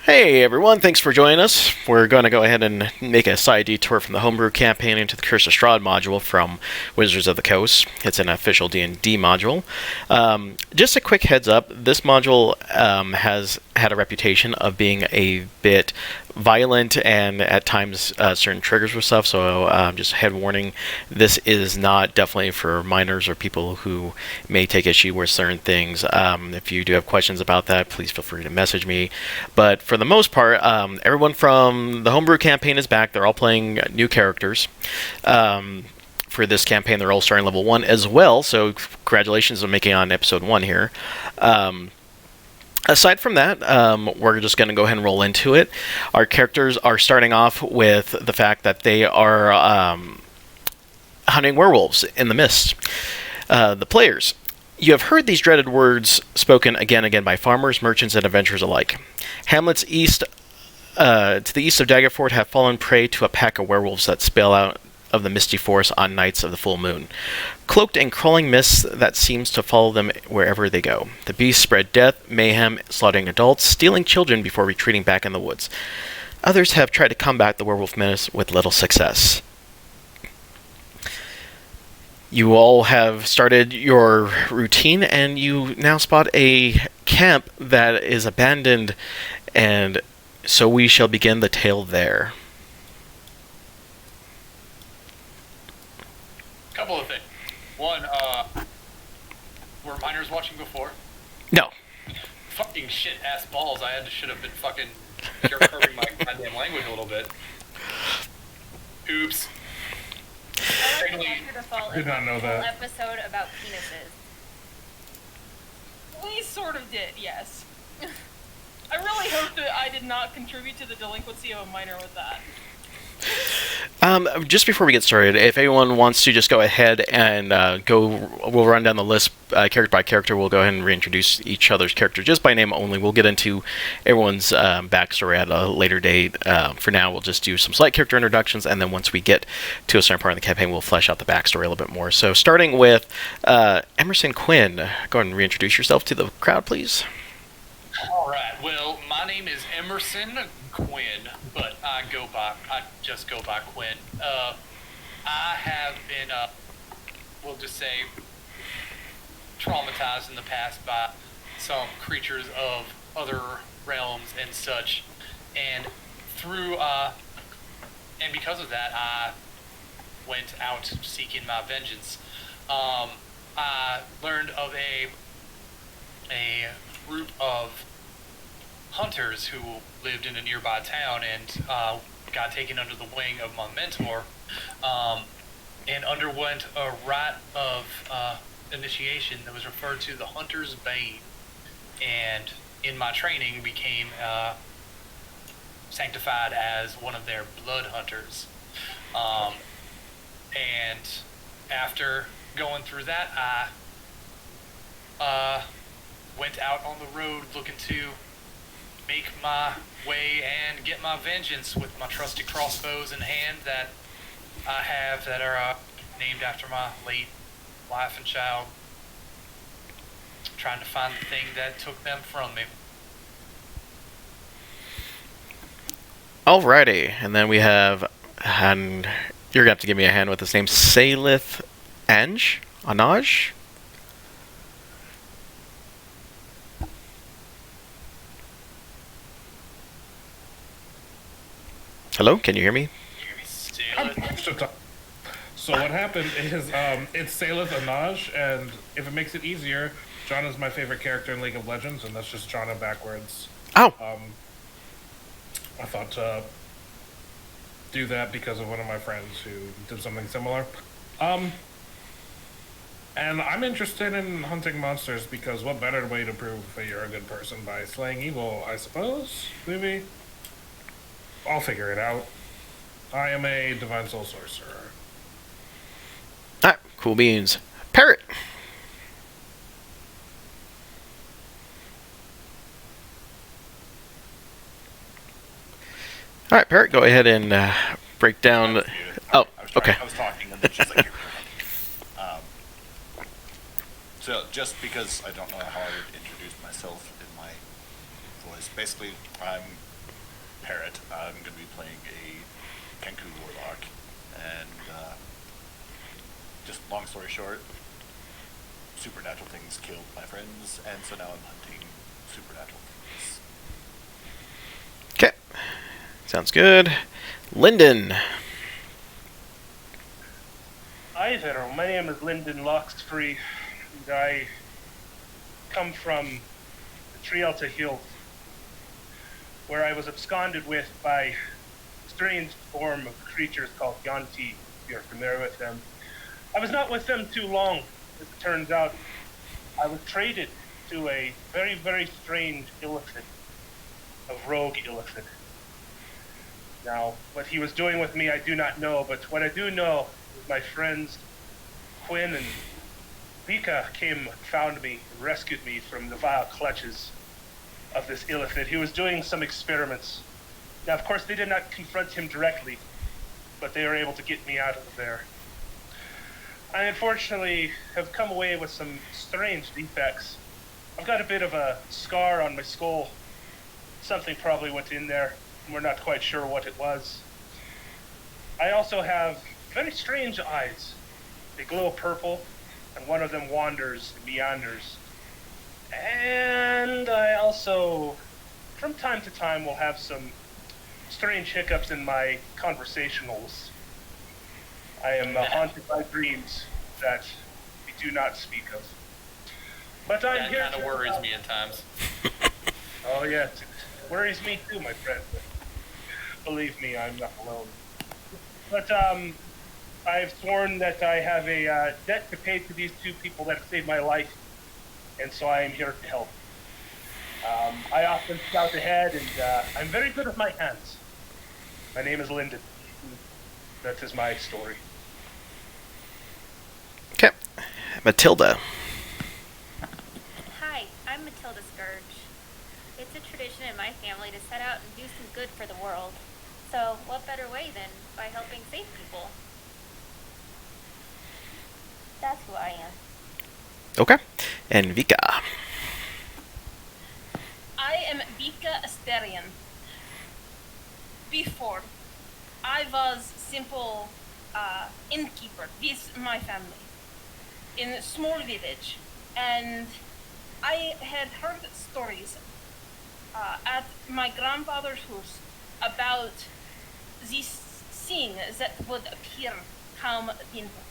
Hey everyone, thanks for joining us. We're going to go ahead and make a side detour from the homebrew campaign into the Curse of Strahd module from Wizards of the Coast. It's an official D&D module. Just a quick heads up, this module has had a reputation of being a bit violent and at times certain triggers with stuff, so just head warning, this is not definitely for minors or people who may take issue with certain things. If you do have questions about that, please feel free to message me. But for the most part, everyone from the homebrew campaign is back. They're all playing new characters. For this campaign, they're all starting level 1 as well, so congratulations on making on episode 1 here. Aside from that, we're just going to go ahead and roll into it. Our characters are starting off with the fact that they are hunting werewolves in the mist. The players. You have heard these dreaded words spoken again and again by farmers, merchants, and adventurers alike. Hamlets to the east of Daggerford have fallen prey to a pack of werewolves that spill out of the misty forest on nights of the full moon, cloaked in crawling mists that seems to follow them wherever they go. The beasts spread death, mayhem, slaughtering adults, stealing children before retreating back in the woods. Others have tried to combat the werewolf menace with little success. You all have started your routine, and you now spot a camp that is abandoned, and so we shall begin the tale there. Couple of things. One, were minors watching before? No. Fucking shit ass balls. I should have been fucking curbing my goddamn language a little bit. Oops. I Did not know that. Episode about penises. We sort of did, yes. I really hope that I did not contribute to the delinquency of a minor with that. Just before we get started, if anyone wants to just go ahead and we'll run down the list character by character. We'll go ahead and reintroduce each other's character just by name only. We'll get into everyone's backstory at a later date. For now, we'll just do some slight character introductions, and then once we get to a certain part of the campaign, we'll flesh out the backstory a little bit more. So starting with Emerson Quinn, go ahead and reintroduce yourself to the crowd, please. Alright, well, my name is Emerson Quinn, but I just go by Quinn. I have been, we'll just say, traumatized in the past by some creatures of other realms and such, and and because of that, I went out seeking my vengeance. I learned of a group of hunters who lived in a nearby town and got taken under the wing of my mentor and underwent a rite of initiation that was referred to the Hunter's Bane, and in my training became sanctified as one of their blood hunters. And after going through that, I went out on the road looking to make my way and get my vengeance with my trusty crossbows in hand that I have that are named after my late wife and child, trying to find the thing that took them from me. Alrighty, and then we have, and you're gonna have to give me a hand with his name, Salith Anaj? Hello, can you hear me? So what happened is, it's Salith Anaj, and if it makes it easier, John is my favorite character in League of Legends, and that's just Jonna backwards. Oh. I thought to do that because of one of my friends who did something similar. And I'm interested in hunting monsters because what better way to prove that you're a good person by slaying evil, I suppose? Maybe? I'll figure it out. I am a Divine Soul Sorcerer. Ah, cool beans. Parrot! Alright, Parrot, go ahead and break down... Oh, okay. I was talking and then she's like, so just because I don't know how I would introduce myself in my voice, basically I'm parrot. I'm going to be playing a Kenku warlock, and just long story short, supernatural things killed my friends, and so now I'm hunting supernatural things. Okay. Sounds good. Lyndon. Hi there, my name is Lyndon Loxfree, and I come from the Trialta Hills, where I was absconded with by a strange form of creatures called Yanti, if you're familiar with them. I was not with them too long, as it turns out. I was traded to a very, very strange illithid, a rogue illithid. Now, what he was doing with me I do not know, but what I do know is my friends Quinn and Vika came and found me and rescued me from the vile clutches of this illithid. He was doing some experiments. Now, of course, they did not confront him directly, but they were able to get me out of there. I unfortunately have come away with some strange defects. I've got a bit of a scar on my skull. Something probably went in there, and we're not quite sure what it was. I also have very strange eyes. They glow purple, and one of them wanders and meanders. And I also, from time to time, will have some strange hiccups in my conversationals. I am haunted by dreams that we do not speak of. But I'm That here kind of to worries me at times. Oh yes, it worries me too, my friend. Believe me, I'm not alone. But I've sworn that I have a debt to pay to these two people that have saved my life, and so I am here to help. I often scout ahead, and I'm very good with my hands. My name is Lyndon. That is my story. Okay. Matilda. Hi, I'm Matilda Scourge. It's a tradition in my family to set out and do some good for the world. So what better way than by helping save people? That's who I am. Okay. And Vika. I am Vika Asterian. Before, I was simple innkeeper with my family in a small village, and I had heard stories at my grandfather's house about this thing that would appear come winter,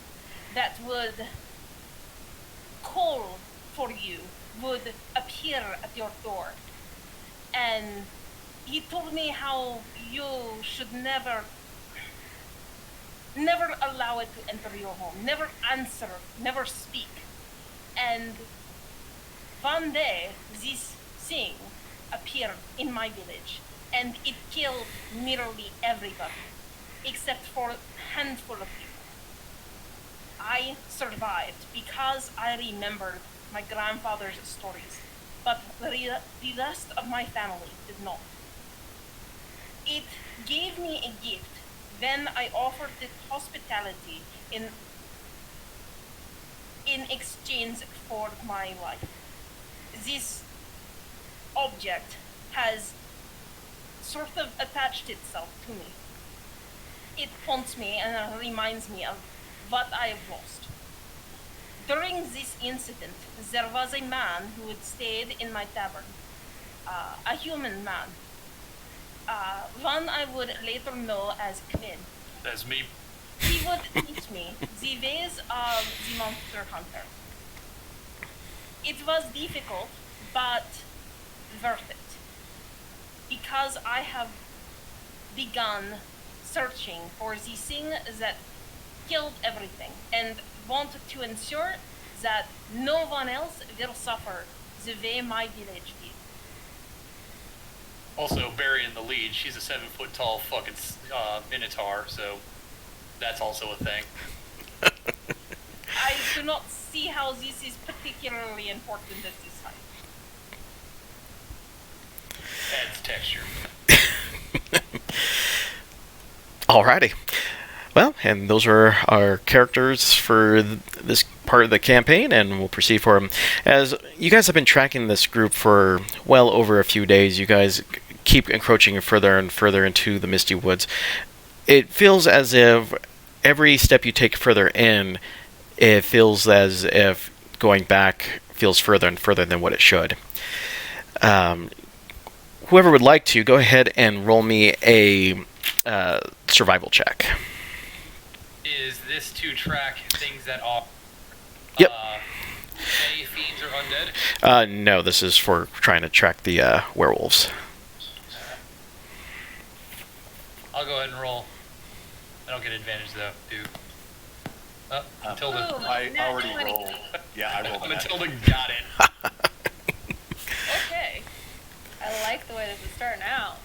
that would call for you, would appear at your door. And he told me how you should never allow it to enter your home, never answer, never speak. And one day, this thing appeared in my village, and it killed nearly everybody, except for a handful of people. I survived because I remembered my grandfather's stories, but the rest of my family did not. It gave me a gift. Then I offered it hospitality in exchange for my life. This object has sort of attached itself to me. It haunts me and reminds me of what I have lost. During this incident, there was a man who had stayed in my tavern, a human man. One I would later know as Quinn. That's me. He would teach me the ways of the monster hunter. It was difficult, but worth it. Because I have begun searching for the thing that killed everything, and want to ensure that no one else will suffer the way my village did. Also, Barry in the lead, she's a 7-foot tall fucking minotaur, so that's also a thing. I do not see how this is particularly important at this time. Adds texture. Alrighty. Well, and those are our characters for this part of the campaign, and we'll proceed for them. As you guys have been tracking this group for well over a few days, you guys keep encroaching further and further into the misty woods, it feels as if every step you take further in, it feels as if going back feels further and further than what it should. Whoever would like to, go ahead and roll me a survival check. Is this to track things that are Yep. any fiends or undead? No, this is for trying to track the werewolves. I'll go ahead and roll. I don't get advantage though, dude. Oh, Matilda. Boom. I Nat already 20. rolled. Yeah, I rolled a nat Matilda 20. got it. Okay. I like the way this is starting out.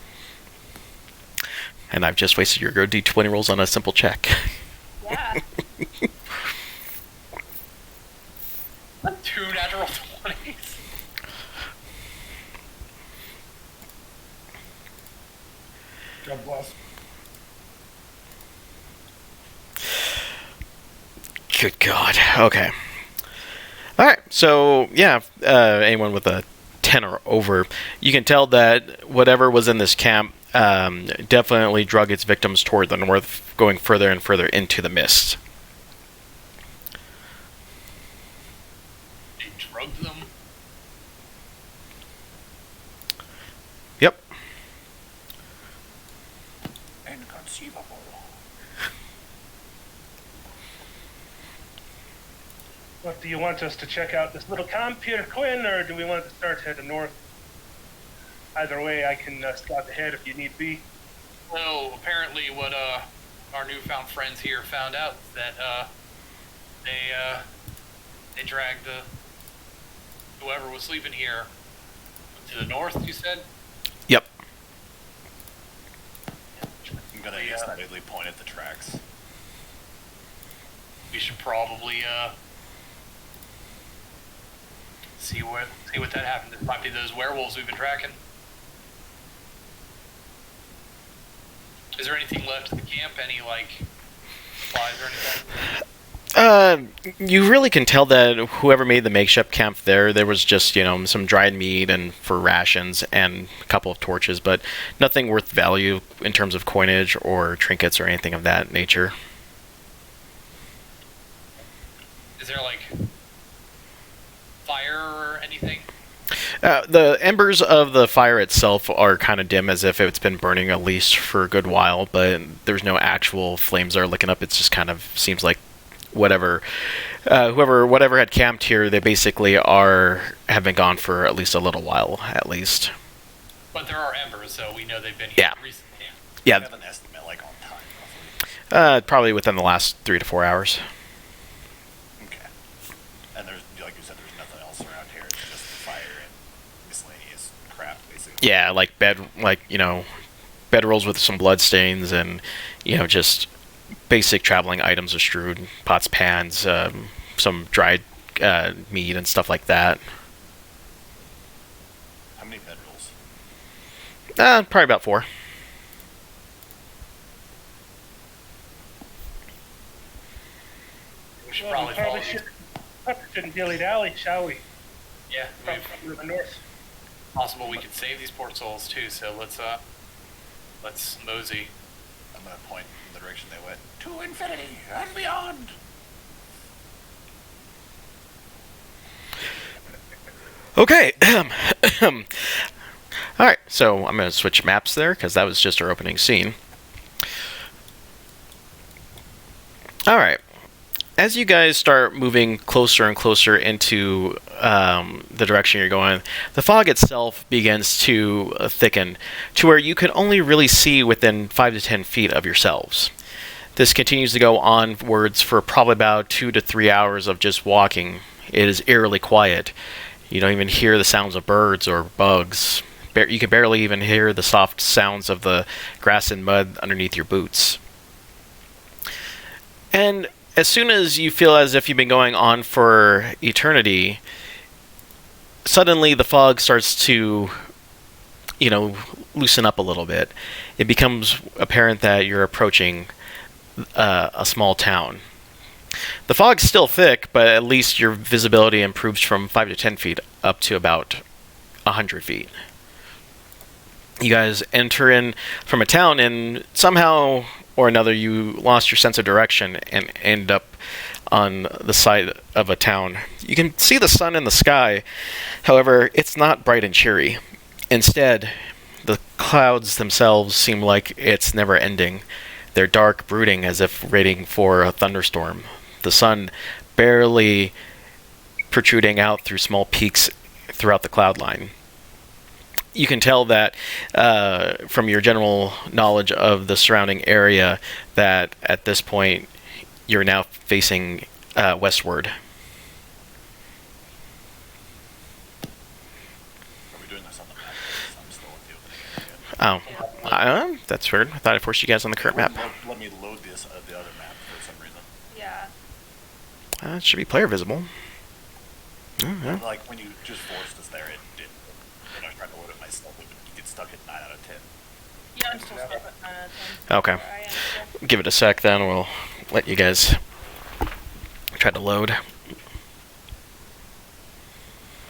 And I've just wasted your good D20 rolls on a simple check. Yeah. 2 natural 20s. God bless. Good God. Okay. All right. So yeah, anyone with a 10 or over, you can tell that whatever was in this camp definitely drug its victims toward the north, going further and further into the mist. They drugged them. Yep. Inconceivable. What do you want us to check out this little camp here, Quinn, or do we want to start heading north? Either way, I can scout ahead if you need be. Well, apparently what our newfound friends here found out is that they dragged whoever was sleeping here to the north, you said? Yep. I'm gonna excitedly point at the tracks. We should probably see what that happened. It might be those werewolves we've been tracking. Is there anything left at the camp? Any like supplies or anything? You really can tell that whoever made the makeshift camp there was just, some dried meat and for rations and a couple of torches, but nothing worth value in terms of coinage or trinkets or anything of that nature. Is there like fire or anything? The embers of the fire itself are kind of dim, as if it's been burning at least for a good while, but there's no actual flames that are licking up. It just kind of seems like whatever had camped here, they basically have been gone for at least a little while, at least. But there are embers, so we know they've been here Yeah. recently. Do you Yeah, have an estimate, like, on time, roughly? probably within the last 3 to 4 hours. Okay. And there's, like you said, there's nothing else around here. It's just the fire and miscellaneous crap, basically. Yeah, like bedrolls with some blood stains and, just basic traveling items are strewed, pots, pans, some dried meat and stuff like that. How many bedrolls? Probably about 4. We should Well, probably we follow. shouldn't dilly-dally, shall we? Yeah, From we've the north. possible we could save these poor souls too. So let's mosey. I'm gonna point in the direction they went. To infinity and beyond! Okay. All right, so I'm going to switch maps there because that was just our opening scene. All right. As you guys start moving closer and closer into the direction you're going, the fog itself begins to thicken to where you can only really see within 5 to 10 feet of yourselves. This continues to go onwards for probably about 2 to 3 hours of just walking. It is eerily quiet. You don't even hear the sounds of birds or bugs. You can barely even hear the soft sounds of the grass and mud underneath your boots. And as soon as you feel as if you've been going on for eternity, suddenly the fog starts to, loosen up a little bit. It becomes apparent that you're approaching a small town. The fog's still thick, but at least your visibility improves from 5 to 10 feet up to about 100 feet. You guys enter in from a town, and somehow or another you lost your sense of direction and end up on the side of a town. You can see the sun in the sky, however, it's not bright and cheery. Instead, the clouds themselves seem like it's never ending. They're dark, brooding, as if waiting for a thunderstorm. The sun barely protruding out through small peaks throughout the cloud line. You can tell that from your general knowledge of the surrounding area that at this point you're now facing westward. Are we doing this on the map? I'm still with you. That's weird. I thought I forced you guys on the current map. Let me load this the other map for some reason. Yeah. It should be player visible. Like when you just forced us there, it didn't. When I was trying to load it myself, it would get stuck at 9 out of 10. Yeah, I'm still stuck at 9 out of 10. Okay. Where I am still. Give it a sec then. We'll let you guys try to load.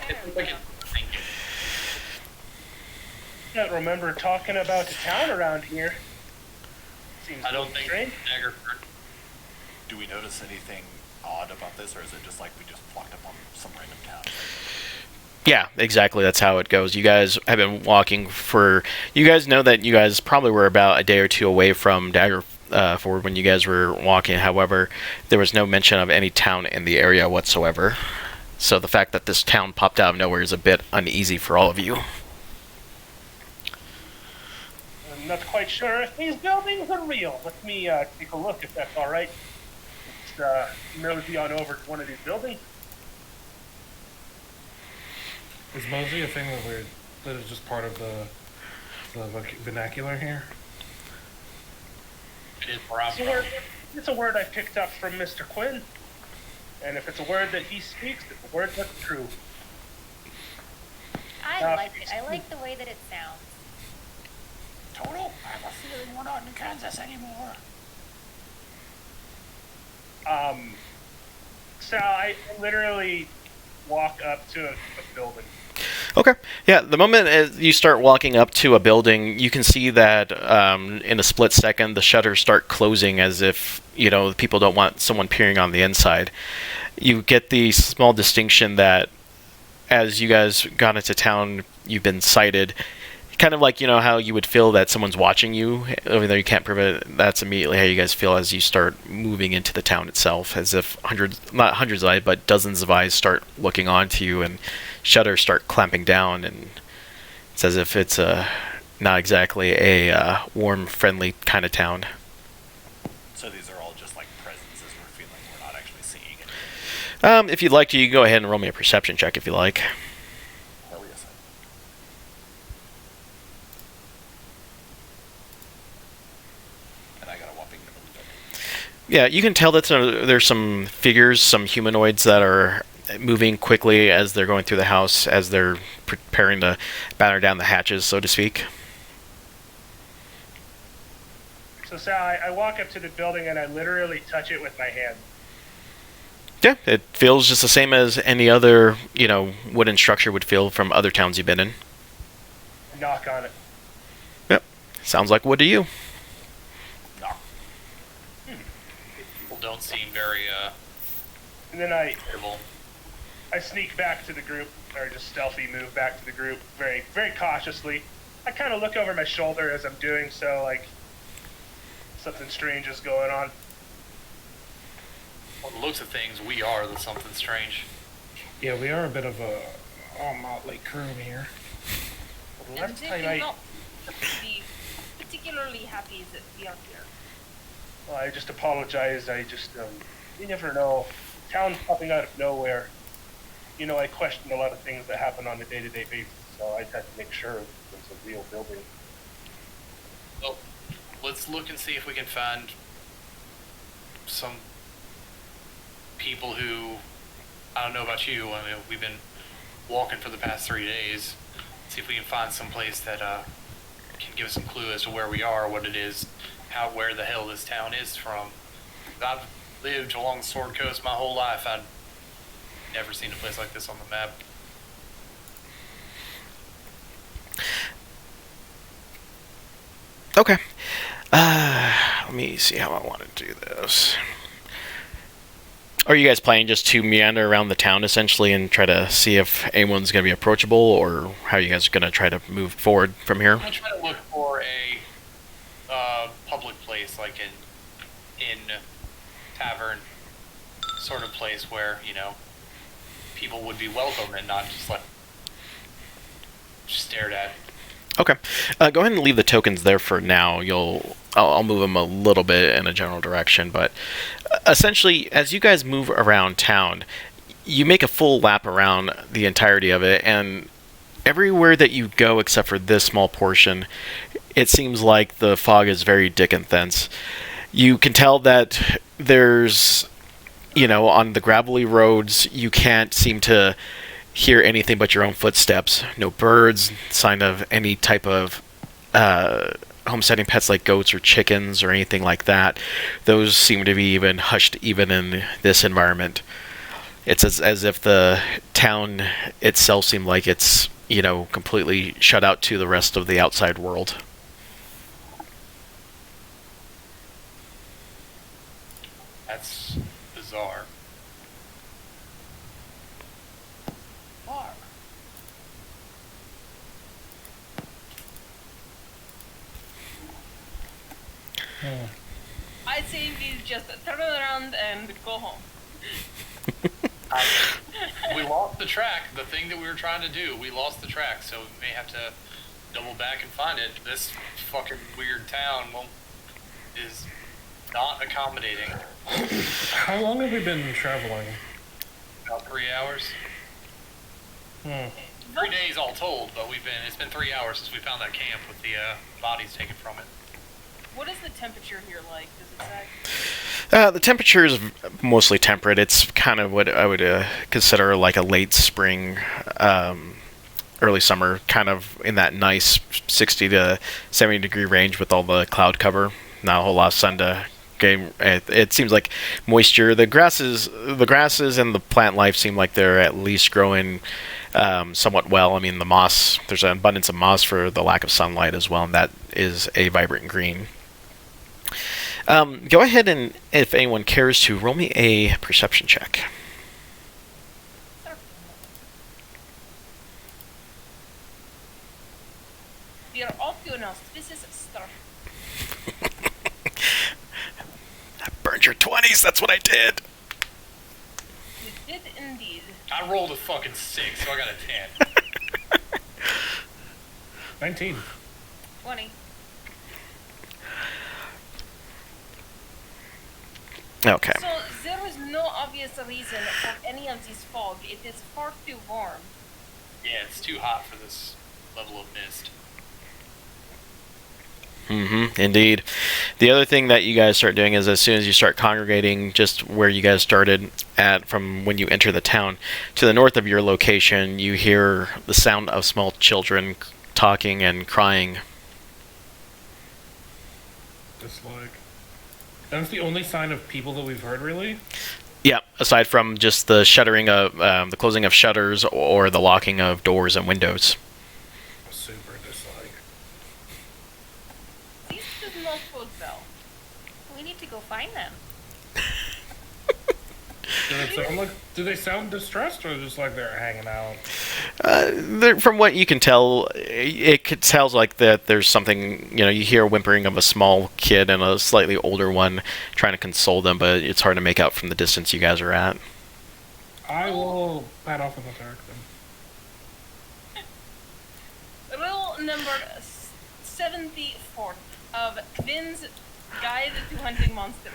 There we go. I don't remember talking about a town around here. Seems I don't think strange. Daggerford. Do we notice anything odd about this, or is it just like we just walked up on some random town? Yeah, exactly. That's how it goes. You guys have been walking for... You guys know that you guys probably were about a day or two away from Daggerford when you guys were walking. However, there was no mention of any town in the area whatsoever. So the fact that this town popped out of nowhere is a bit uneasy for all of you. I'm not quite sure if these buildings are real. Let me take a look if that's all right. Let's nosy on over to one of these buildings. Is mosey a thing that is just part of the vernacular here? It is where I'm It's a word. It's a word I picked up from Mr. Quinn, and if it's a word that he speaks, it's a word that's true. I like it. I like the way that it sounds. Total? I have a feeling we're not in Kansas anymore. So I literally walk up to a building. Okay. Yeah, the moment as you start walking up to a building, you can see that in a split second the shutters start closing as if, people don't want someone peering on the inside. You get the small distinction that as you guys got into town, you've been sighted. Kind of like, how you would feel that someone's watching you, even though you can't prove it. That's immediately how you guys feel as you start moving into the town itself, as if not hundreds of eyes, but dozens of eyes start looking onto you, and shutters start clamping down, and it's as if it's not exactly a warm, friendly kind of town. So these are all just like presences we're feeling, we're not actually seeing it. If you'd like to, you can go ahead and roll me a perception check if you like. Hell yes. And I got a whopping number. Yeah, you can tell that there's some figures, some humanoids that are moving quickly as they're going through the house, as they're preparing to batter down the hatches, so to speak. So Sal, I walk up to the building and I literally touch it with my hand. Yeah, it feels just the same as any other, wooden structure would feel from other towns you've been in. I knock on it. Yep, sounds like wood to you. No. People don't seem very And then I comfortable. sneak back to the group, or just stealthy move back to the group, very, very cautiously. I kind of look over my shoulder as I'm doing so, like something strange is going on. On the looks of things, we are the something strange. Yeah, we are a bit of a motley crew here. Well, And last they time cannot be particularly happy that we are here. well, I just apologized. You never know. Town popping out of nowhere. I question a lot of things that happen on a day-to-day basis, so I had to make sure it was a real building. Well, let's look and see if we can find some people who, I don't know about you, I mean, we've been walking for the past 3 days. See if we can find some place that can give us some clue as to where we are, what it is, where the hell this town is from. I've lived along the Sword Coast my whole life. I've never seen a place like this on the map. Okay. Let me see how I want to do this. Are you guys planning just to meander around the town essentially and try to see if anyone's going to be approachable, or how are you guys going to try to move forward from here? I'm gonna try to look for a public place, like an inn, tavern sort of place where, you know, people would be welcome and not just like stared at. Okay. Go ahead and leave the tokens there for now. I'll move them a little bit in a general direction, but essentially, as you guys move around town, you make a full lap around the entirety of it, and everywhere that you go except for this small portion, it seems like the fog is very thick and dense. You can tell that there's, on the gravelly roads, you can't seem to hear anything but your own footsteps. No birds, sign of any type of homesteading pets like goats or chickens or anything like that. Those seem to be even hushed even in this environment. It's as if the town itself seemed like it's, completely shut out to the rest of the outside world. That's bizarre. I'd say we just turn around and go home. We lost the track, the thing that we were trying to do. We lost the track, so we may have to double back and find it. This fucking weird town is not accommodating. How long have we been traveling? About 3 hours. 3 days all told, but it's been 3 hours since we found that camp with the bodies taken from it. What is the temperature here like? Does it say? The temperature is mostly temperate. It's kind of what I would consider like a late spring, early summer, kind of in that nice 60 to 70 degree range with all the cloud cover. Not a whole lot of sun to get. It seems like moisture. The grasses and the plant life seem like they're at least growing somewhat well. I mean, the moss, there's an abundance of moss for the lack of sunlight as well, and that is a vibrant green. Go ahead and, if anyone cares to, roll me a perception check. We are off to an auspicious start. I burned your 20s, that's what I did. You did indeed. I rolled a fucking 6, so I got a 10. 19. 20. Okay. So there is no obvious reason for any of this fog. It is far too warm. Yeah, it's too hot for this level of mist. Indeed. The other thing that you guys start doing is as soon as you start congregating just where you guys started at from when you enter the town, to the north of your location, you hear the sound of small children talking and crying. Dislike. That's the only sign of people that we've heard, really? Yeah, aside from just the shuttering of the closing of shutters or the locking of doors and windows. Super dislike. This does not bode well. We need to go find them. Do they sound distressed, or just like they're hanging out? From what you can tell, it sounds like that there's something, you hear whimpering of a small kid and a slightly older one trying to console them, but it's hard to make out from the distance you guys are at. I will pat off and attack them. Rule number 74 of Quinn's Guide to Hunting Monsters.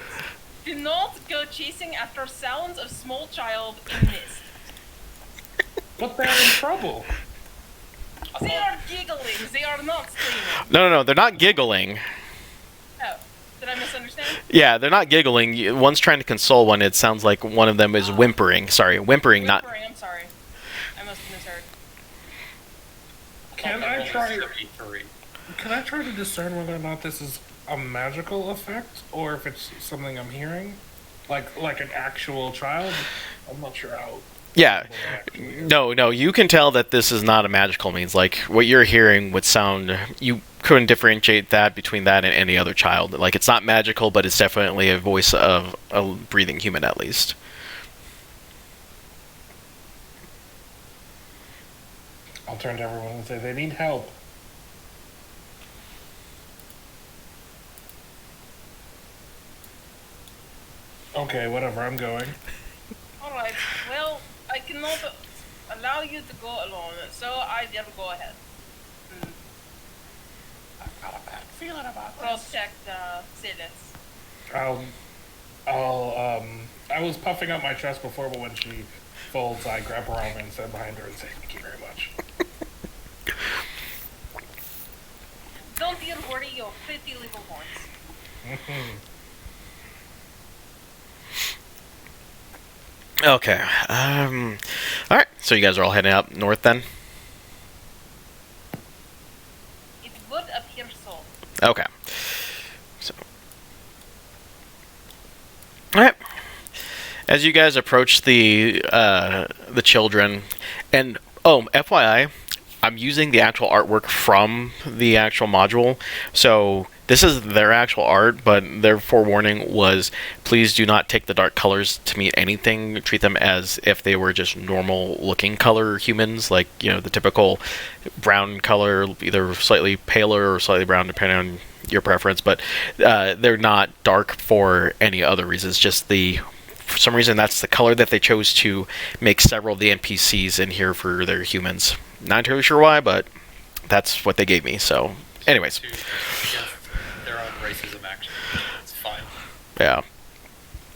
Do not go chasing after sounds of small child in mist. But they're in trouble. They are giggling. They are not screaming. No, they're not giggling. Oh, did I misunderstand? Yeah, they're not giggling. One's trying to console one. It sounds like one of them is whimpering. Sorry, whimpering, not... I'm sorry. I must have misheard. Can I try to discern whether or not this is a magical effect, or if it's something I'm hearing? Like an actual child? I'm not sure how. Yeah. Actually. No, you can tell that this is not a magical means. Like, what you're hearing would sound... You couldn't differentiate that between that and any other child. Like, it's not magical, but it's definitely a voice of a breathing human, at least. I'll turn to everyone and say they need help. Okay, whatever, I'm going. Alright, well, I cannot allow you to go alone, so I will go ahead. I've got a bad feeling about this. Protect Silas. I was puffing out my chest before, but when she folds, I grab her arm and stand behind her and say, thank you very much. Don't you worry your pretty little horns. Okay. Alright, so you guys are all heading up north then? It would appear so. Okay. So... Alright. As you guys approach the children, and FYI, I'm using the actual artwork from the actual module, so this is their actual art, but their forewarning was, please do not take the dark colors to mean anything. Treat them as if they were just normal-looking color humans, like, you know, the typical brown color, either slightly paler or slightly brown, depending on your preference, but they're not dark for any other reasons, just for some reason, that's the color that they chose to make several of the NPCs in here for their humans. Not entirely sure why, but that's what they gave me. So, anyways. Against their own racism, actually. It's fine. Yeah.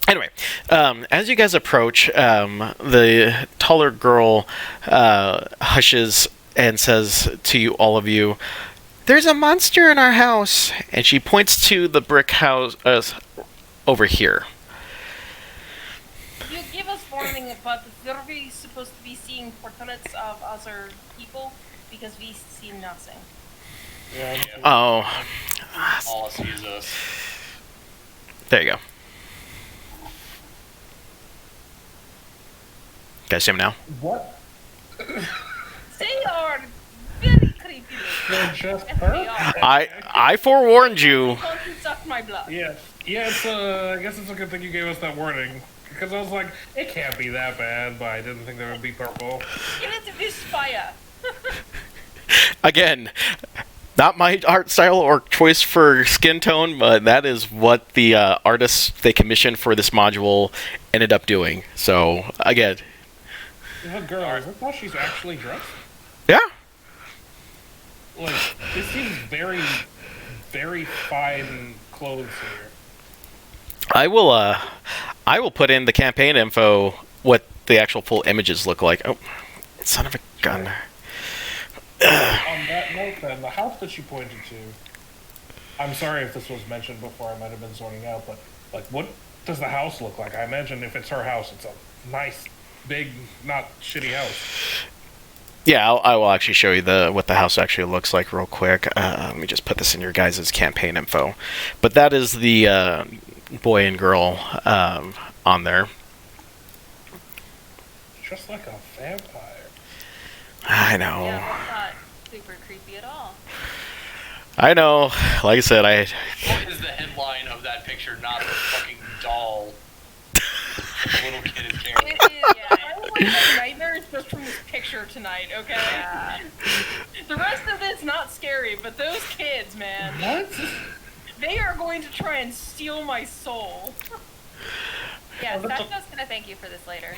Anyway, as you guys approach, the taller girl hushes and says to all of you, "There's a monster in our house!" And she points to the brick house over here. You give us warning, but we're really supposed to be seeing portraits of other people because we see nothing. Yeah. Oh. All us use us. There you go. Guys, see him now? What? They are very creepy. They're just Yes, they her? are. I forewarned you. Don't you suck my blood. Yeah, it's, I guess it's a good thing you gave us that warning. Because I was like, it can't be that bad, but I didn't think they would be purple. Give it to this fire. Again, not my art style or choice for skin tone, but that is what the artists they commissioned for this module ended up doing. So, again, The girl, is that how she's actually dressed? yeah. Like, this seems very, very fine clothes here. I will put in the campaign info what the actual full images look like. Oh, son of a gun. On that note, then, the house that you pointed to, I'm sorry if this was mentioned before, I might have been zoning out, but, like, what does the house look like? I imagine if it's her house, it's a nice, big, not shitty house. Yeah, I will actually show you what the house actually looks like real quick. Let me just put this in your guys' campaign info. But that is the boy and girl on there. Just like a vampire. I know. Yeah, that's not super creepy at all. I know. Like I said, What is the headline of that picture, not the fucking doll the little kid is carrying? It is, yeah. I was like having nightmares just from this picture tonight, okay? Yeah. The rest of it's not scary, but those kids, man. What? They are going to try and steal my soul. Yeah, Oh, that's Sasha's gonna thank you for this later.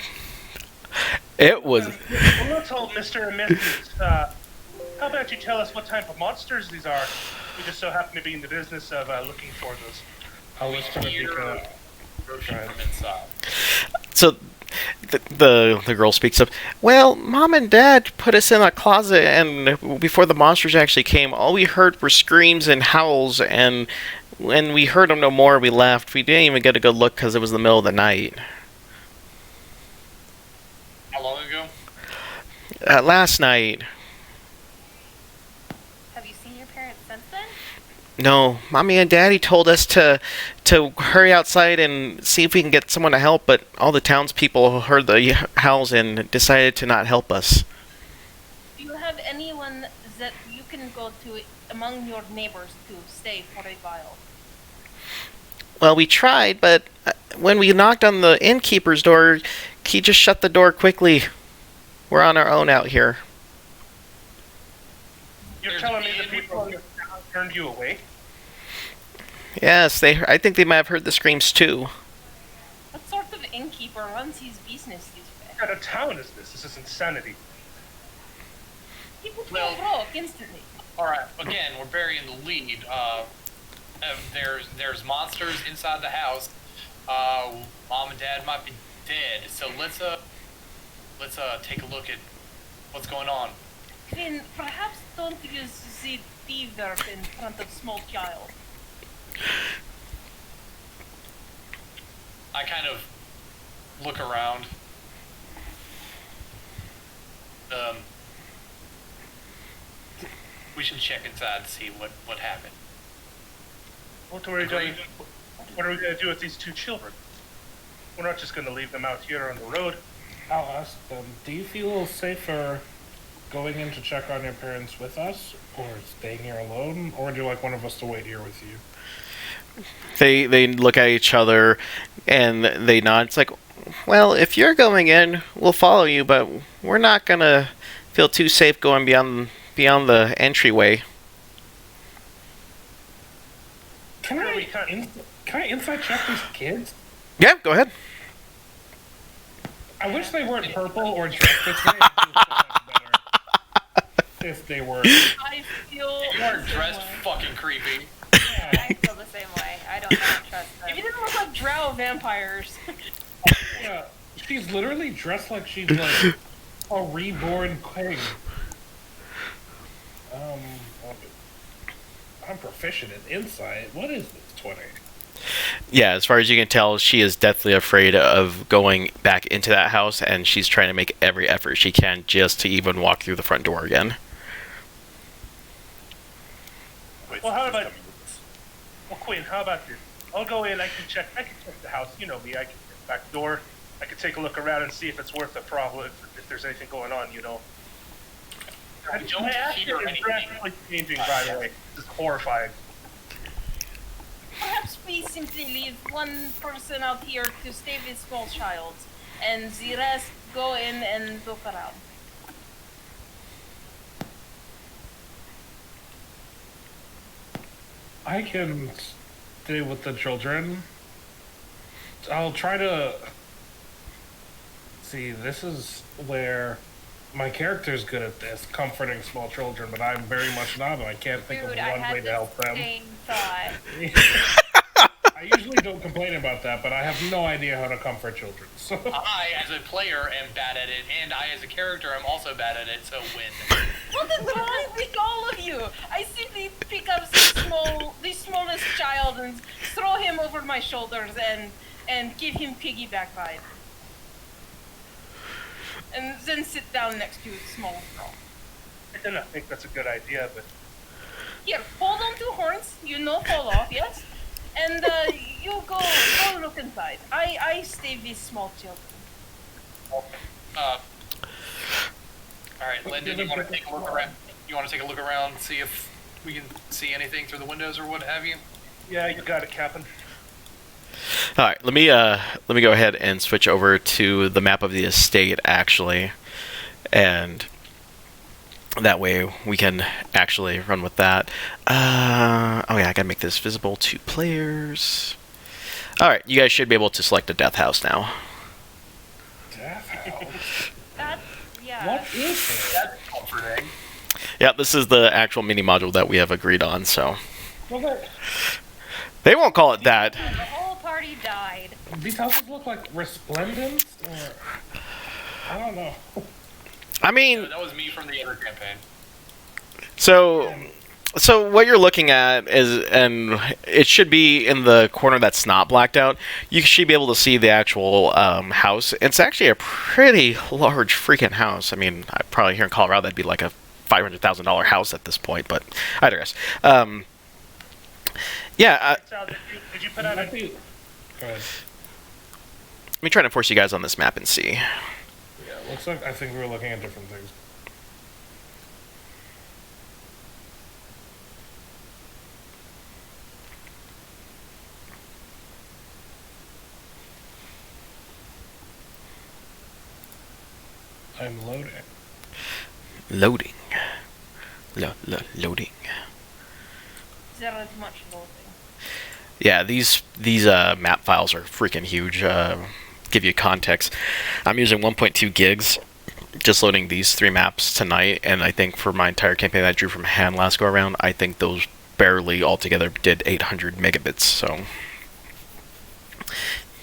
it was. Well, let's hold Mr. and Mrs. How about you tell us what type of monsters these are? We just so happen to be in the business of looking for those. I was trying to Here, think approaching Right. from inside. So the girl speaks up. Well, Mom and Dad put us in a closet, and before the monsters actually came, all we heard were screams and howls, and when we heard them no more, we left. We didn't even get a good look because it was the middle of the night. How long ago? Last night. Have you seen your parents since then? No, Mommy and Daddy told us to to hurry outside and see if we can get someone to help, but all the townspeople heard the howls and decided to not help us. Do you have anyone that you can go to among your neighbors to stay for a while? Well, we tried, but when we knocked on the innkeeper's door, he just shut the door quickly. We're on our own out here. You're telling me the people in your town turned you away? Yes, I think they might have heard the screams too. What sort of innkeeper runs his business this way? What kind of town is this? This is insanity. People go Well- broke instantly. All right, again, we're burying the lead. There's monsters inside the house. Mom and Dad might be dead, so let's take a look at what's going on. Quinn, perhaps don't use the D verb in front of small child. I kind of look around. We should check inside to see what happened. What are we going to do with these two children? We're not just going to leave them out here on the road. I'll ask them, do you feel safer going in to check on your parents with us, or staying here alone, or would you like one of us to wait here with you? They look at each other and they nod. It's like, well, if you're going in, we'll follow you, but we're not gonna feel too safe going beyond the entryway. Can I inside check these kids? Yeah, go ahead. I wish they weren't purple or dressed this way. It feels so much better if they were. I feel You are the same dressed way. fucking creepy. I feel the same way. I don't trust them. If you didn't look like drow vampires. Yeah, she's literally dressed like she's like a reborn queen. I'm proficient in insight. What is this, 20? Yeah, as far as you can tell, she is deathly afraid of going back into that house, and she's trying to make every effort she can just to even walk through the front door again. Wait, Well, so how who's about- coming with us? Well, Quinn, how about this? I'll go in. I can check the house. You know me. I can check the back door. I can take a look around and see if it's worth a problem. If there's anything going on, you know. I don't My accent hear is anything. drastically changing, by the way. This is horrifying. Perhaps we simply leave one person out here to stay with small child, and the rest go in and look around. I can stay with the children. I'll try to see. This is where my character's good at this, comforting small children, but I'm very much not, and I can't think Dude, of I one way had to the help them. same thought. I usually don't complain about that, but I have no idea how to comfort children. So I, as a player, am bad at it, and I, as a character, am also bad at it. So win. What is wrong with all of you? I simply pick up the smallest child and throw him over my shoulders and give him piggyback ride. And then sit down next to the smallest girl. I do not think that's a good idea, but Here, hold on to horns, you know fall off, yes? And you go look inside. I stay with small children. All right, Lyndon, you want to take a look around? You want to take a look around, see if we can see anything through the windows or what have you? yeah, you got it, Captain. All right, let me go ahead and switch over to the map of the estate, actually, and that way we can actually run with that. Oh yeah, I gotta make this visible to players. All right, you guys should be able to select a death house now. death house. That, yeah. What is it? That's comforting. Yeah, this is the actual mini module that we have agreed on, so Well, they won't call it that. The whole party died. these houses look like resplendent, or I don't know. I mean, That was me from the other campaign. So what you're looking at is, and it should be in the corner that's not blacked out, you should be able to see the actual house. It's actually a pretty large freaking house. I mean, probably here in Colorado that'd be like a $500,000 house at this point, but I digress. Yeah, So did you put out a... Go ahead. let me try to force you guys on this map and see. Yeah, looks like I think we were looking at different things. I'm loading. Loading. Loading. There is much loading. Yeah, these map files are freaking huge. Give you context. I'm using 1.2 gigs, just loading these 3 maps tonight, and I think for my entire campaign that I drew from hand last go around, I think those barely altogether did 800 megabits. So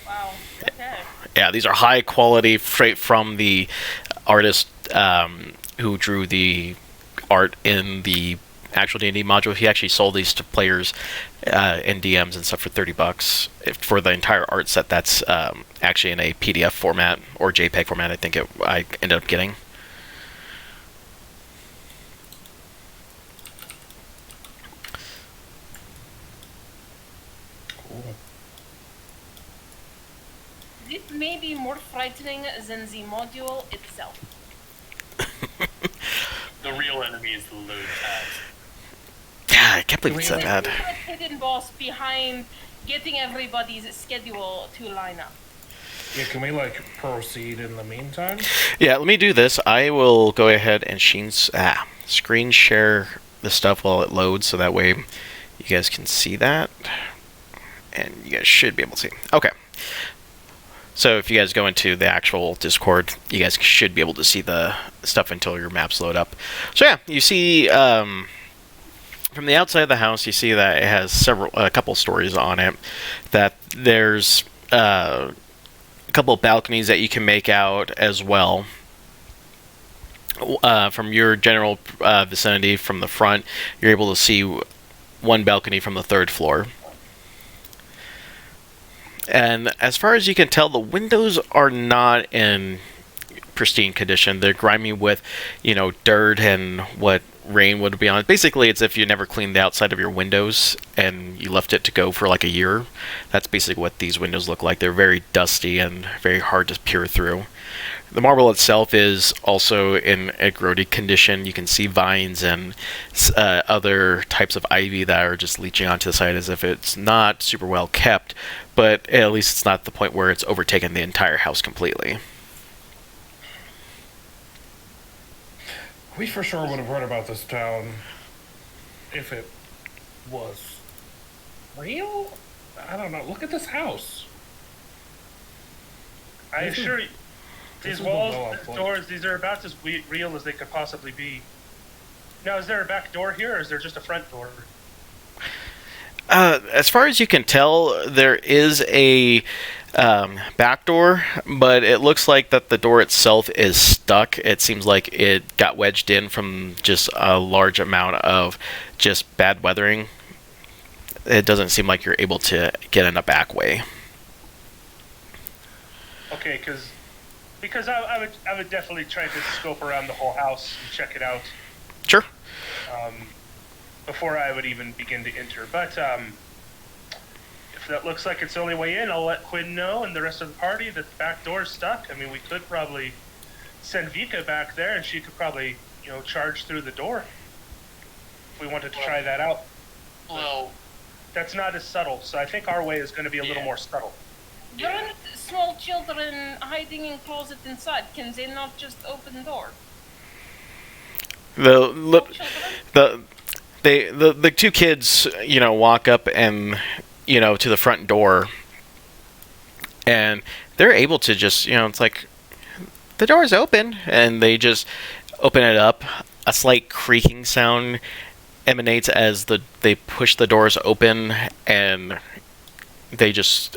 Wow. Okay. yeah, these are high quality, straight from the artist who drew the art in the actual D&D module. He actually sold these to players and DMs and stuff for $30 for the entire art set. That's actually in a PDF format or JPEG format. I think I ended up getting. Cool. This may be more frightening than the module itself. The real enemy is the load tab. Yeah, I can't believe it's that There's bad. a hidden boss behind getting everybody's schedule to line up. Yeah, can we like proceed in the meantime? Yeah, let me do this. I will go ahead and screen share the stuff while it loads, so that way you guys can see that, and you guys should be able to see. Okay. So if you guys go into the actual Discord, you guys should be able to see the stuff until your maps load up. So yeah, you see from the outside of the house, you see that it has a couple stories on it. That there's a couple of balconies that you can make out as well. From your general vicinity, from the front, you're able to see one balcony from the 3rd floor. And as far as you can tell, the windows are not in pristine condition. They're grimy with, dirt and what rain would be on it. Basically, it's if you never cleaned the outside of your windows and you left it to go for like a year. That's basically what these windows look like. They're very dusty and very hard to peer through. The marble itself is also in a grody condition. You can see vines and other types of ivy that are just leaching onto the side as if it's not super well kept, but at least it's not the point where it's overtaken the entire house completely. We for sure would have heard about this town if it was real? I don't know. Look at this house. I This is- assure you, this these is the walls, blow-up these point. doors, these are about as real as they could possibly be. Now, is there a back door here, or is there just a front door? As far as you can tell, there is a back door, but it looks like that the door itself is stuck. It seems like it got wedged in from just a large amount of just bad weathering. It doesn't seem like you're able to get in a back way. Okay, because I would definitely try to scope around the whole house and check it out Sure. before I would even begin to enter. But if that looks like it's the only way in, I'll let Quinn know and the rest of the party that the back door's stuck. I mean, we could probably send Vika back there, and she could probably, charge through the door if we wanted to try that out. Well, That's not as subtle, so I think our way is going to be a little Yeah. more subtle. Weren't small children hiding in closet inside? Can they not just open the door? Small children? The 2 kids, walk up and to the front door, and they're able to just, it's like the door's open, and they just open it up. A slight creaking sound emanates as they push the doors open, and they just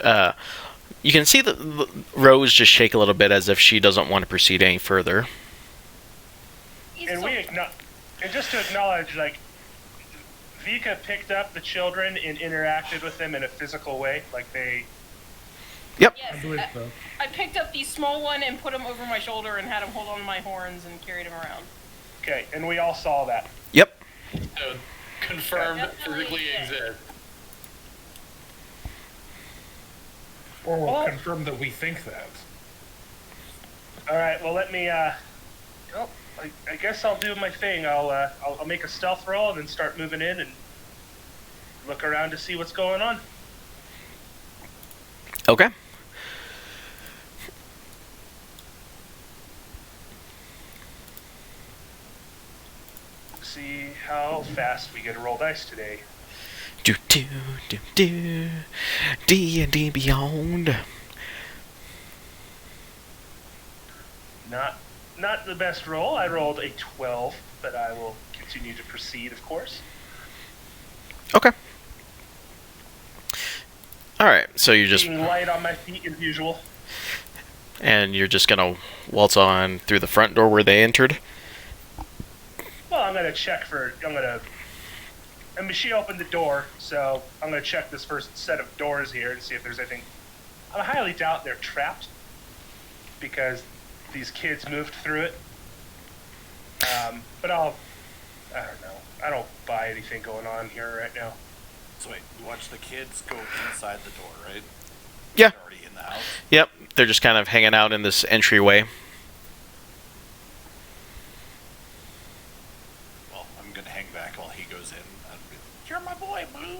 you can see the Rose just shake a little bit as if she doesn't want to proceed any further. And and just to acknowledge, like, Vika picked up the children and interacted with them in a physical way, like they. Yep. Yes, I believe so. I picked up the small one and put him over my shoulder and had him hold on to my horns and carried him around. Okay, and we all saw that. Yep. so confirmed Definitely physically did. exists. Or we'll Well- confirm that we think that. All right. Well, let me. Well, I guess I'll do my thing. I'll make a stealth roll and then start moving in and look around to see what's going on. Okay. See how fast we get to roll dice today. Do do do do. D&D Beyond. Not the best roll. I rolled a 12, but I will continue to proceed, of course. Okay. All right. So you just Being light on my feet as usual. and you're just gonna waltz on through the front door where they entered. Well, I'm gonna check for. I mean, she opened the door, so I'm gonna check this first set of doors here and see if there's anything. I highly doubt they're trapped because these kids moved through it. But I don't know. I don't buy anything going on here right now. So wait, you watch the kids go inside the door, right? Yeah. They're already in the house. Yep. They're just kind of hanging out in this entryway. Well, I'm gonna hang back while he goes in. You're my boy, Blue.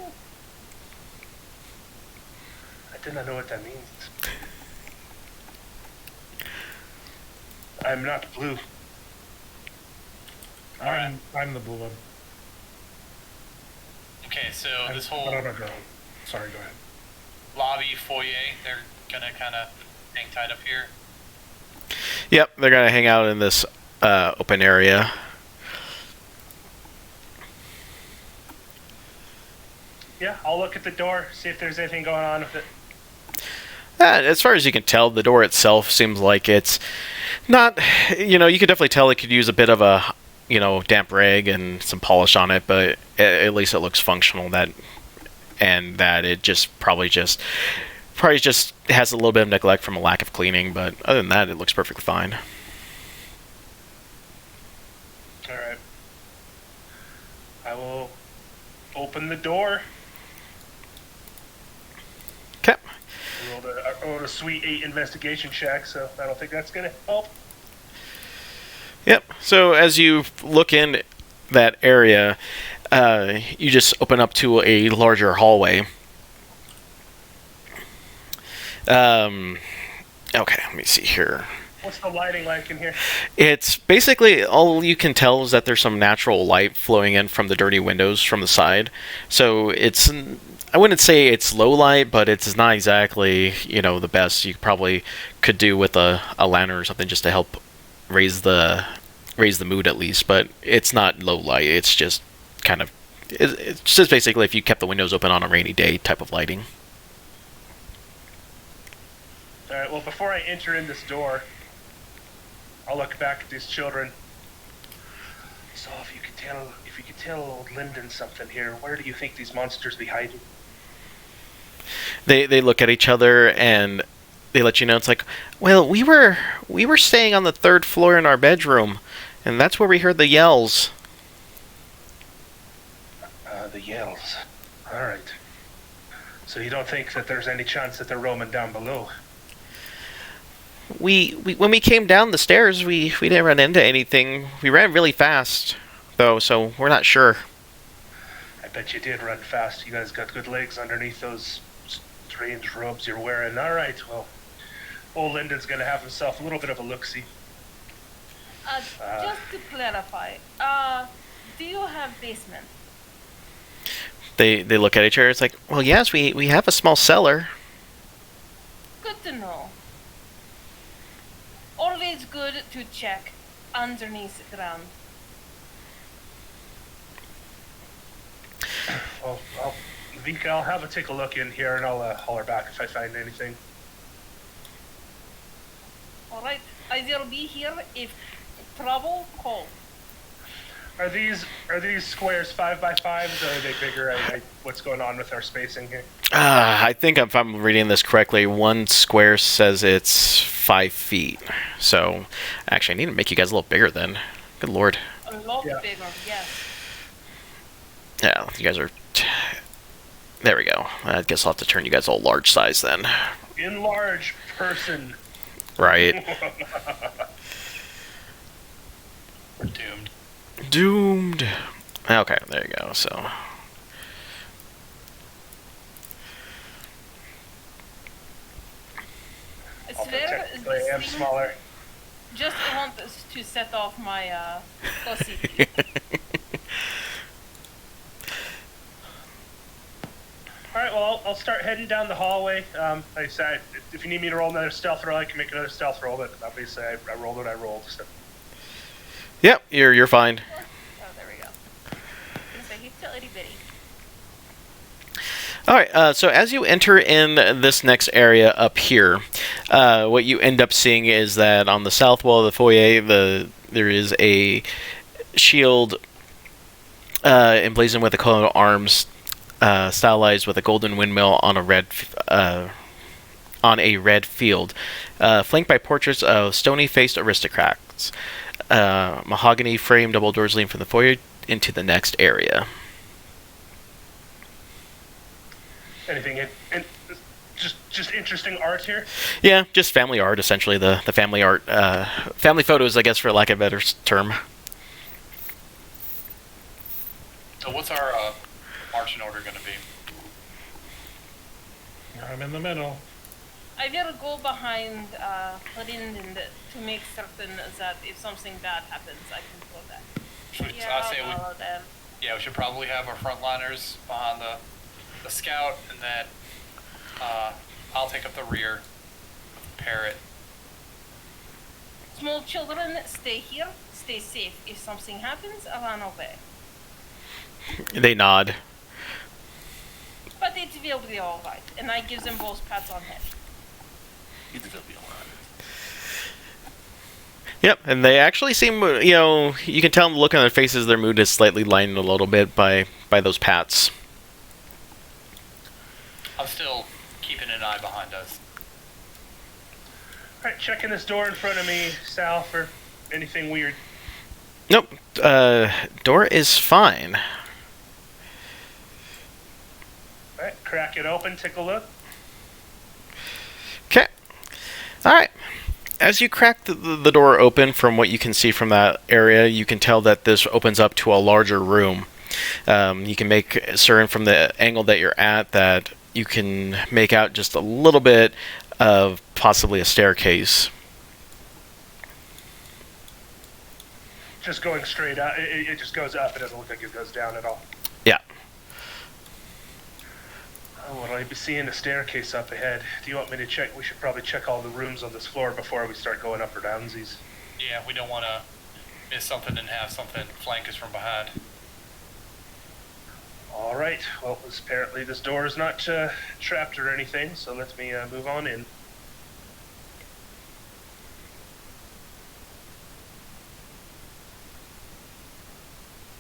I do not know what that means. I'm not blue. Alright. I'm the blue one. Okay, so this I'm whole not a girl. Sorry, go ahead. lobby foyer, they're gonna kind of hang tight up here. Yep. They're gonna hang out in this open area. Yeah, I'll look at the door, see if there's anything going on with it. As far as you can tell, the door itself seems like it's not. You could definitely tell it could use a bit of a, damp rag and some polish on it, but at least it looks functional. And that it probably just has a little bit of neglect from a lack of cleaning. But other than that, it looks perfectly fine. All right. I will open the door. Okay. I rolled a sweet 8 investigation check, so I don't think that's gonna help. Yep. So as you look in that area, you just open up to a larger hallway. Okay, let me see here. What's the lighting like in here? It's basically all you can tell is that there's some natural light flowing in from the dirty windows from the side. So I wouldn't say it's low light, but it's not exactly, the best you probably could do with a lantern or something just to help raise the mood at least. But it's not low light. It's just it's just basically if you kept the windows open on a rainy day type of lighting. All right. Well, before I enter in this door, I'll look back at these children. So, if you could tell old Lyndon something here, where do you think these monsters be hiding? They look at each other and they let you know. It's like, well, we were staying on the 3rd floor in our bedroom, and that's where we heard the yells. The yells. All right. So you don't think that there's any chance that they're roaming down below? We when we came down the stairs, we didn't run into anything. We ran really fast, though, so we're not sure. I bet you did run fast. You guys got good legs underneath those strange robes you're wearing. All right, well, old Lyndon's gonna have himself a little bit of a look-see. Just to clarify, do you have basement? They look at each other. It's like, well, yes, we have a small cellar. Good to know. Always good to check underneath the ground. Well, Vika, I'll have a take a look in here and I'll holler back if I find anything. Alright, I will be here if trouble call. Are these squares 5x5s or are they bigger? What's going on with our spacing here? I think if I'm reading this correctly, one square says it's 5 feet. So, actually, I need to make you guys a little bigger then. Good lord. A lot Yeah. bigger, yes. Yeah, you guys are There we go. I guess I'll have to turn you guys all large size then. Enlarge person. Right. We're doomed. Doomed. Okay, there you go. So. It's Also, very. technically, I am smaller. Just want to set off my OCD. All right, well, I'll start heading down the hallway. Like I said, if you need me to roll another stealth roll, I can make another stealth roll, but obviously I rolled what I rolled. So. Yep, you're fine. Oh, there we go. So he's still itty bitty. All right. So as you enter in this next area up here, what you end up seeing is that on the south wall of the foyer, there is a shield emblazoned with a coat of arms, stylized with a golden windmill on a red field, flanked by portraits of stony-faced aristocrats. Mahogany frame double doors leading from the foyer into the next area. Anything just interesting art here? Yeah, just family art, essentially. The family art, family photos, I guess, for lack of a better term. So what's our marching order going to be? I'm in the middle. I will go behind Linden to make certain that if something bad happens, I can go back. Should we, Yeah, I'd say I'll follow them. we should probably have our frontliners behind the scout, and then I'll take up the rear with the parrot. Small children, stay here, stay safe. If something happens, I'll run away. They nod. But it will be alright. And I give them both pats on head. It will be alright. Yep, and they actually seem, you can tell them looking at their faces, their mood is slightly lightened a little bit by those pats. I'm still keeping an eye behind us. All right, checking this door in front of me, Sal, for anything weird. Nope, door is fine. All right, crack it open, take a look. Okay. Alright. As you crack the door open, from what you can see from that area, you can tell that this opens up to a larger room. You can make certain from the angle that you're at that you can make out just a little bit of possibly a staircase. Just going straight up. It just goes up. It doesn't look like it goes down at all. Yeah. Oh, what I be seeing a staircase up ahead. Do you want me to check? We should probably check all the rooms on this floor before we start going up or downsies. Yeah, we don't want to miss something and have something flank us from behind. All right. Well, apparently this door is not trapped or anything, so let me move on in.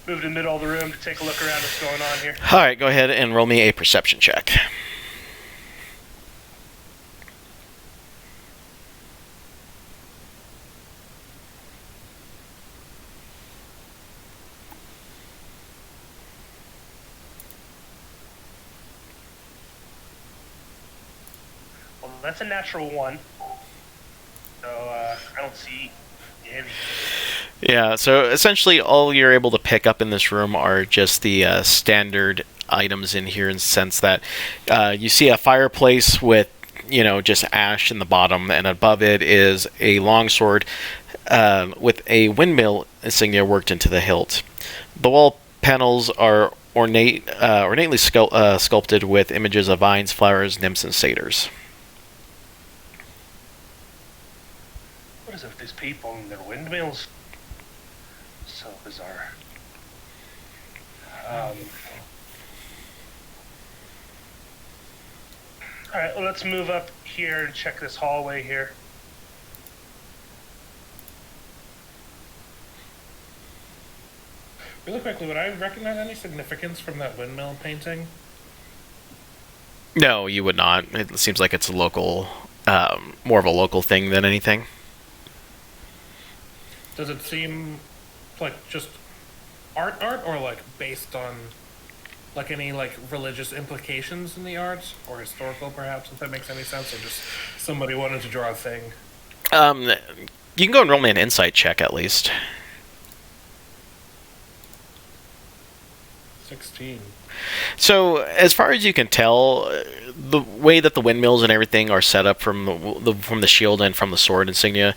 Move to the middle of the room to take a look around what's going on here. Alright, go ahead and roll me a perception check. Well, that's a natural one. So I don't see anything. Yeah, so essentially all you're able to pick up in this room are just the standard items in here, in the sense that you see a fireplace with, just ash in the bottom, and above it is a longsword with a windmill insignia worked into the hilt. The wall panels are ornately sculpted with images of vines, flowers, nymphs, and satyrs. What is it with these people and their windmills? So bizarre. Alright, well, let's move up here and check this hallway here. Really quickly, would I recognize any significance from that windmill painting? No, you would not. It seems like it's a local, more of a local thing than anything. Does it seem like just art or like based on like any like religious implications in the art, or historical perhaps, if that makes any sense, or just somebody wanted to draw a thing? You can go and roll me an insight check at least. 16. So, as far as you can tell, the way that the windmills and everything are set up from the shield and from the sword insignia,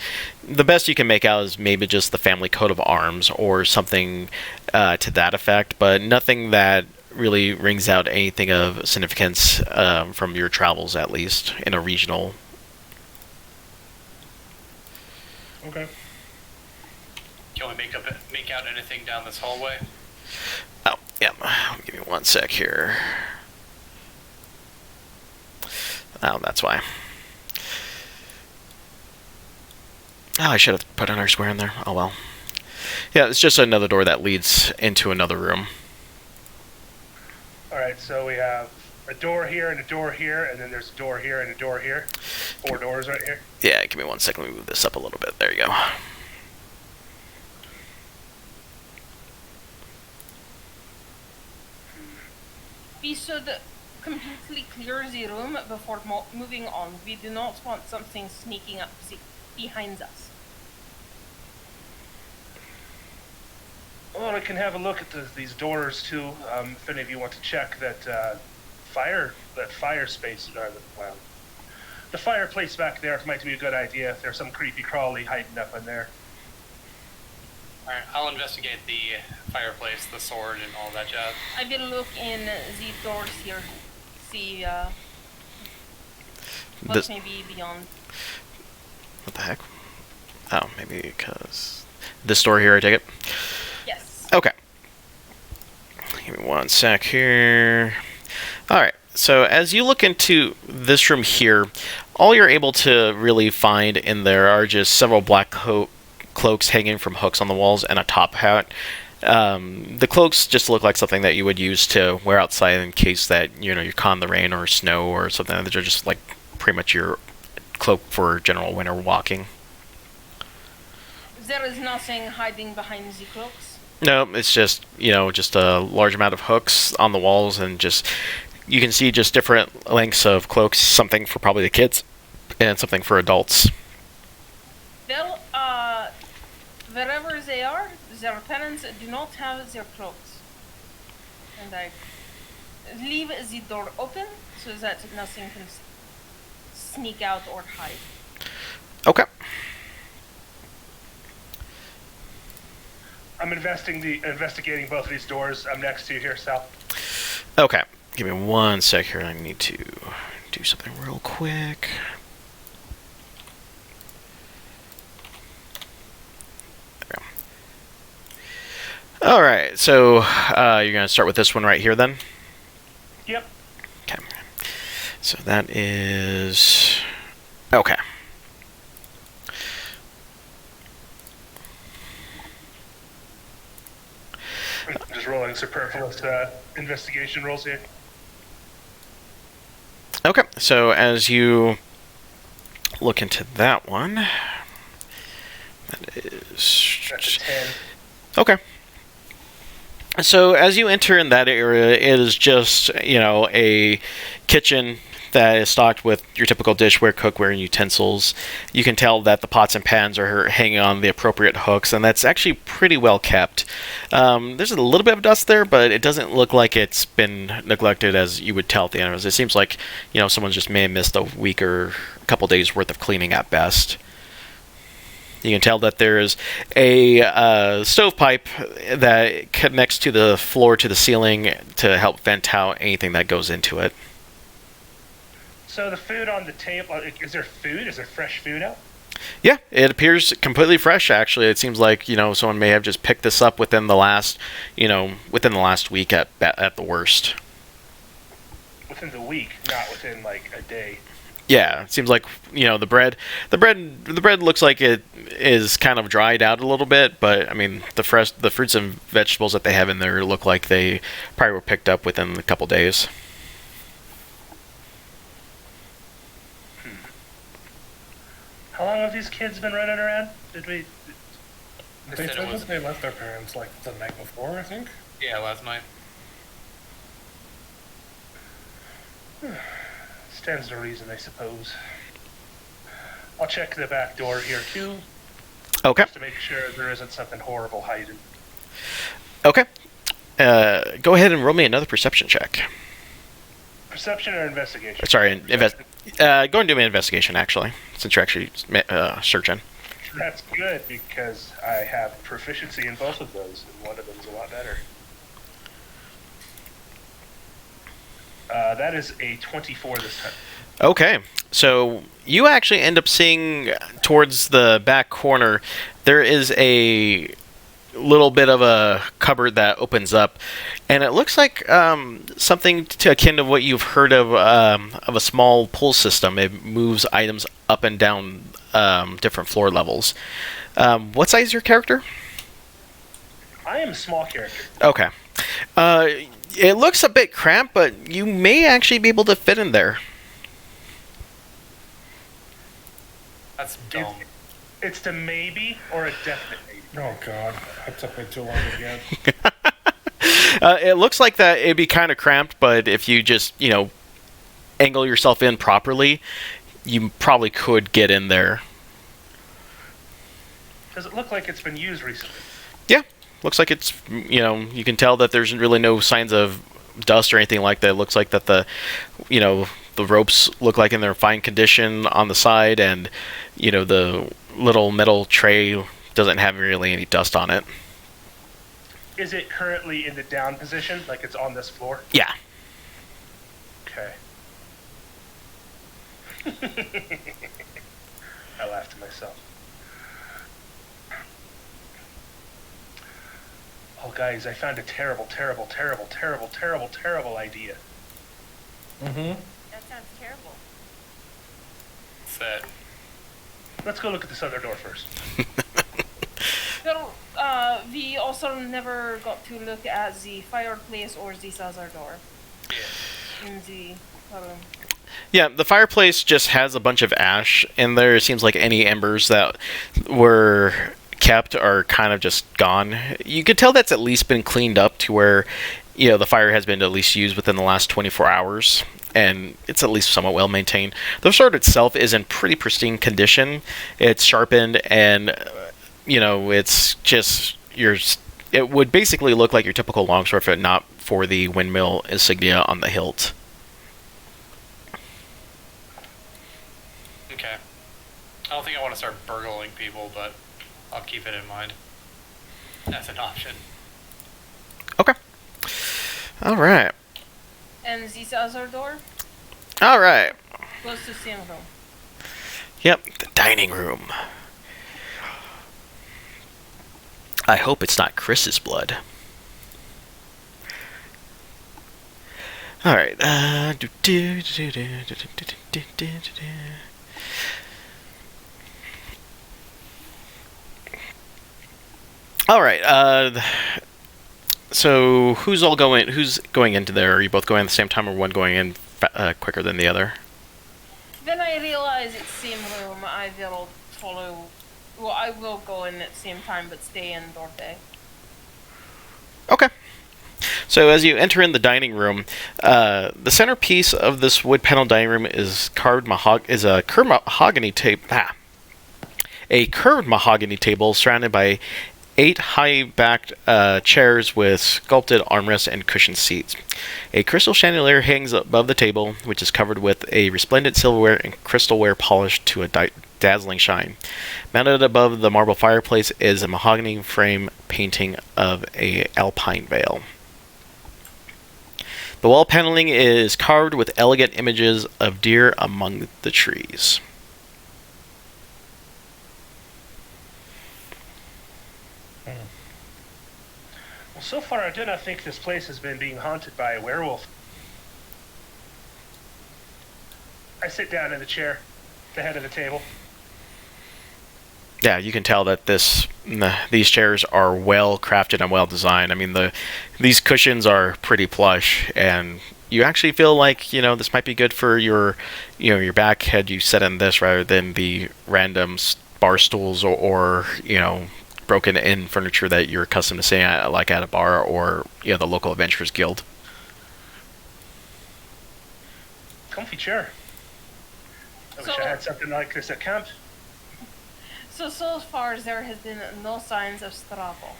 the best you can make out is maybe just the family coat of arms or something to that effect, but nothing that really rings out anything of significance from your travels, at least in a regional. Okay. Can we make out anything down this hallway? Oh, yeah. Give me one sec here. Oh, that's why. Oh, I should have put another square in there. Oh, well. Yeah, it's just another door that leads into another room. Alright, so we have a door here and a door here, and then there's a door here and a door here. 4 doors right here. Yeah, give me one second. Let me move this up a little bit. There you go. We should completely clear the room before moving on. We do not want something sneaking up behind us. Well, I can have a look at these doors too. If any of you want to check that fire space, the fireplace back there might be a good idea if there's some creepy crawly hiding up in there. Alright, I'll investigate the fireplace, the sword, and all that jazz. I will look in the doors here, see what may be beyond. What the heck? Oh, maybe because this door here, I take it? Yes. Okay. Give me one sec here. Alright, so as you look into this room here, all you're able to really find in there are just several black cloaks hanging from hooks on the walls and a top hat. The cloaks just look like something that you would use to wear outside in case that, you know, you're caught in the rain or snow or something. They're just like pretty much your cloak for general winter walking. There is nothing hiding behind the cloaks. No, it's just, you know, just a large amount of hooks on the walls, and just you can see just different lengths of cloaks, something for probably the kids and something for adults. Well, wherever they are, their parents do not have their clothes. And I leave the door open so that nothing can sneak out or hide. Okay. I'm investigating both of these doors. I'm next to you here, Sal. Okay. Give me one sec here. I need to do something real quick. There we go. Alright, so you're going to start with this one right here then? Yep. Okay. So that is... Okay. Just rolling superfluous investigation rolls here. Okay, so as you look into that one, that is... That's a 10. Okay. So as you enter in that area, it is just, you know, a kitchen that is stocked with your typical dishware, cookware, and utensils. You can tell that the pots and pans are hanging on the appropriate hooks, and that's actually pretty well kept. There's a little bit of dust there, but it doesn't look like it's been neglected as you would tell at the end of it. It seems like, you know, someone just may have missed a week or a couple days worth of cleaning at best. You can tell that there's a stovepipe that connects to the floor to the ceiling to help vent out anything that goes into it. So the food on the table, is there food? Is there fresh food out? Yeah, it appears completely fresh, actually. It seems like, you know, someone may have just picked this up within the last, you know, within the last week at the worst. Within the week, not within, like, a day. Yeah, it seems like, you know, the bread looks like it is kind of dried out a little bit, but I mean, the fruits and vegetables that they have in there look like they probably were picked up within a couple days. How long have these kids been running around? They said it said was- that they left their parents like the night before, I think. Yeah, last night. Stands to reason, I suppose. I'll check the back door here too, Okay. just to make sure there isn't something horrible hiding. Okay. Go ahead and roll me another perception check. Perception or investigation? Sorry, go and do me an investigation, actually, since you're actually searching. That's good, because I have proficiency in both of those, and one of them's a lot better. That is a 24 this time. Okay, so you actually end up seeing towards the back corner, there is a little bit of a cupboard that opens up, and it looks like something akin to what you've heard of a small pull system. It moves items up and down different floor levels. What size is your character? I am a small character. Okay. It looks a bit cramped, but you may actually be able to fit in there. That's dumb. It's a maybe or a definite maybe. Oh god, that took me too long to get. It looks like that it'd be kind of cramped, but if you just, angle yourself in properly, you probably could get in there. Does it look like it's been used recently? Yeah, looks like it's, you can tell that there's really no signs of dust or anything like that. It looks like that the ropes look like in their fine condition on the side, and, the little metal tray doesn't have really any dust on it. Is it currently in the down position, like it's on this floor? Yeah. Okay. I laughed to myself. Oh, guys, I found a terrible idea. Mm-hmm. That sounds terrible. Set. Let's go look at this other door first. Pero, we also never got to look at the fireplace or the other door. In the room. Yeah, the fireplace just has a bunch of ash in there. It seems like any embers that were kept are kind of just gone. You could tell that's at least been cleaned up to where, the fire has been at least used within the last 24 hours, and it's at least somewhat well maintained. The sword itself is in pretty pristine condition. It's sharpened, and, it's just it would basically look like your typical longsword if not for the windmill insignia on the hilt. Okay. I don't think I want to start burgling people, but I'll keep it in mind. That's an option. Okay. All right. And this other door? All right. Close to same room. Yep, the dining room. I hope it's not Chris's blood. All right. All right. So who's going into there? Are you both going at the same time, or one going in quicker than the other? When I realize it's same room, I will follow. Well, I will go in at the same time, but stay in Dorte. Okay. So as you enter in the dining room, the centerpiece of this wood panel dining room is a curved mahogany table. A curved mahogany table surrounded by 8 high-backed chairs with sculpted armrests and cushioned seats. A crystal chandelier hangs above the table, which is covered with a resplendent silverware and crystalware polished to a dazzling shine. Mounted above the marble fireplace is a mahogany frame painting of a alpine vale. The wall paneling is carved with elegant images of deer among the trees. Well, so far I do not think this place has been being haunted by a werewolf. I sit down in the chair, at the head of the table. Yeah, you can tell that these chairs are well crafted and well designed. I mean, these cushions are pretty plush, and you actually feel like this might be good for your back had you sit in this rather than the random bar stools or broken in furniture that you're accustomed to seeing at a bar or the local adventurers guild. comfy chair. I wish So- I had something like this at camp. So far there has been no signs of struggle.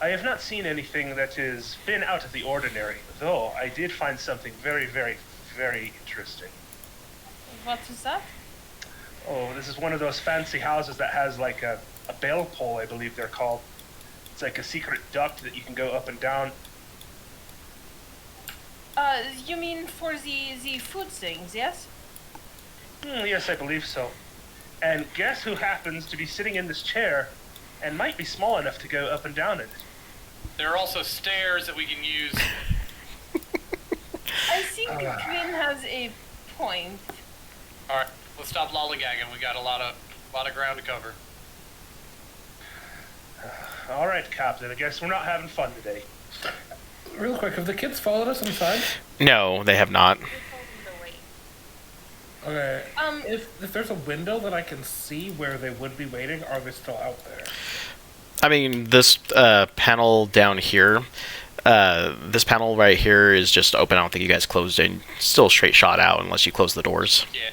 I have not seen anything that has been out of the ordinary, though I did find something very, very, very interesting. What is that? Oh, this is one of those fancy houses that has like a bell pole, I believe they're called. It's like a secret duct that you can go up and down. You mean for the food things, yes? Yes, I believe so. And guess who happens to be sitting in this chair and might be small enough to go up and down in it? There are also stairs that we can use. I think Quinn has a point. All right, let's stop lollygagging. We got a lot of ground to cover. All right, Captain, I guess we're not having fun today. Real quick, have the kids followed us inside? No, they have not. We told them to wait. Okay. Um, If there's a window that I can see where they would be waiting, are they still out there? I mean, this panel down here, this panel right here is just open. I don't think you guys closed it. Still a straight shot out unless you close the doors. Yeah,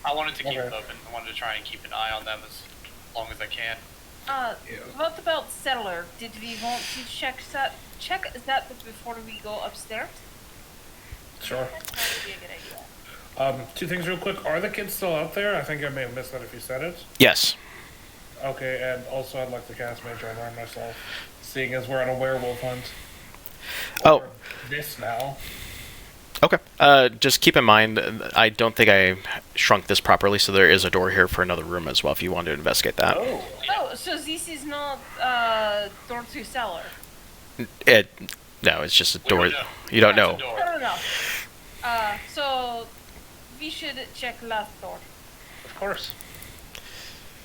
I wanted to keep Okay. it open. I wanted to try and keep an eye on them as long as I can. what about cellar? Did we want to check that before we go upstairs? Sure. That'd probably be a good idea. Two things real quick. Are the kids still out there? I think I may have missed that if you said it. Yes. Okay, and also I'd like to cast Mage Armor on myself, seeing as we're on a werewolf hunt. Oh. Or this now. Okay. Just keep in mind, I don't think I shrunk this properly, so there is a door here for another room as well if you want to investigate that. Oh, so this is not door to cellar. No, it's just a We door. don't know. You don't That's a know. door. Fair enough. So we should check last door. Of course.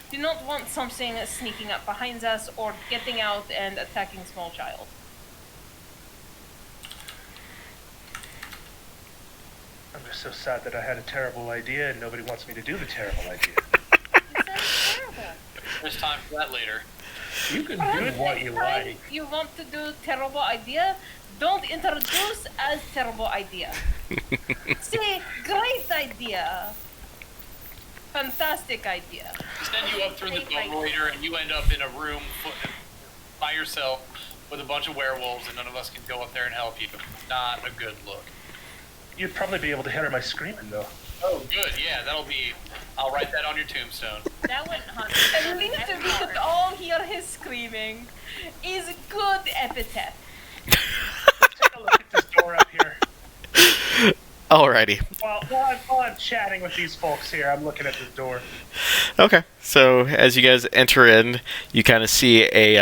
Do not want something sneaking up behind us or getting out and attacking small child. I'm just so sad that I had a terrible idea and nobody wants me to do the terrible idea. You sound terrible. There's time for that later. You can Perhaps do what next you time like. you want to do terrible idea, don't introduce as terrible idea. Say great idea. Fantastic idea. Send you up through the dome later, and you end up in a room by yourself with a bunch of werewolves, and none of us can go up there and help you. Not a good look. You'd probably be able to hear my screaming, though. Oh, good. Yeah, that'll be. I'll write that on your tombstone. That wouldn't hunt. At least we could all hear his screaming. Is a good epithet. Take a look at this door up here. Alrighty. While I'm chatting with these folks here, I'm looking at this door. Okay. So as you guys enter in, you kind of see a.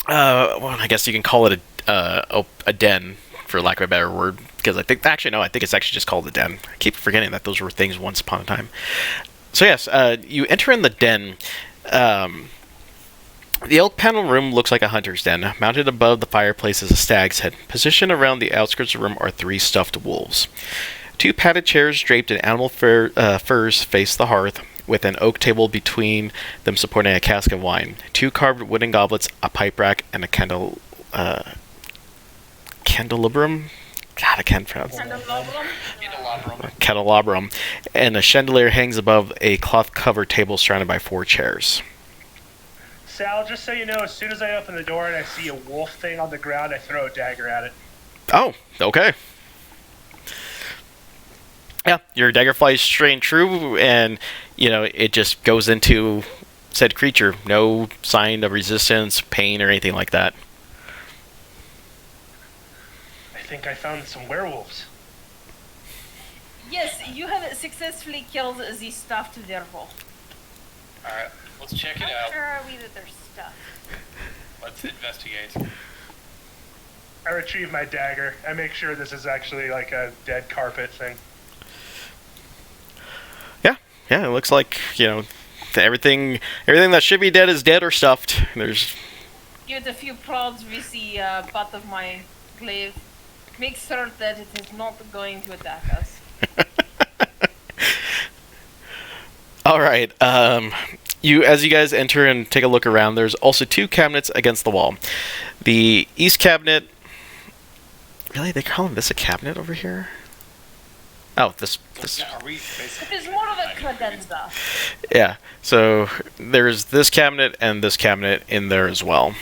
Well, I guess you can call it a den, for lack of a better word, because I think it's actually just called a den. I keep forgetting that those were things once upon a time. So yes, you enter in the den. The oak panel room looks like a hunter's den. Mounted above the fireplace is a stag's head. Positioned around the outskirts of the room are 3 stuffed wolves. 2 padded chairs draped in animal furs face the hearth, with an oak table between them supporting a cask of wine. 2 carved wooden goblets, a pipe rack, and a candelabrum? God, I can't pronounce it. Candelabrum. And a chandelier hangs above a cloth-covered table surrounded by 4 chairs. Sal, just so you know, as soon as I open the door and I see a wolf thing on the ground, I throw a dagger at it. Oh, okay. Yeah, your dagger flies straight true, and, it just goes into said creature. No sign of resistance, pain, or anything like that. I think I found some werewolves. Yes, you have successfully killed the stuffed werewolf. Alright, let's check it How out. sure are we that they're stuffed? Let's investigate. I retrieve my dagger. I make sure this is actually like a dead carpet thing. Yeah, it looks like, everything that should be dead is dead or stuffed. There's... Give it a few prods with the butt of my glaive. Make sure that it is not going to attack us. Alright, as you guys enter and take a look around, there's also 2 cabinets against the wall. The east cabinet Really? They calling this a cabinet over here? Oh, this. Are we It basically? is more of a credenza. Yeah. So there's this cabinet and this cabinet in there as well.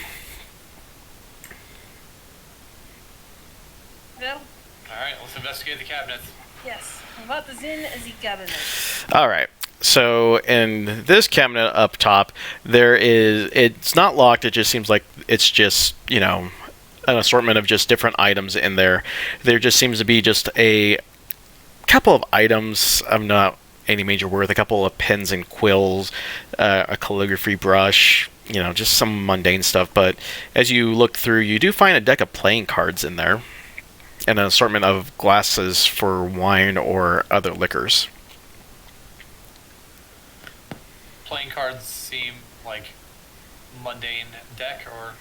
Well, Alright, let's investigate the cabinets. yes. What is in the cabinet? All right. So in this cabinet up top, it's not locked. It just seems like it's just, an assortment of just different items in there. There just seems to be just a couple of items of not any major worth, a couple of pens and quills, a calligraphy brush, just some mundane stuff. But as you look through, you do find a deck of playing cards in there, and an assortment of glasses for wine or other liquors. Playing cards seem like mundane deck, or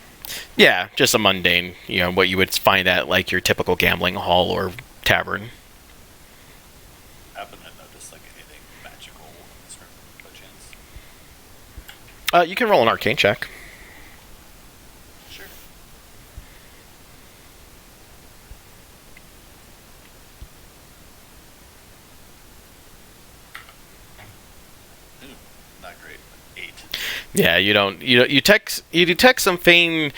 Yeah, just a mundane, what you would find at like your typical gambling hall or tavern. Happen to notice like anything magical in this room by chance? You can roll an arcane check. Sure. Not great. 8. Yeah, you detect some faint,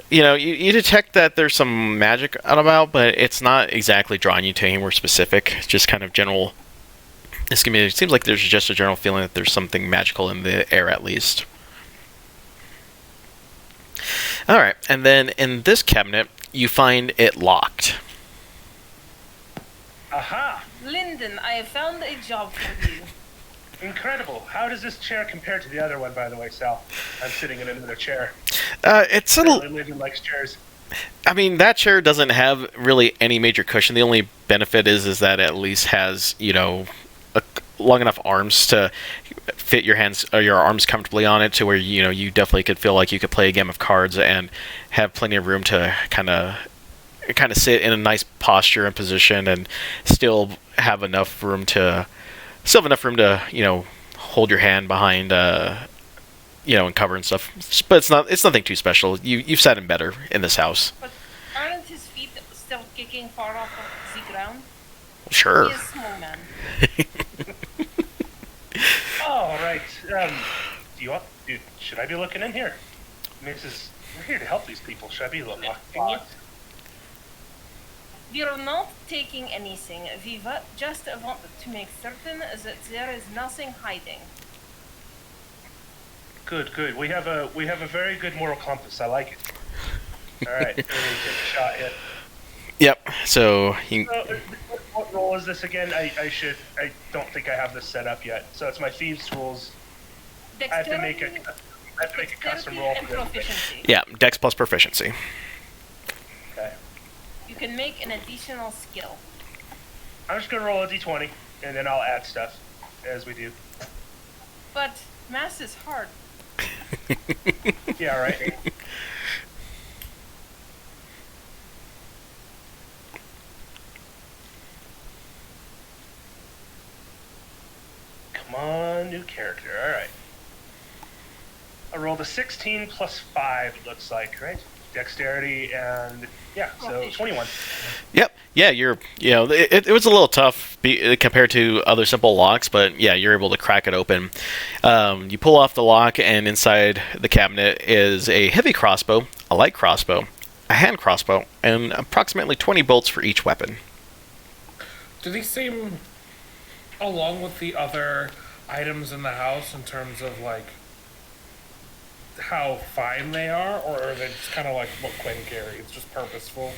you detect that there's some magic out about, but it's not exactly drawing you to anywhere specific. It's just kind of general. It seems like there's just a general feeling that there's something magical in the air, at least. All right, and then in this cabinet, you find it locked. Aha! Lyndon, I have found a job for you. Incredible. How does this chair compare to the other one, by the way, Sal? I'm sitting in another chair. It's a little. Lyndon likes chairs. I mean, that chair doesn't have really any major cushion. The only benefit is that it at least has, long enough arms to fit your hands or your arms comfortably on it, to where you definitely could feel like you could play a game of cards and have plenty of room to kind of sit in a nice posture and position, and still have enough room to hold your hand behind and cover and stuff. But it's nothing too special. You've sat in better in this house. But aren't his feet still kicking far off of the ground? Sure. He is a small man. Oh, right. Should I be looking in here? We're here to help these people. Should I be looking? We are not taking anything. We just want to make certain that there is nothing hiding. Good. We have a very good moral compass. I like it. All right, let me take a shot here. Yep. So you. What roll is this again? I don't think I have this set up yet. So it's my thieves tools. I have to make a custom roll and for this. proficiency. Yeah, Dex plus proficiency. Okay. You can make an additional skill. I'm just gonna roll a d20 and then I'll add stuff as we do. But math is hard. Yeah, right. Come on, new character. All right. I rolled a 16 plus 5. It looks like, right? Dexterity and yeah, so 21. Yep. Yeah, it was a little tough compared to other simple locks, but yeah, you're able to crack it open. You pull off the lock, and inside the cabinet is a heavy crossbow, a light crossbow, a hand crossbow, and approximately 20 bolts for each weapon. Do these seem, along with the other items in the house, in terms of like how fine they are, or are they just kind of like what Quinn carries? It's just purposeful.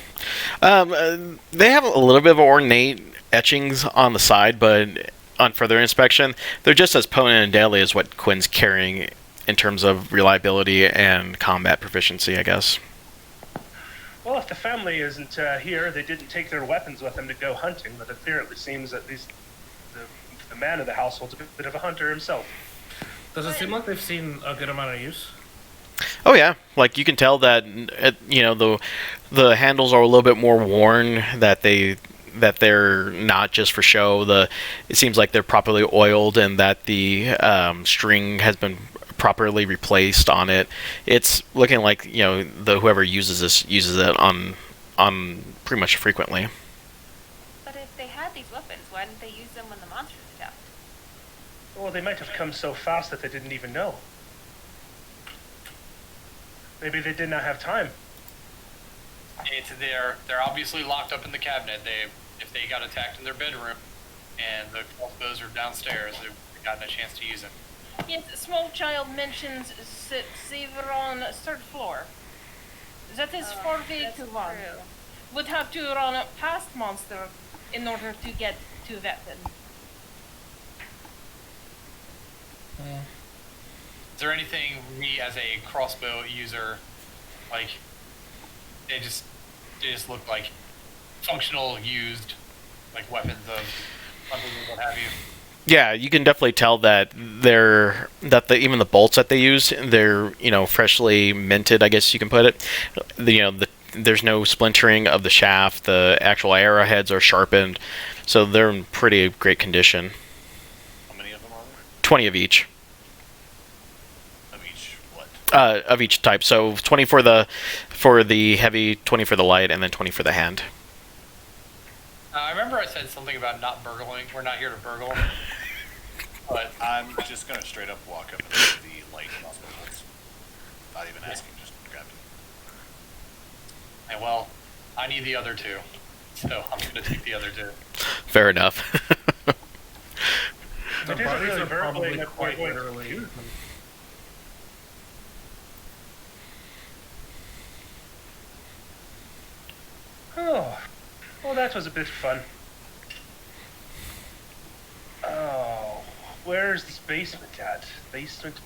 They have a little bit of ornate etchings on the side, but on further inspection, they're just as potent and deadly as what Quinn's carrying in terms of reliability and combat proficiency, I guess. Well, if the family isn't here, they didn't take their weapons with them to go hunting, but it apparently seems that the man of the household's a bit of a hunter himself. Does it seem like they've seen a good amount of use? Oh yeah, like you can tell that the handles are a little bit more worn, that they're not just for show. It seems like they're properly oiled, and that the string has been properly replaced on it. It's looking like whoever uses it on pretty much frequently. But if they had these weapons, why didn't they use them when the monsters attacked? Well, they might have come so fast that they didn't even know. Maybe they did not have time. They're obviously locked up in the cabinet. If they got attacked in their bedroom, and the crossbows are downstairs, they've gotten a chance to use it. Yes, a small child mentions they were on third floor. That is far way That's too long. true. Would have to run up past monster in order to get to weapon. Is there anything we, as a crossbow user, like they just look like functional, used, like weapons of hunting and what have you? Yeah, you can definitely tell that even the bolts that they use, they're freshly minted, I guess you can put it. There's no splintering of the shaft. The actual arrowheads are sharpened, so they're in pretty great condition. How many of them are there? 20 of each. Of each what? Of each type. So 20 for the heavy, 20 for the light, and then 20 for the hand. I remember I said something about not burgling. We're not here to burgle. But I'm just gonna straight up walk up and take the light crossbow bolts. Not even asking, just grab them. and well, I need the other two, so I'm gonna take the other two. Fair enough. The It isn't bodies really are probably verbally quite going to literally. use them. Oh, well, that was a bit fun. Oh, where's this basement at? Basement.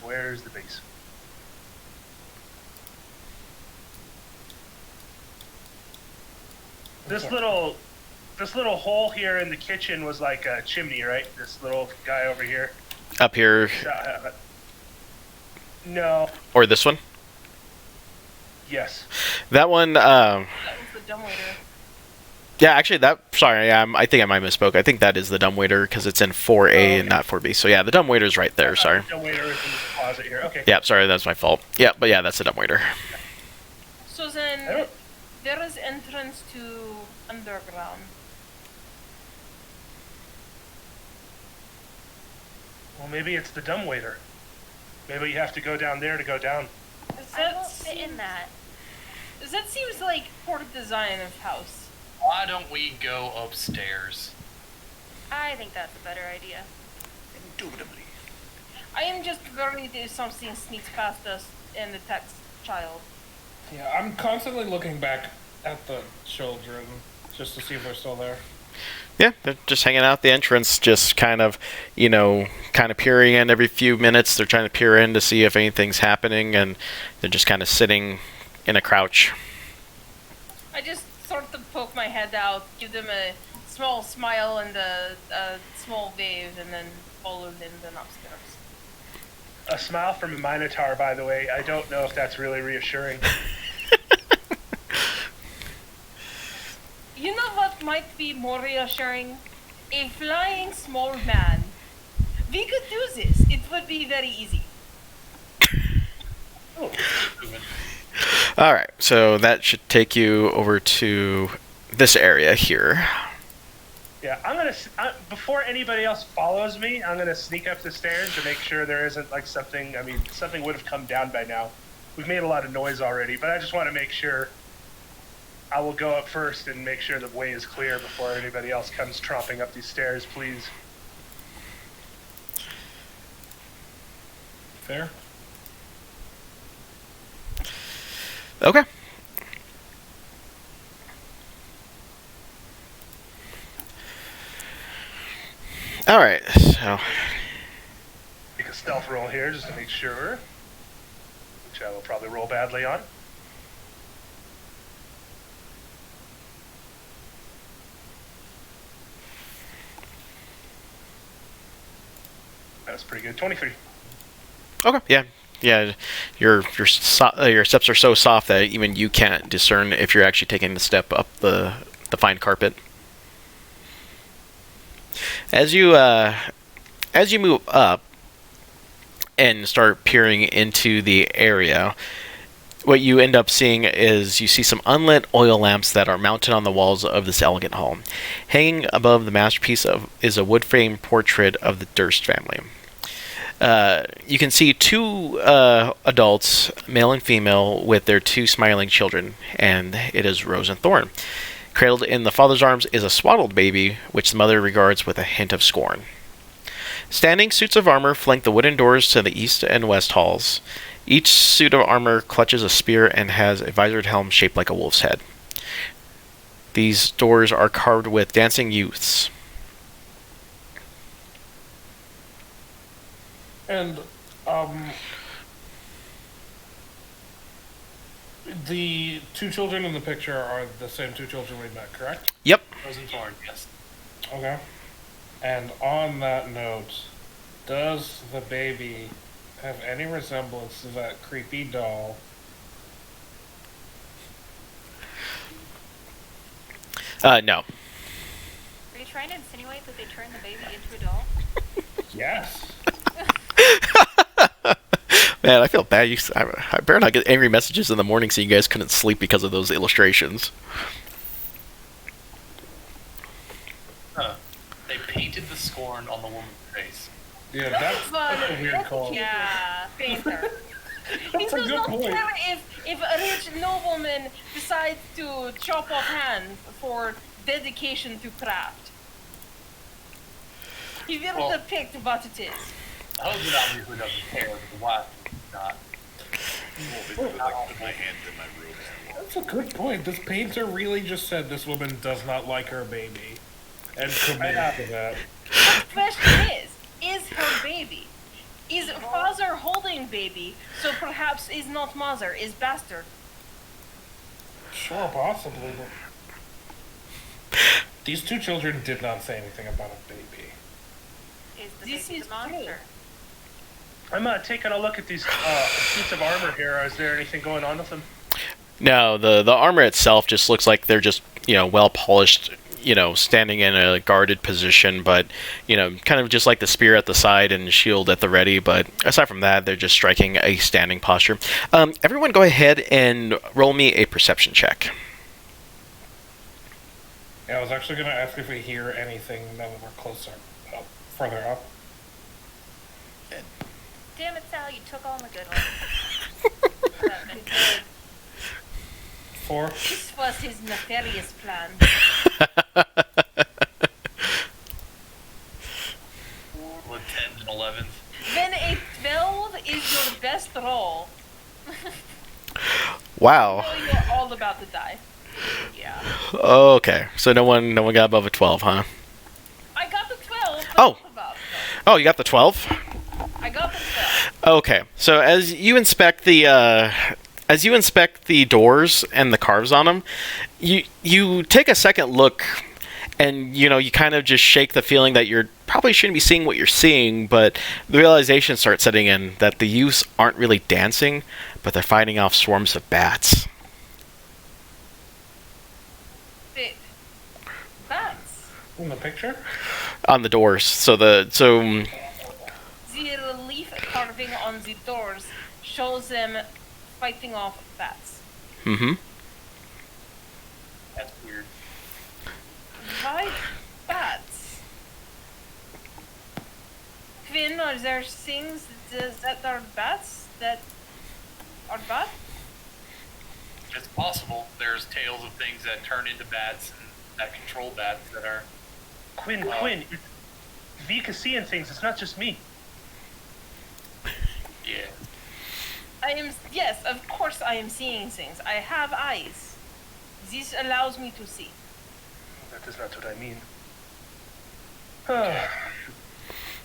Where's the basement? This little hole here in the kitchen was like a chimney, right? This little guy over here. Up here, No. or this one. Yes. That one. That was the dumbwaiter. Yeah, actually, sorry, I think I might misspoke. I think that is the dumbwaiter because it's in 4A and not 4B. So yeah, the dumbwaiter's right there. Sorry. The dumbwaiter is in the closet here. Okay. Yeah, sorry, that's my fault. Yeah, but yeah, that's the dumbwaiter. So I then don't- there is entrance to underground. Well, maybe it's the dumbwaiter. Maybe you have to go down there to go down. I won't fit in that. That seems like poor design of house. Why don't we go upstairs? I think that's a better idea. Indubitably. I am just worried if something sneaks past us and attacks child. Yeah, I'm constantly looking back at the children just to see if they're still there. Yeah, they're just hanging out the entrance, just kind of peering in every few minutes. They're trying to peer in to see if anything's happening, and they're just kind of sitting in a crouch. I just sort of poke my head out, give them a small smile and a small wave, and then follow them upstairs. A smile from a minotaur, by the way. I don't know if that's really reassuring. You know what might be more reassuring? A flying small man. We could do this. It would be very easy. All right, so that should take you over to this area here. Yeah, before anybody else follows me, I'm gonna sneak up the stairs to make sure there isn't like something. I mean, something would have come down by now. We've made a lot of noise already, but I just want to make sure. I will go up first and make sure the way is clear before anybody else comes tromping up these stairs, please. Fair? Okay. All right, so Make a stealth roll here just to make sure, which I will probably roll badly on. That's pretty good. 23. okay, yeah. Your steps are so soft that even you can't discern if you're actually taking the step up the fine carpet. As you move up and start peering into the area, what you end up seeing is you see some unlit oil lamps that are mounted on the walls of this elegant home. Hanging above the masterpiece is a wood frame portrait of the Durst family. You can see two adults, male and female, with their two smiling children, and it is Rose and Thorn. Cradled in the father's arms is a swaddled baby, which the mother regards with a hint of scorn. Standing suits of armor flank the wooden doors to the east and west halls. Each suit of armor clutches a spear and has a visored helm shaped like a wolf's head. These doors are carved with dancing youths. And, the two children in the picture are the same two children we met, correct? Yep. Rose and Thorn, yes. Okay. And on that note, does the baby have any resemblance to that creepy doll? No. Are you trying to insinuate that they turned the baby into a doll? Yes. Man, I feel bad. I better not get angry messages in the morning so you guys couldn't sleep because of those illustrations. They painted the scorn on the woman's face. Yeah, that's a weird call. Yeah. Painter. That's a It does good not point. care if a rich nobleman decides to chop off hands for dedication to craft. He will Well- depict what it is. The husband obviously doesn't care, but the wife does not. Well, basically, like, put my hand in my robe. That's a good point. This painter really just said this woman does not like her baby. And committed to that. The question is her baby? Is father holding baby, so perhaps is not mother, is bastard? Sure, possibly. But these two children did not say anything about a baby. Is the This baby is the monster? I'm taking a look at these suits of armor here. Is there anything going on with them? No, the armor itself just looks like they're just, well polished, standing in a guarded position, but, kind of just like the spear at the side and shield at the ready, but aside from that, they're just striking a standing posture. Everyone go ahead and roll me a perception check. Yeah, I was actually going to ask if we hear anything now that we're closer, further up. Damn it, Sal, you took all the good ones. 7. 4. This was his nefarious plan. With 10s and 11s. Then a 12 is your best roll. Wow. So you're all about to die. Yeah. Okay, so no one got above a 12, huh? I got the 12. Oh. About Oh, you got the 12? I got the 12. Okay, so as you inspect the doors and the carves on them, you take a second look, and you kind of just shake the feeling that you're probably shouldn't be seeing what you're seeing, but the realization starts setting in that the youths aren't really dancing, but they're fighting off swarms of bats. Wait. Bats. In the picture? On the doors. The relief carving on the doors shows them fighting off bats. Mm-hmm. That's weird. Why bats? Quinn, are there things that are bats that are bats? It's possible. There's tales of things that turn into bats and that control bats that are. Quinn, Vika's seeing things. It's not just me. Yeah. Yes, of course I am seeing things. I have eyes. This allows me to see. That is not what I mean.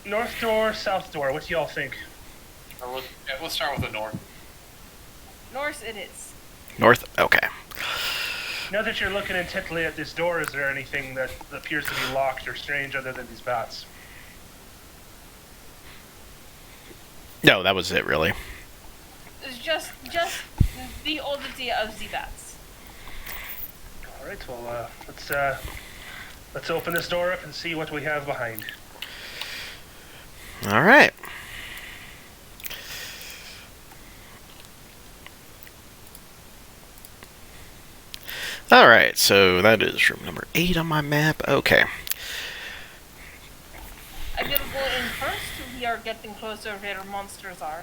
North door, south door. What do y'all think? Let's start with the north. North it is. North? Okay. Now that you're looking intently at this door, is there anything that appears to be locked or strange other than these bats? No, that was it, really. It's just the oddity of the bats. All right. Well, let's open this door up and see what we have behind. All right. Alright, so that is room number 8 on my map. Okay. I will go in first. We are getting closer where monsters are.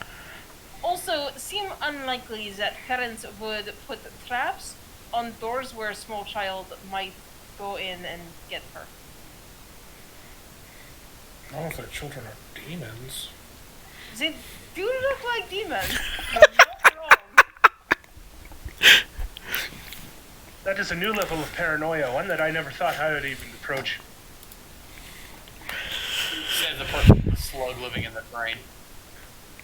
Also, seem unlikely that parents would put traps on doors where a small child might go in and get her. I don't know if their children are demons. They do look like demons. You're not wrong. That is a new level of paranoia, one that I never thought I would even approach. Says the person with a slug living in their brain.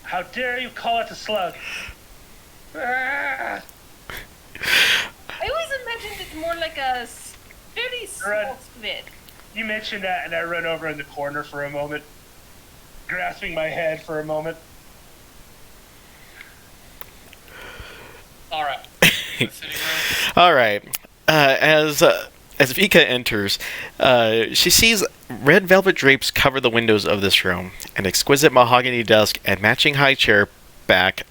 How dare you call it a slug? Ah! I always imagined it more like a very small squid. You mentioned that, and I run over in the corner for a moment, grasping my head for a moment. All right. Sitting room. Alright. As Vika enters, she sees red velvet drapes cover the windows of this room, an exquisite mahogany desk and matching high back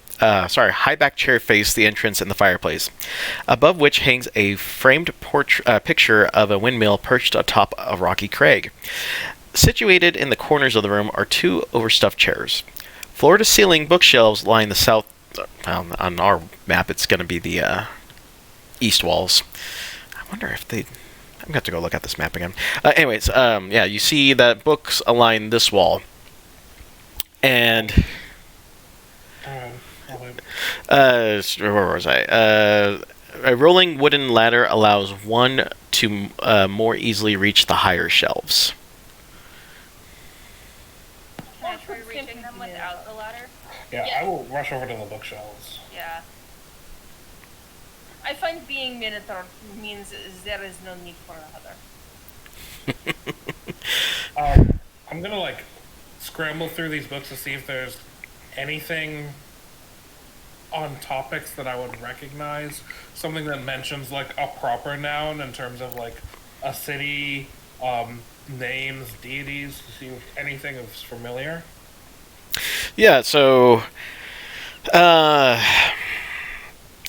chair face the entrance and the fireplace, above which hangs a framed picture of a windmill perched atop a rocky crag. Situated in the corners of the room are 2 overstuffed chairs. Floor-to-ceiling bookshelves line the south. On our map, it's going to be the east walls. I wonder if they. I'm going to have to go look at this map again. Anyways, yeah, you see that books align this wall. And where was I? A rolling wooden ladder allows one to more easily reach the higher shelves. Can I try reaching them without the ladder? Yeah, Yeah. I will rush over to the bookshelves. Yeah. I find being Minotaur means there is no need for another. I'm gonna like scramble through these books to see if there's anything on topics that I would recognize. Something that mentions like a proper noun in terms of like a city, names, deities, to see if anything is familiar. Yeah, so.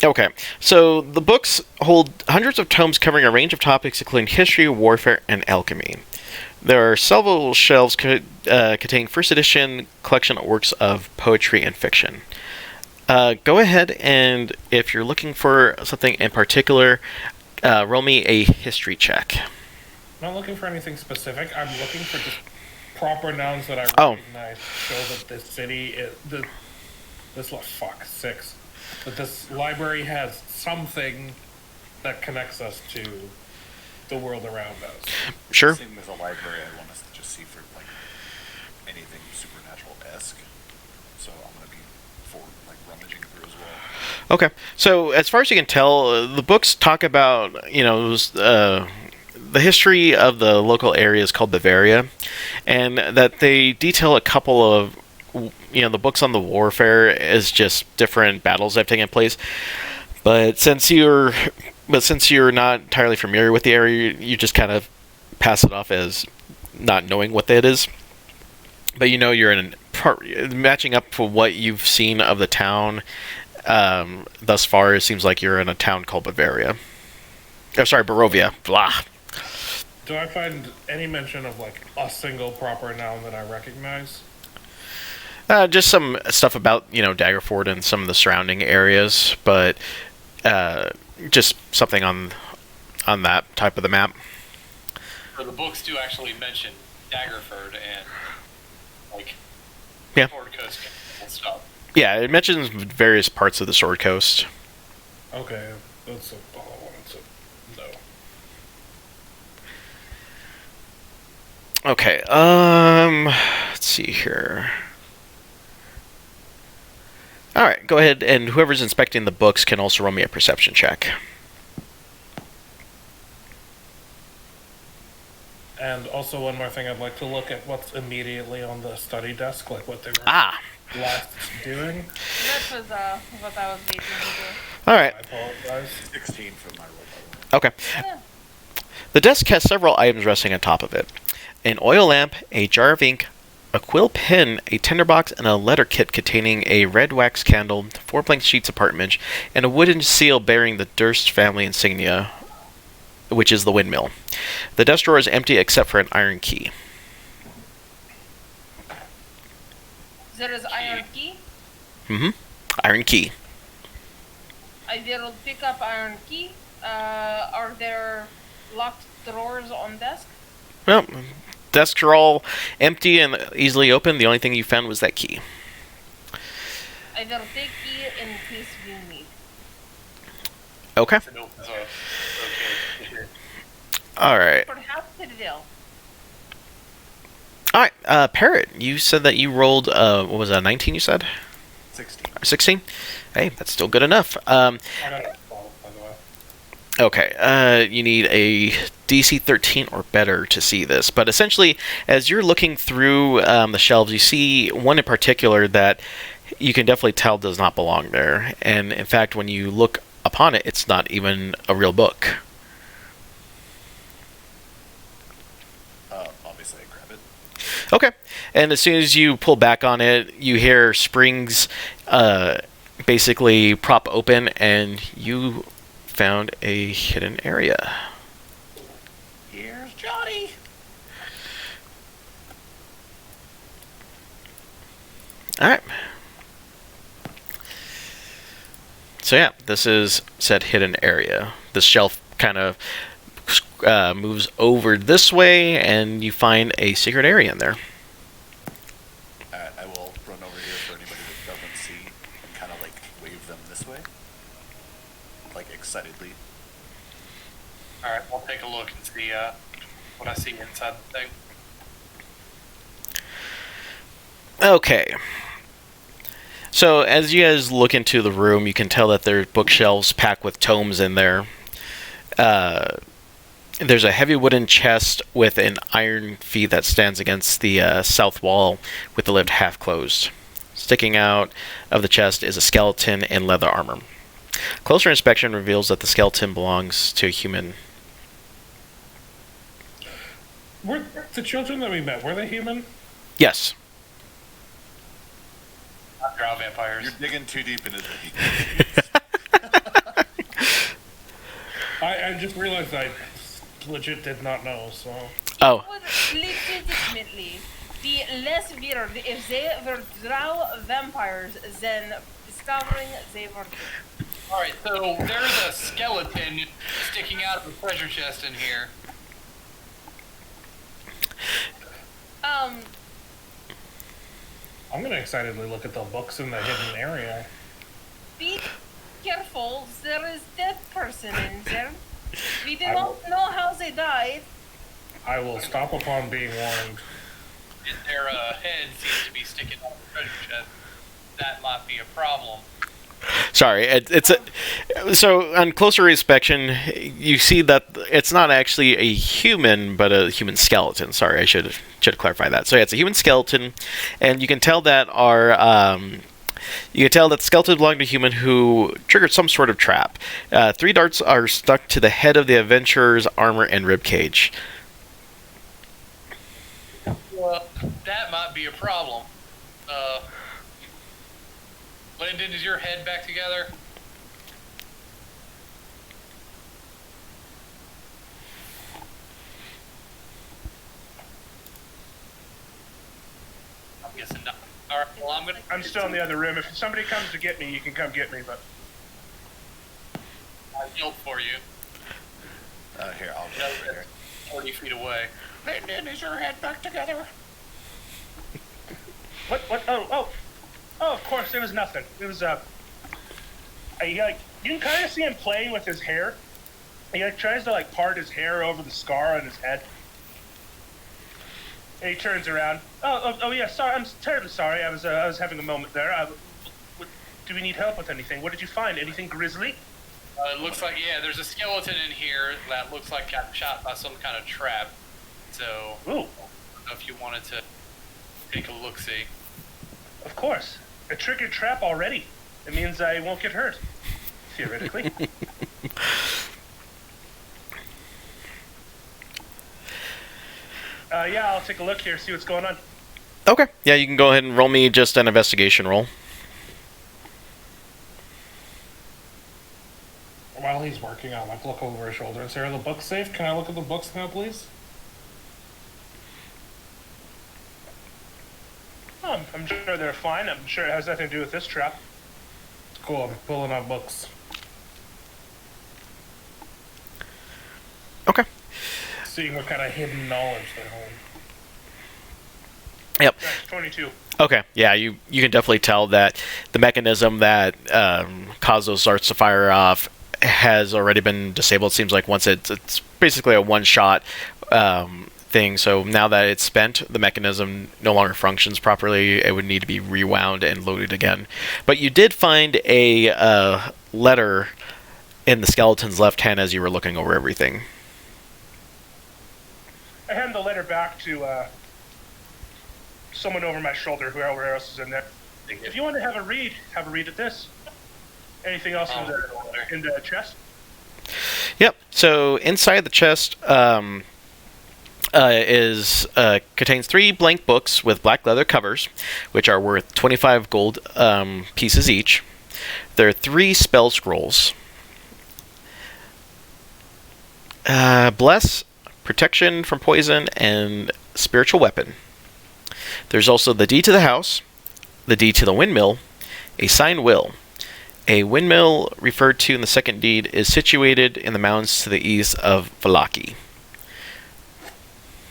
Okay, so the books hold hundreds of tomes covering a range of topics including history, warfare, and alchemy. There are several shelves containing first edition collection of works of poetry and fiction. Go ahead and, if you're looking for something in particular, roll me a history check. I'm not looking for anything specific. I'm looking for just proper nouns that I recognize. Show that this city is six. That this library has something that connects us to the world around us. Sure. Same as a library, I want us to just see for like anything supernatural-esque. So I'm gonna be for like rummaging through as well. Okay, so as far as you can tell, the books talk about, the history of the local area is called Bavaria, and that they detail a couple of, the books on the warfare is just different battles that have taken place. But since you're not entirely familiar with the area, you just kind of pass it off as not knowing what that is. But you're in matching up for what you've seen of the town thus far. It seems like you're in a town called Bavaria. Oh, sorry, Barovia. Blah. Do I find any mention of like a single proper noun that I recognize? Just some stuff about Daggerford and some of the surrounding areas, but just something on that type of the map. Or the books do actually mention Daggerford and like Yeah. Sword Coast and stuff. Yeah, it mentions various parts of the Sword Coast. Okay, that's all I wanted to know. Okay, let's see here. Alright, go ahead, and whoever's inspecting the books can also roll me a perception check. And also one more thing, I'd like to look at what's immediately on the study desk, like what they were last doing. That was what I was waiting to do. Alright, I apologize. 16 for my roll, by the way. okay. Yeah. The desk has several items resting on top of it. An oil lamp, a jar of ink, a quill pen, a tinderbox, and a letter kit containing a red wax candle, 4 blank sheets of parchment, and a wooden seal bearing the Durst family insignia which is the windmill. The desk drawer is empty except for an iron key. There is iron key. Iron key. I will pick up iron key. Are there locked drawers on desk? Well, desks are all empty and easily open. The only thing you found was that key. I will take key in case we need. Okay. It opens up. Okay. All right. Perhaps it will. All right. Parrot, you said that you rolled, what was that, 19 you said? 16. 16? Hey, that's still good enough. I got a 12, by the way. Okay, you need a DC 13 or better to see this. But essentially, as you're looking through the shelves, you see one in particular that you can definitely tell does not belong there. And in fact, when you look upon it, it's not even a real book. Obviously, I grab it. Okay, and as soon as you pull back on it, you hear springs basically prop open, and you found a hidden area. Here's Johnny. All right. So yeah, this is said hidden area. This shelf kind of moves over this way, and you find a secret area in there. I will run over here for anybody that doesn't see and kind of like wave them this way. Like excitedly. Alright, I'll take a look and see what I see inside the thing. Okay. So as you guys look into the room, you can tell that there's bookshelves packed with tomes in there. There's a heavy wooden chest with an iron feet that stands against the south wall with the lid half closed. Sticking out of the chest is a skeleton in leather armor. Closer inspection reveals that the skeleton belongs to a human. Were the children that we met, were they human? Yes. Not drow vampires. You're digging too deep into the. I just realized I legit did not know, so... Oh. Would legitimately be less weird if they were drow vampires than discovering they were. Alright, so there's a skeleton sticking out of a treasure chest in here. I'm gonna excitedly look at the books in the hidden area. Be careful, there is dead person in there. We do not know how they died. I will stop upon being warned. And their head seems to be sticking out of the treasure chest. That might be a problem. Sorry, so on closer inspection, you see that it's not actually a human, but a human skeleton. Sorry, I should clarify that. So yeah, it's a human skeleton, and you can tell that the skeleton belonged to a human who triggered some sort of trap. 3 darts are stuck to the head of the adventurer's armor and ribcage. Well, that might be a problem. Lyndon, is your head back together? I'm guessing not. Alright, well, I'm still in the other room. If somebody comes to get me, you can come get me, but... I yelled for you. Here, I'll No, just here. it's 40 feet away. Lyndon, is your head back together? What? Oh, of course, it was nothing. It was, you can kind of see him playing with his hair. He, tries to, part his hair over the scar on his head. And he turns around. Oh, yeah, sorry, I'm terribly sorry. I was having a moment there. Do we need help with anything? What did you find? Anything grisly? It looks like, yeah, there's a skeleton in here that looks like got shot by some kind of trap. So, Ooh, I don't know if you wanted to take a look-see. of course. A triggered trap already. It means I won't get hurt. Theoretically. Yeah, I'll take a look here, see what's going on. Okay. Yeah, you can go ahead and roll me just an investigation roll. While while he's working, I'll like look over his shoulder and say, "Are the books safe? Can I look at the books now, please?" I'm sure they're fine. I'm sure it has nothing to do with this trap. Cool. I'm pulling out books. Okay. Seeing what kind of hidden knowledge they hold. Yep. That's 22. Okay. Yeah, you can definitely tell that the mechanism that caused those darts to fire off has already been disabled. It seems like once it's basically a one-shot thing. So now that it's spent, the mechanism no longer functions properly. It would need to be rewound and loaded again. But you did find a letter in the skeleton's left hand as you were looking over everything. I hand the letter back to someone over my shoulder, whoever else is in there. If you want to have a read at this. Anything else in the chest? Yep. So inside the chest contains 3 blank books with black leather covers, which are worth 25 gold pieces each. There are 3 spell scrolls. Bless, protection from poison, and spiritual weapon. There's also the deed to the house, the deed to the windmill, a signed will. A windmill referred to in the second deed is situated in the mountains to the east of Valaki.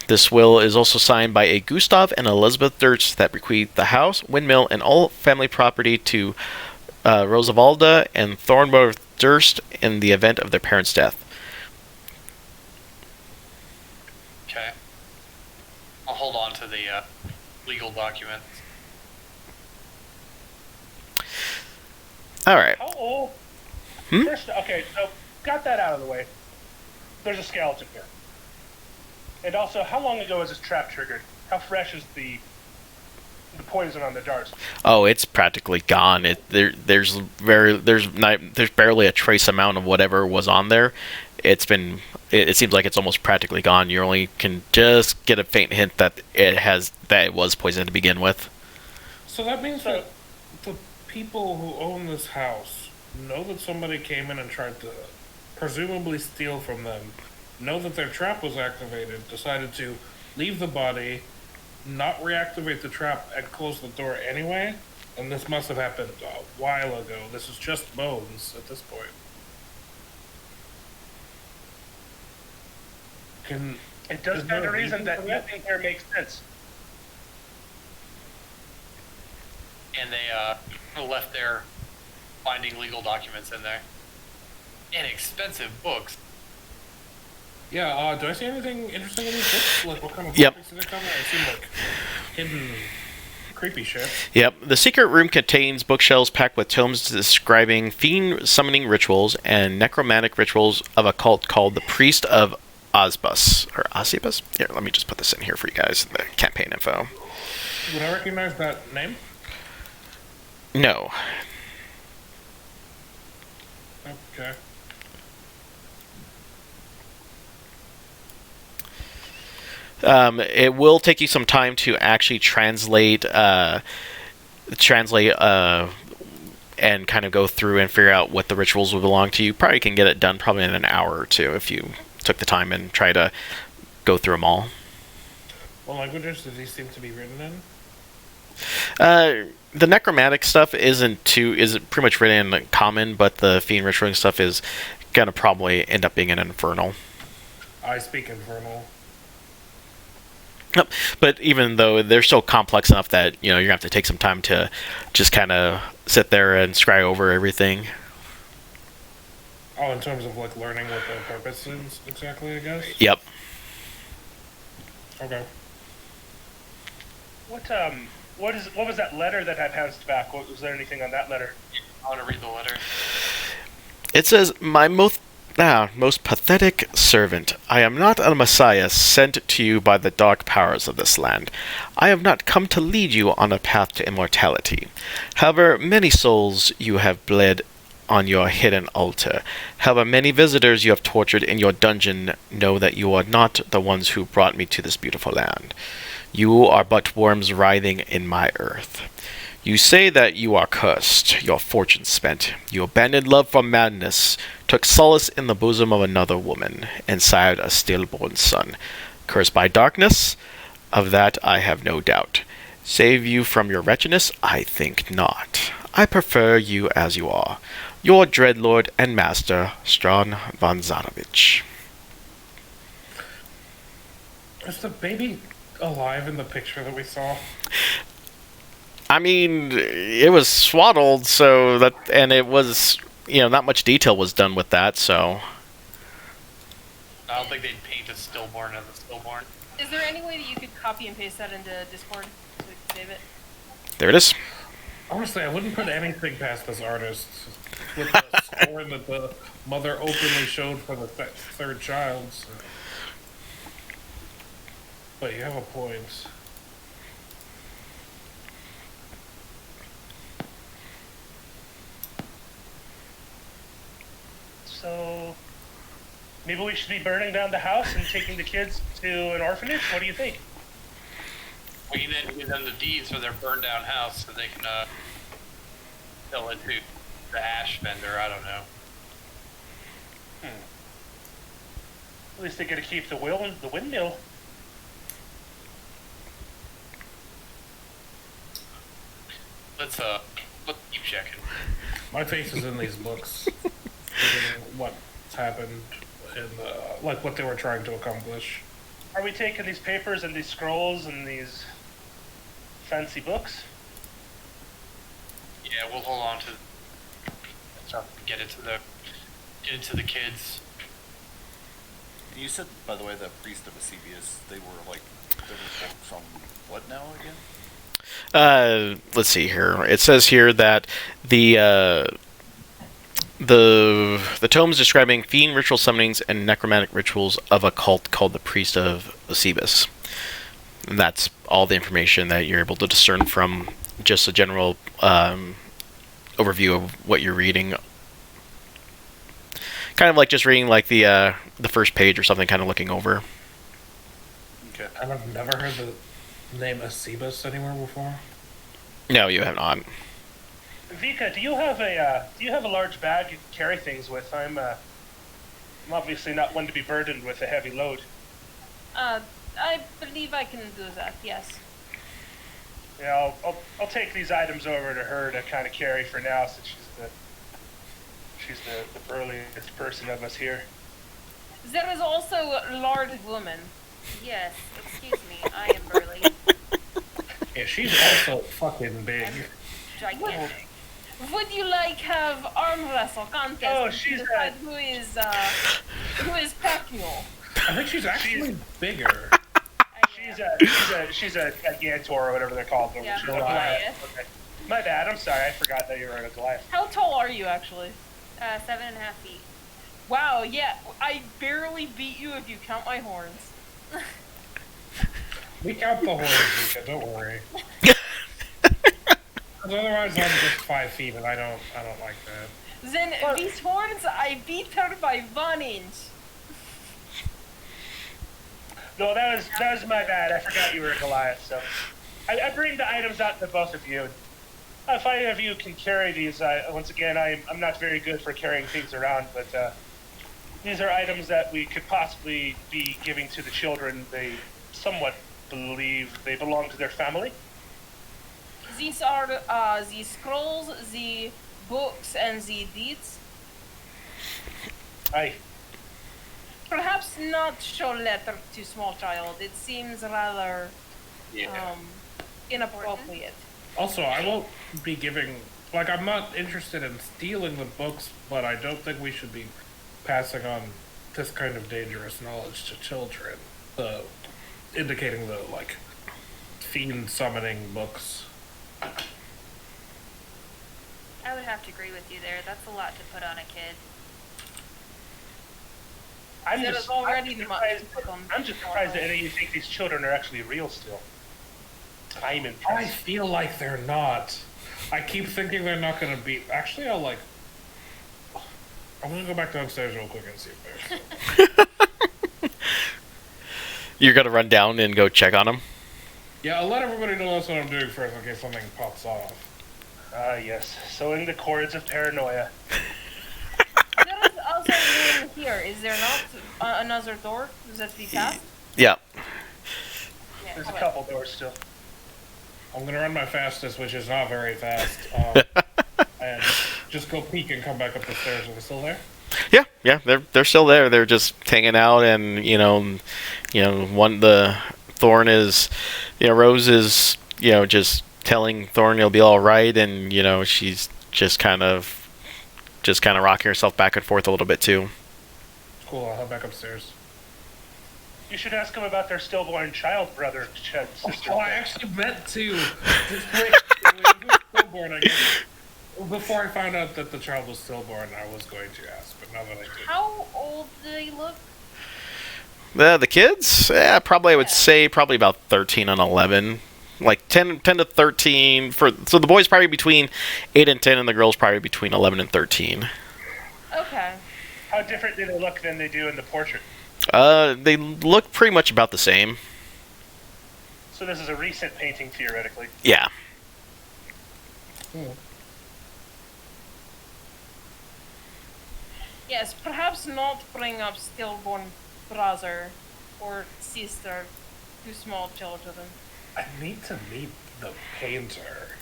This will is also signed by a Gustav and Elizabeth Durst that bequeath the house, windmill, and all family property to Rosavalda and Thornborg Durst in the event of their parents' death. Okay. I'll hold on to the legal documents. All right. How old? First, okay, so got that out of the way. There's a skeleton here. And also, how long ago was this trap triggered? How fresh is the poison on the darts? Oh, it's practically gone. There's barely a trace amount of whatever was on there. It seems like it's almost practically gone. You only can just get a faint hint that it was poison to begin with. So that means that the people who own this house know that somebody came in and tried to presumably steal from them, know that their trap was activated, decided to leave the body, not reactivate the trap, and close the door anyway, and this must have happened a while ago. This is just bones at this point. It does stand to reason that nothing here makes sense. And they left their binding legal documents in there. Inexpensive books. Yeah, do I see anything interesting in these books? Like, what kind of Yep. topics did they cover? It seemed like hidden, creepy shit. Yep. The secret room contains bookshelves packed with tomes describing fiend summoning rituals and necromantic rituals of a cult called the Priest of Osebus. Or Osebus? Here, let me just put this in here for you guys, the campaign info. Would I recognize that name? No. Okay. It will take you some time to actually translate and kind of go through and figure out what the rituals would belong to. You probably can get it done probably in an hour or two if you took the time and try to go through them all. What languages do these seem to be written in? The necromantic stuff isn't pretty much written in common, but the fiend ritualing stuff is gonna probably end up being an infernal. I speak Infernal. Yep. But even though they're so complex enough that you're gonna have to take some time to just kind of sit there and scry over everything. Oh, in terms of like learning what the purpose is exactly, I guess. Yep. Okay. What was that letter that I passed back? Was there anything on that letter? I want to read the letter. It says, "My most pathetic servant, I am not a messiah sent to you by the dark powers of this land. I have not come to lead you on a path to immortality. However many souls you have bled on your hidden altar, however many visitors you have tortured in your dungeon, know that you are not the ones who brought me to this beautiful land. You are but worms writhing in my earth. You say that you are cursed, your fortune spent. You abandoned love for madness, took solace in the bosom of another woman, and sired a stillborn son. Cursed by darkness? Of that I have no doubt. Save you from your wretchedness? I think not. I prefer you as you are. Your dreadlord and master, Strawn von Zarovich. Is the baby alive in the picture that we saw? I mean, it was swaddled, so that, and it was, not much detail was done with that, so. I don't think they'd paint a stillborn as a stillborn. Is there any way that you could copy and paste that into Discord so we can save it? There it is. Honestly, I wouldn't put anything past this artist. With the scorn that the mother openly showed for the third child. So. But you have a point. So maybe we should be burning down the house and taking the kids to an orphanage? What do you think? We can then give them the deeds for their burned down house so they can sell it to the ash vendor. I don't know. At least they get to keep the windmill. Let's keep checking. My face is in these books. What's happened and like what they were trying to accomplish. Are we taking these papers and these scrolls and these fancy books? Yeah, we'll hold on to stuff and get it to the kids. And you said, by the way, that Priest of Osebus, they were books on what now again? Let's see here. It says here that the tomes describing fiend ritual summonings and necromantic rituals of a cult called the Priest of Osebus. And that's all the information that you're able to discern from just a general overview of what you're reading. Kind of like just reading like the first page or something, kind of looking over. Okay. And I've never heard the name Osebus anywhere before. No, you have not. Vika, do you have a large bag you can carry things with? I'm obviously not one to be burdened with a heavy load. I believe I can do that, yes. Yeah, I'll take these items over to her to kind of carry for now, since she's the burliest person of us here. There is also a large woman. Yes, excuse me, I am burly. Yeah, she's also fucking big. Gigantic. Would you like have arm wrestle contest? Oh, to she's decide who is pack mule? I think she's actually bigger. She's a Gigantor or whatever they're called. Yeah, She's Goliath. Okay. My bad. I'm sorry. I forgot that you were a Goliath. How tall are you actually? 7.5 feet. Wow, yeah, I barely beat you if you count my horns. We count the horns, Vika, don't worry. 'Cause otherwise, I'm just 5 feet, and I don't like that. Then these horns, I beat her by 1 inch. No, that was my bad. I forgot you were a Goliath. So I bring the items out to both of you. If either of you can carry these, once again, I'm not very good for carrying things around, but these are items that we could possibly be giving to the children. They somewhat believe they belong to their family. These are the scrolls, the books, and the deeds. Aye. Perhaps not show letter to small child. It seems rather inappropriate. Also, I won't be giving... Like, I'm not interested in stealing the books, but I don't think we should be passing on this kind of dangerous knowledge to children. Indicating the, like, fiend summoning books. I would have to agree with you there. That's a lot to put on a kid. I'm There just is already I'm just surprised that any of you think these children are actually real still. I'm I impressed. feel like they're not. I keep thinking they're not going to be... Actually, I'm going to go back downstairs real quick and see if they're... You're gonna run down and go check on them? Yeah, I'll let everybody know that's what I'm doing first in case something pops off. Ah, yes. Sewing the cords of paranoia. There is also room here. Is there not another door that we passed? Yeah. Yeah. There's a alright. couple doors still. I'm gonna run my fastest, which is not very fast, and just go peek and come back up the stairs. Are they still there? Yeah, they're still there. They're just hanging out, and the Thorn is, Rose is, just telling Thorn he'll be all right, and she's just kind of rocking herself back and forth a little bit too. Cool. I'll head back upstairs. You should ask them about their stillborn child, brother, sister. Oh, I actually meant to. Just quick. Stillborn, I guess. Before I found out that the child was stillborn, I was going to ask, but now that I did. How old do they look? The kids, probably I would say probably about 13 and 11. Like 10 to 13 so the boys probably between 8 and 10, and the girls probably between 11 and 13. Okay. How different do they look than they do in the portrait? They look pretty much about the same. So this is a recent painting, theoretically. Yeah. Yes, perhaps not bring up stillborn brother or sister to small children. I need to meet the painter.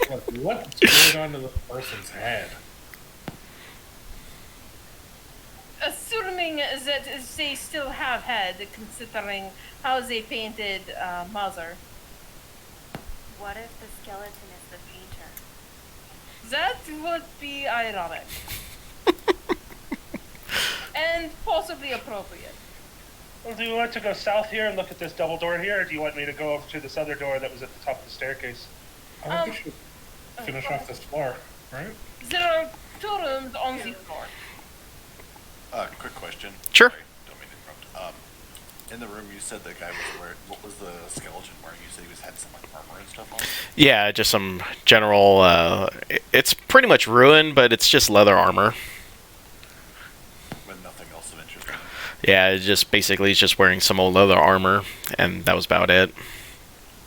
Like, what's going on in the person's head? Assuming that they still have head, considering how they painted mother. What if the skeleton is the painter? That would be ironic. And possibly appropriate. Well, do you want to go south here and look at this double door here, or do you want me to go over to this other door that was at the top of the staircase? I think we should finish off this floor, right? There are 2 rooms on the floor. Quick question. Sure. Sorry, don't mean to interrupt. In the room, you said the guy was wearing. What was the skeleton wearing? You said he had some like armor and stuff on. Yeah, just some general. It's pretty much ruined, but it's just leather armor. But nothing else of interest. Yeah, it's just basically he's just wearing some old leather armor, and that was about it.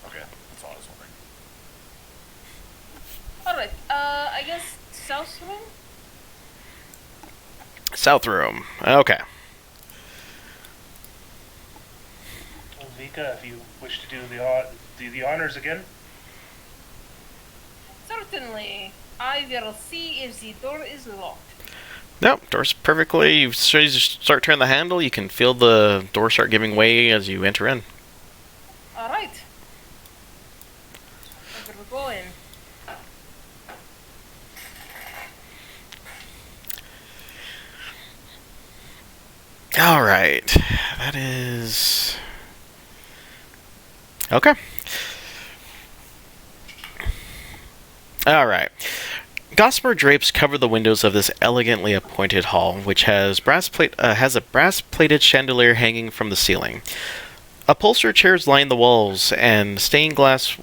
Okay, that's all I was wondering. Alright, I guess south room? South room. Okay. Well, Vika, if you wish to do the honors again. Certainly. I will see if the door is locked. No, door's perfectly. You start turning the handle, you can feel the door start giving way as you enter in. Alright. We're going. All right, that is okay. All right. Gossamer drapes cover the windows of this elegantly appointed hall, which has a brass-plated chandelier hanging from the ceiling. Upholstered chairs line the walls, and stained glass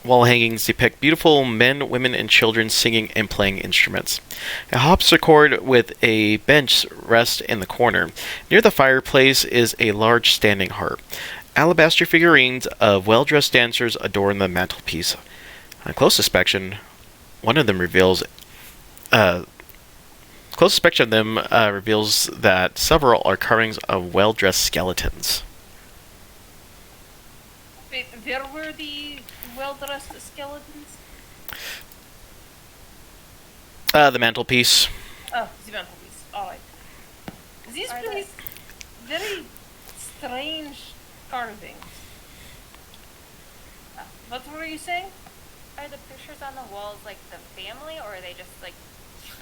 wall hangings depict beautiful men, women, and children singing and playing instruments. A harpsichord with a bench rests in the corner. Near the fireplace is a large standing harp. Alabaster figurines of well-dressed dancers adorn the mantelpiece. On close inspection, one of them reveals that several are carvings of well-dressed skeletons. Wait, where were the well-dressed skeletons? The mantelpiece. Oh, the mantelpiece. Alright. These Are place very strange carvings. What were you saying? Are the pictures on the walls like the family, or are they just like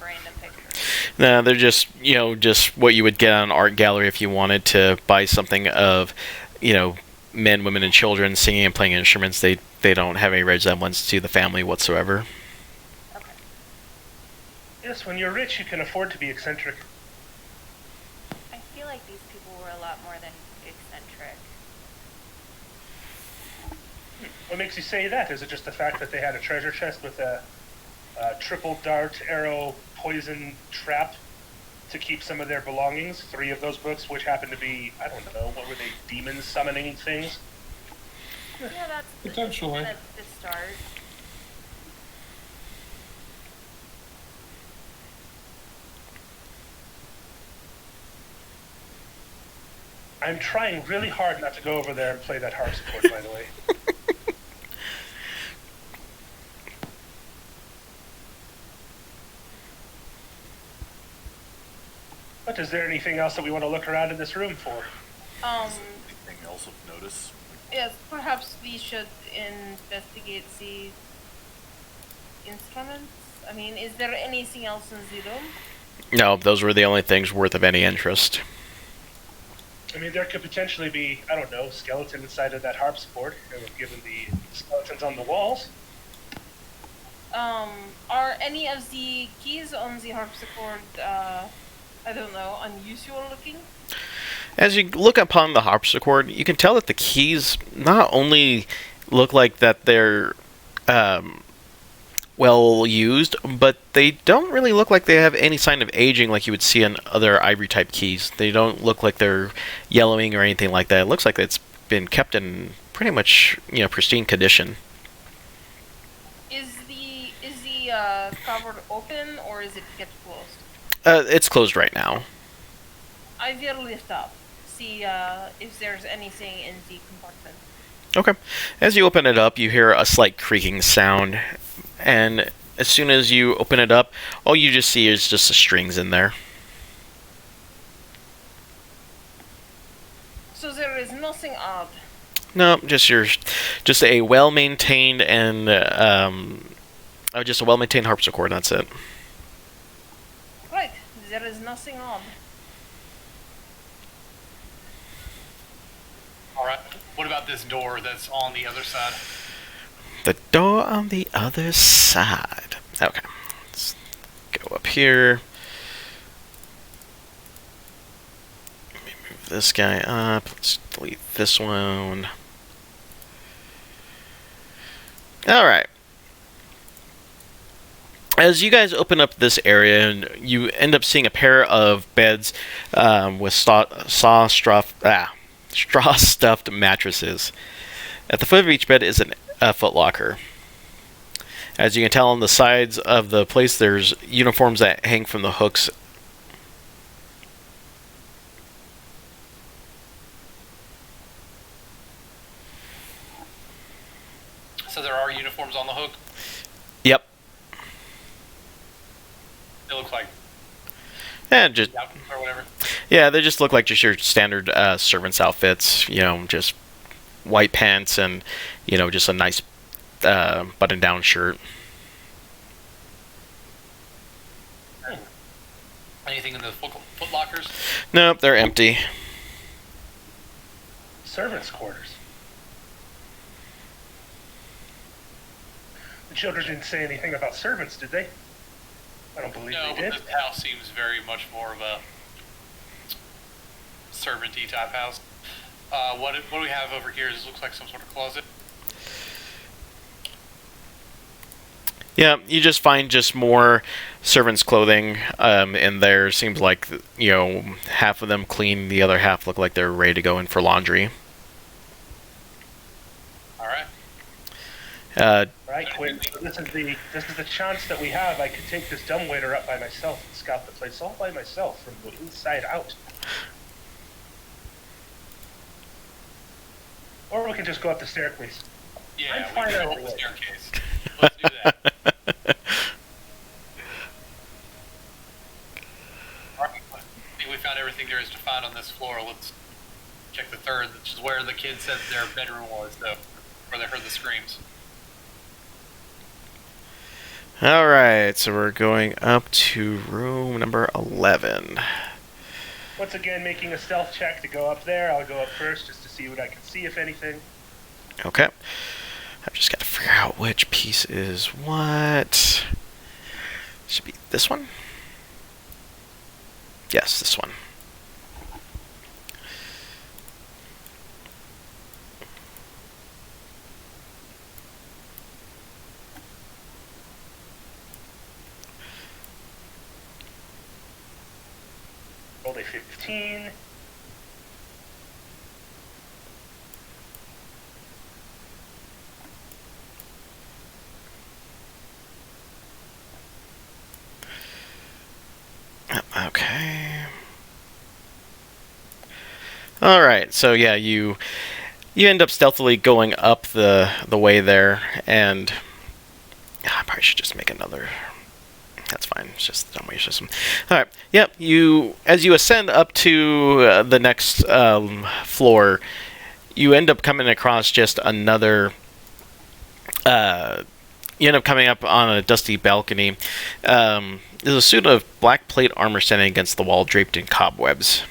random pictures? No, they're just what you would get on an art gallery if you wanted to buy something of, men, women, and children singing and playing instruments. They don't have any resemblance to the family whatsoever. Okay. Yes, when you're rich, you can afford to be eccentric. I feel like these people were a lot more than eccentric. What makes you say that? Is it just the fact that they had a treasure chest with a triple dart arrow poison trap to keep some of their belongings? 3 of those books, which happened to be, I don't know, what were they, demons summoning things? Yeah, that's Potentially. the start. I'm trying really hard not to go over there and play that harpsichord, by the way. But is there anything else that we want to look around in this room for? Anything else of notice? Yes, perhaps we should investigate the instruments. I mean, is there anything else in the room? No, those were the only things worth of any interest. I mean, there could potentially be, I don't know, skeleton inside of that harpsichord, given the skeletons on the walls. Are any of the keys on the harpsichord, I don't know, unusual looking? As you look upon the harpsichord, you can tell that the keys not only look like that they're well used, but they don't really look like they have any sign of aging like you would see on other ivory type keys. They don't look like they're yellowing or anything like that. It looks like it's been kept in pretty much, pristine condition. Is the cupboard open or is it kept closed? It's closed right now. I will lift up, see if there's anything in the compartment. Okay. As you open it up, you hear a slight creaking sound, and as soon as you open it up, all you just see is just the strings in there. So there is nothing odd. No, just a well-maintained and just a well-maintained harpsichord. That's it. Right, there is nothing odd. Alright, what about this door that's on the other side? The door on the other side. Okay, let's go up here. Let me move this guy up. Let's delete this one. Alright. As you guys open up this area, and you end up seeing a pair of beds with straw-stuffed mattresses. At the foot of each bed is a footlocker. As you can tell on the sides of the place, there's uniforms that hang from the hooks. So there are uniforms on the hook? Yep. They look like Just outfits or whatever? yeah, they just look like just your standard servants' outfits. Just white pants and just a nice button-down shirt. Anything in the foot lockers? Nope, they're empty. Servants' quarters. The children didn't say anything about servants, did they? I don't believe No, they but did. this house seems very much more of a servant-y type house. What do we have over here? This looks like some sort of closet. Yeah, you just find just more servants' clothing in there. Seems like half of them clean, the other half look like they're ready to go in for laundry. All right. Right, Quinn. So this is the chance that we have. I could take this dumbwaiter up by myself and scout the place all by myself from the inside out. Or we can just go up the staircase. Yeah, I'm we fine can go either up the way. staircase. Let's do that. All right. I think we found everything there is to find on this floor. Let's check the third, which is where the kids said their bedroom was, though, where they heard the screams. Alright, so we're going up to room number 11. Once again, making a stealth check to go up there. I'll go up first just to see what I can see, if anything. Okay. I've just got to figure out which piece is what. Should be this one? Yes, this one. Rolled a 15. Okay. All right. So yeah, you end up stealthily going up the way there, and I probably should just make another. That's fine. It's just the dumb system. All right. Yep. As you ascend up to the next floor, you end up coming across just another. You end up coming up on a dusty balcony. There's a suit of black plate armor standing against the wall, draped in cobwebs.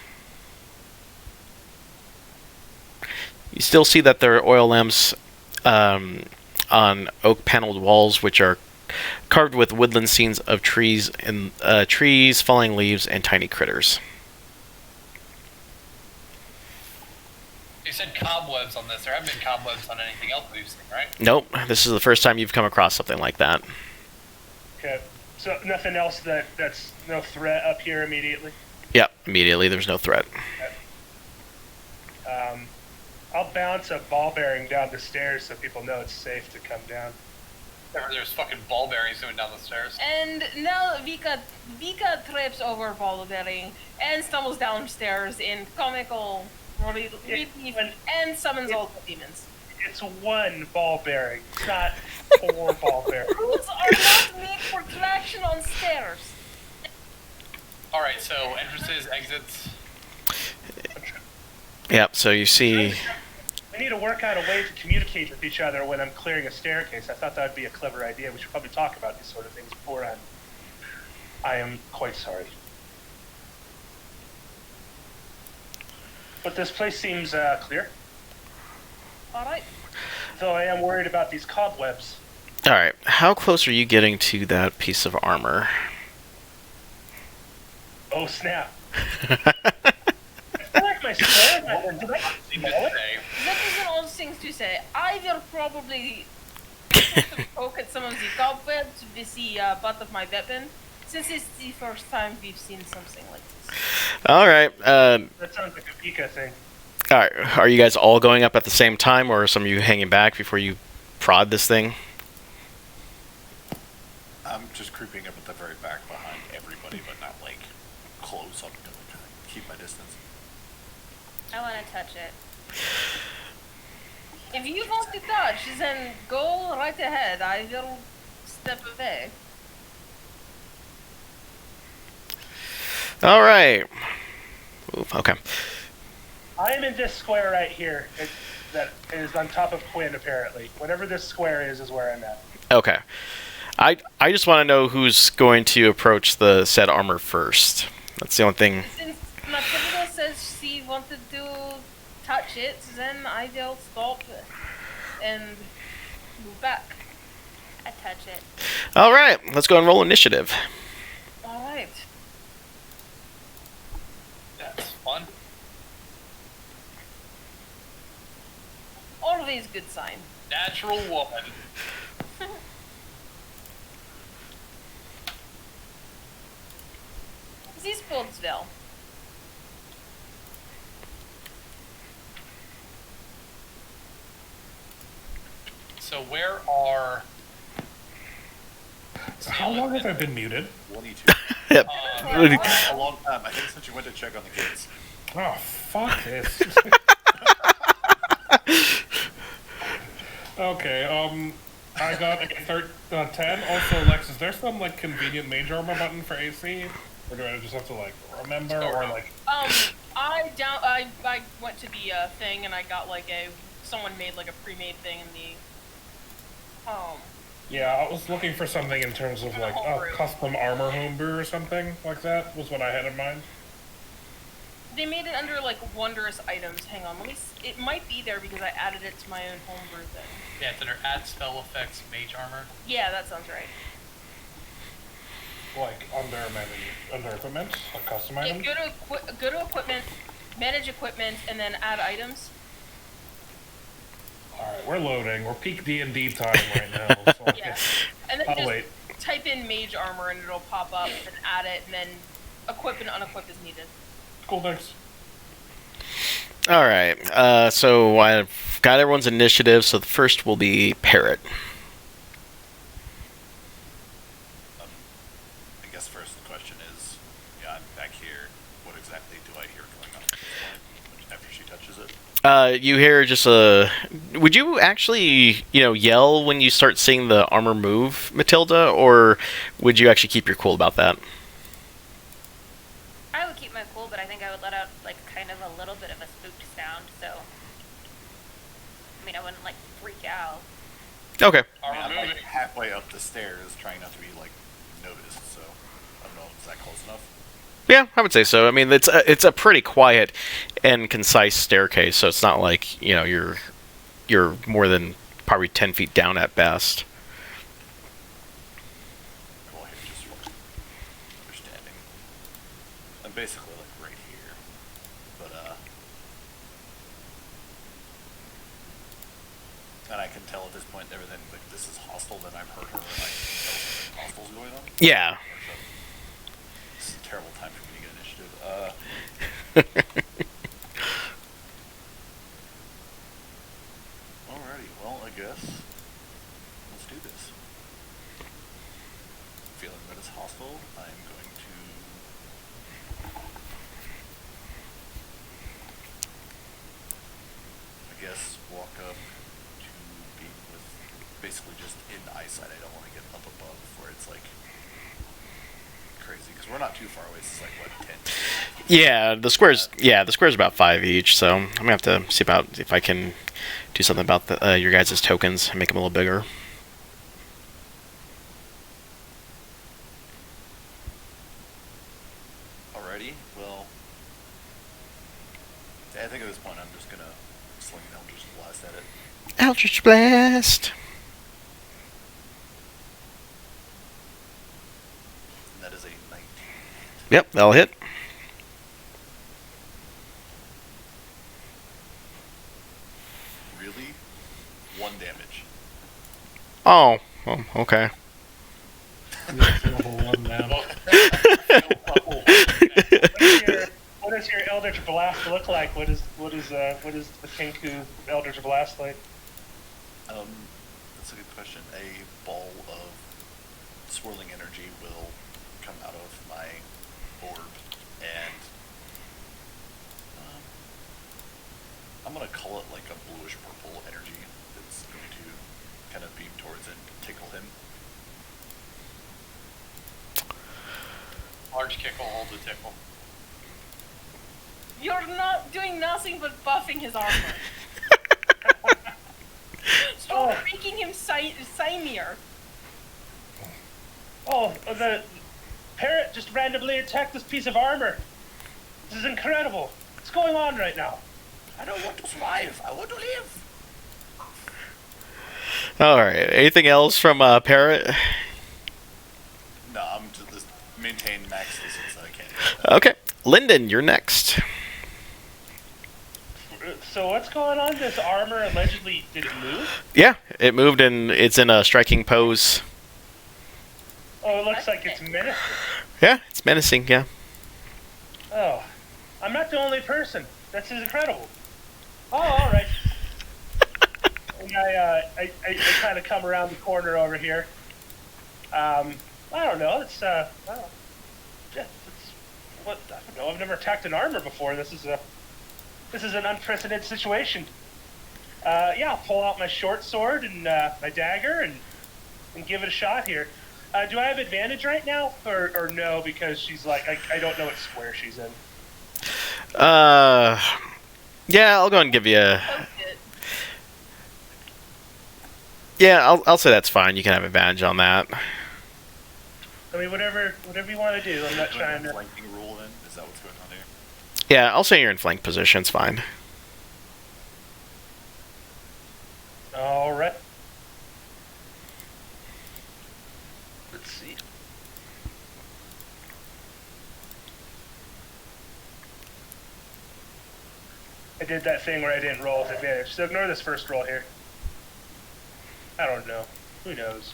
You still see that there are oil lamps on oak-paneled walls, which are carved with woodland scenes of trees, falling leaves, and tiny critters. You said cobwebs on this. There haven't been cobwebs on anything else we've seen, right? Nope, this is the first time you've come across something like that. Okay. So nothing else that's no threat up here immediately? Yeah, immediately there's no threat. I'll bounce a ball bearing down the stairs so people know it's safe to come down. There's fucking ball bearings going down the stairs. And now Vika trips over ball bearing and stumbles downstairs in comical relief and summons all the demons. It's one ball bearing, not 4 ball bearings. Rules are not made for traction on stairs. Alright, so entrances, exits. Yep, so you see... We need to work out a way to communicate with each other when I'm clearing a staircase. I thought that would be a clever idea. We should probably talk about these sort of things beforehand. I am quite sorry. But this place seems clear. Alright. Though I am worried about these cobwebs. Alright, how close are you getting to that piece of armor? Oh, snap. I feel like my sword... Did I smell it? That is an odd thing to say. I will probably poke at some of the cobwebs with the butt of my weapon, since it's the first time we've seen something like this. Alright, That sounds like a Pika thing. alright, are you guys all going up at the same time, or are some of you hanging back before you prod this thing? I'm just creeping up at the very back behind everybody, but not like close. I'm gonna kind of keep my distance. I want to touch it. If you want to touch, then go right ahead. I will step away. Alright. Okay. I am in this square right here. That is on top of Quinn, apparently. Whatever this square is where I'm at. Okay. I just want to know who's going to approach the said armor first. That's the only thing. Since Matilda says she wanted to touch it, then I will stop and move back. I touch it. Alright, let's go and roll initiative. Alright. That's fun. Always good sign. Natural 1. This bodes well. So where are... How long have I been muted? 22. Yep. A long time. I think since you went to check on the kids. Oh, fuck this. Okay, I got a 10. Also, Lex, is there some, like, convenient mage armor button for AC? Or do I just have to, like, remember, or, like... I went to the thing and I got like someone made like a pre-made thing in the Yeah, I was looking for something in terms of, like, a custom armor homebrew or something like that, was what I had in mind. They made it under like wondrous items. Hang on, it might be there because I added it to my own homebrew thing. Yeah, it's under add spell effects, mage armor. Yeah, that sounds right. Like, under equipment? Like, custom Yeah, items? go to equipment, manage equipment, and then add items. Alright, we're loading. We're peak D&D time right now. So Yeah, and then I'll just wait. type in mage armor and it'll pop up and add it, and then equip and unequip as needed. Cool, thanks. Alright, so I've got everyone's initiative, so the first will be Parrot. I guess first the question is, yeah, I'm back here. What exactly do I hear going on at this point? after she touches it. You hear just a... Would you actually, yell when you start seeing the armor move, Matilda, or would you actually keep your cool about that? I would keep my cool, but I think I would let out, like, kind of a little bit of a spooked sound, so... I mean, I wouldn't, like, freak out. Okay. I mean, I'm like halfway up the stairs, trying not to be like noticed. So I don't know, is that close enough? Yeah, I would say so. I mean, it's a pretty quiet and concise staircase, so it's not like, you're more than probably 10 feet down at best. Well, here, just for understanding. I'm basically like right here. But, and I can tell at this point everything, like, this is hostile, then I've heard her, and I can tell something hostile's going on. Yeah. This is a terrible time for me to get initiative. Alrighty, well, I guess let's do this. Feeling that it's hostile, I'm going to walk up to be with basically just in eyesight. I don't want to get up above where it's like crazy because we're not too far away. It's like what, 10? Yeah, the square's about 5 each, so I'm gonna have to see about if I can do something about your guys' tokens and make them a little bigger. Alrighty, well, I think at this point I'm just gonna sling an Eldritch Blast at it. Eldritch Blast! And that is a 19. Yep, that'll hit. Really? 1 damage. Oh, okay. What does your Eldritch Blast look like? What is the Kenku Eldritch Blast like? That's a good question. A ball of swirling energy will come out of my orb, and I'm gonna call it like a bluish purple energy that's going to kind of beam towards and tickle him. Large kick will hold the tickle. You're not doing nothing but buffing his armor. Stop making him Symir. Oh, the parrot just randomly attacked this piece of armor. This is incredible. What's going on right now? I don't want to survive. I want to live. Alright, anything else from Parrot? No, I'm just maintain max distance. I can't. Okay, Lyndon, you're next. So what's going on? This armor allegedly did it move? Yeah, it moved and it's in a striking pose. Oh, it looks like it's menacing. Yeah, it's menacing, yeah. Oh, I'm not the only person. That's incredible. Oh, all right. And I kind of come around the corner over here. I don't know. It's I don't know. I don't know. I've never attacked an armor before. This is an unprecedented situation. Yeah, I'll pull out my short sword and my dagger and give it a shot here. Do I have advantage right now, or no? Because she's like, I don't know what square she's in. Yeah, I'll go and give you a... Yeah, I'll say that's fine. You can have advantage on that. I mean, whatever you want to do. I'm not trying to. Flanking rule in. Is that what's going on here? Yeah, I'll say you're in flank position. It's fine. All right. Let's see. I did that thing where I didn't roll with advantage, so ignore this first roll here. I don't know. Who knows?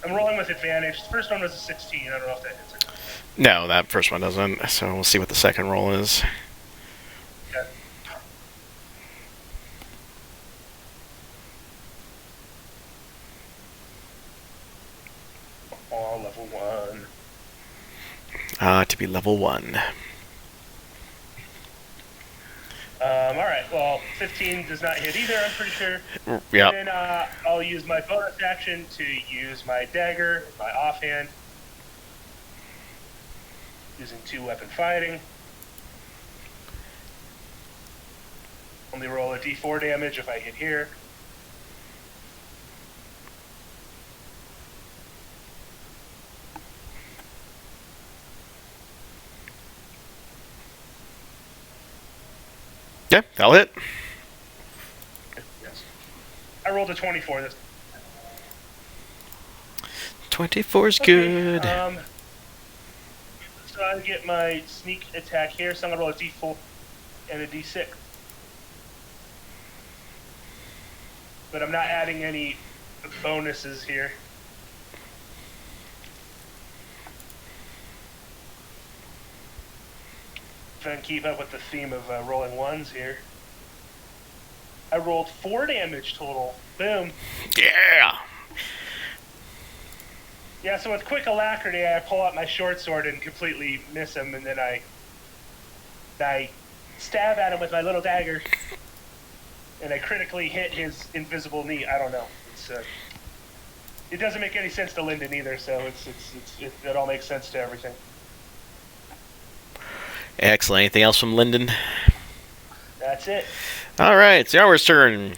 I'm rolling with advantage. The first one was a 16. I don't know if that hits or not. No, that first one doesn't. So we'll see what the second roll is. Okay. to be level 1. Alright, well, 15 does not hit either, I'm pretty sure. Yep. And then I'll use my bonus action to use my dagger, my offhand. Using 2-weapon fighting. Only roll a d4 damage if I hit here. Yeah, that'll hit. Yes. I rolled a 24 this 24's Okay, good. So I get my sneak attack here, so I'm gonna roll a d4 and a d6. But I'm not adding any bonuses here. Trying to keep up with the theme of rolling ones here. I rolled 4 damage total. Boom. Yeah. Yeah, so with quick alacrity, I pull out my short sword and completely miss him, and then I stab at him with my little dagger, and I critically hit his invisible knee. I don't know. It doesn't make any sense to Lyndon either, so it all makes sense to everything. Excellent. Anything else from Lyndon? That's it. All right, it's Yarwer's turn.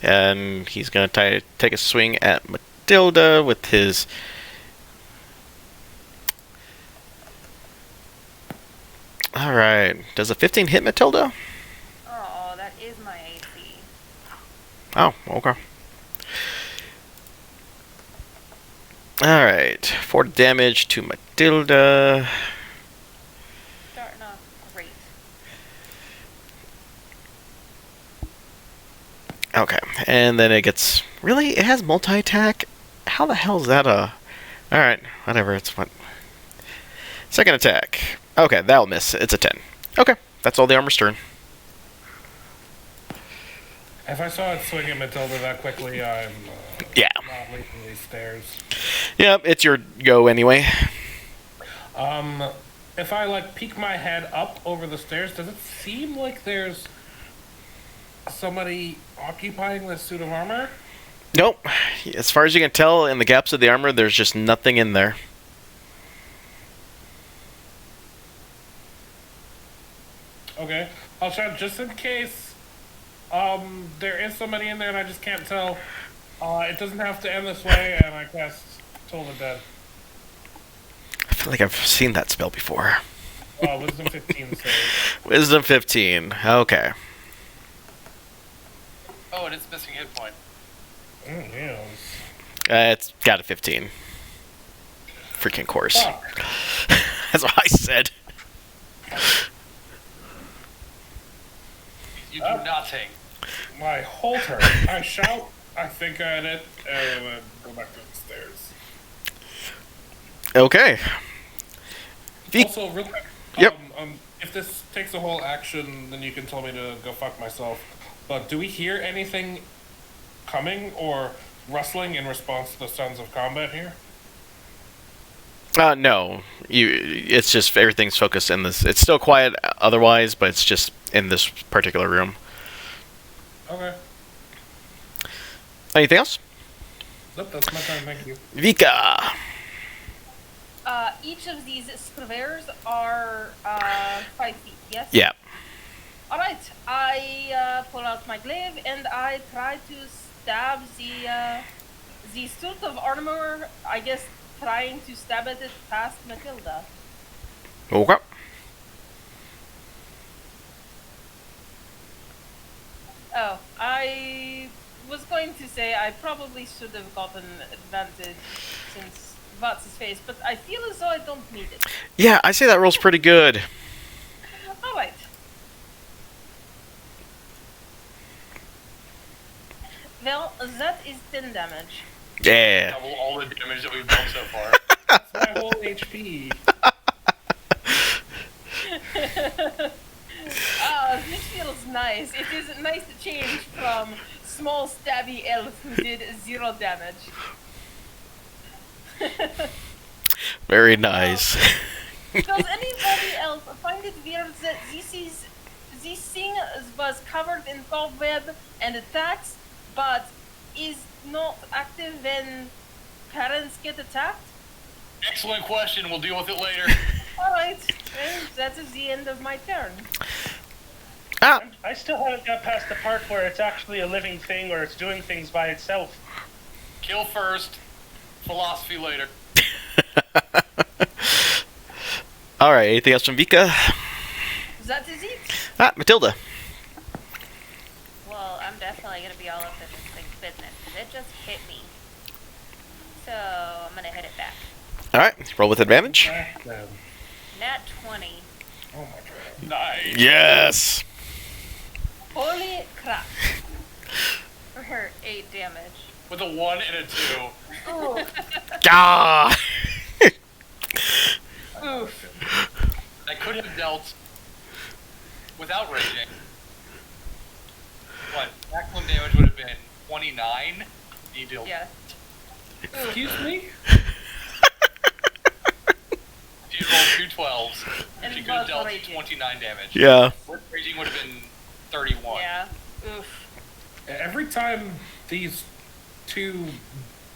And he's going to take a swing at Matilda with his... All right. Does a 15 hit Matilda? Oh, that is my AC. Oh, okay. All right. 4 damage to Matilda. Starting off great. Okay, and then it gets... Really? It has multi-attack? How the hell is that a... Alright, whatever, it's what... Second attack. Okay, that'll miss. It's a 10. Okay, that's all the armor's turn. If I saw it swing at Matilda that quickly, I'm Yeah. not leaving these stairs. Yep, it's your go anyway. If I peek my head up over the stairs, does it seem like there's somebody occupying this suit of armor? Nope. As far as you can tell, in the gaps of the armor, there's just nothing in there. Okay, I'll check just in case there is somebody in there and I just can't tell. It doesn't have to end this way, and I cast Toll the Dead. I feel like I've seen that spell before. Wisdom 15 save. Wisdom 15. Okay. Oh, and it's missing hit point. Yes. It's got a 15. Freaking course. Fuck. That's what I said. You do nothing. My whole turn. I shout, I think I hit it, and then go back to the stairs. Okay. Also, real quick. Yep. If this takes a whole action, then you can tell me to go fuck myself. But do we hear anything coming or rustling in response to the sounds of combat here? No. It's just everything's focused in this. It's still quiet otherwise, but it's just in this particular room. Okay. Anything else? Nope, that's my time, thank you. Vika. Each of these squares are 5 feet, yes? Yeah. Alright, I pull out my glaive and I try to stab the suit of armor, I guess trying to stab at it past Matilda. Okay. Oh, I was going to say I probably should have gotten advantage since Vats' face, but I feel as though I don't need it. Yeah, I say that roll's pretty good. Alright. Well, that is 10 damage. Yeah. Double all the damage that we've done so far. That's my whole HP. This feels nice. It is nice to change from small stabby elf who did 0 damage. Very nice. Does anybody else find it weird that this thing was covered in cobweb and attacks, but is not active when parents get attacked? Excellent question. We'll deal with it later. All right, well, that is the end of my turn. Ah, I still haven't got past the part where it's actually a living thing or it's doing things by itself. Kill first, philosophy later. all right. Anything else from Vika? That is it. Ah, Matilda. Well, I'm definitely gonna be all up in this thing's business because it just hit me. So I'm gonna hit it back. All right. Roll with advantage. Nat 20. Oh my god. Nice. Yes. Holy crap. For her 8 damage. With a 1 and a 2. Oh, Ah. oof. I could have dealt without raging. What? Maximum damage would have been 29. You deal. Yeah. Excuse me? She rolled 2 12s. And She could have was dealt raging. 29 damage. Yeah. With raging would have been 31. Yeah. Oof. Every time these two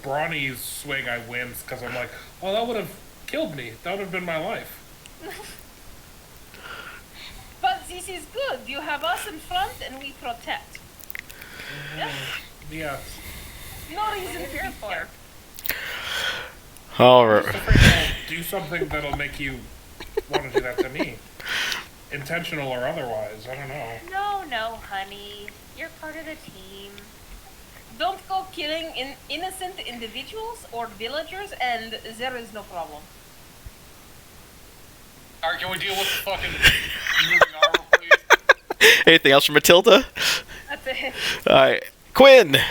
brawnies swing, I win because I'm like, oh, that would have killed me. That would have been my life. But this is good. You have us in front and we protect. Yeah. Yeah. No reason to Here be for. scared. All Just right. afraid I'll do something that'll make you want to do that to me. Intentional or otherwise, I don't know. No, honey. You're part of the team. Don't go killing innocent individuals or villagers, and there is no problem. Alright, can we deal with the fucking moving armor, please? Anything else from Matilda? That's it. All right. Quinn. This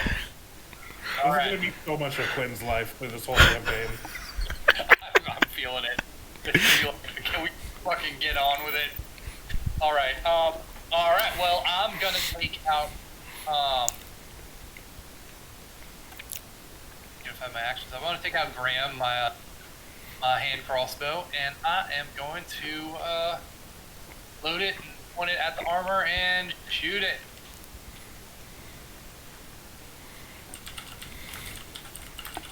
Alright. is going to be so much of Quinn's life through this whole campaign. I'm feeling it. Can we fucking get on with it? Alright, alright, well, I'm gonna take out, unify my actions. I'm gonna take out Graham, my hand crossbow, and I am going to, load it and point it at the armor and shoot it.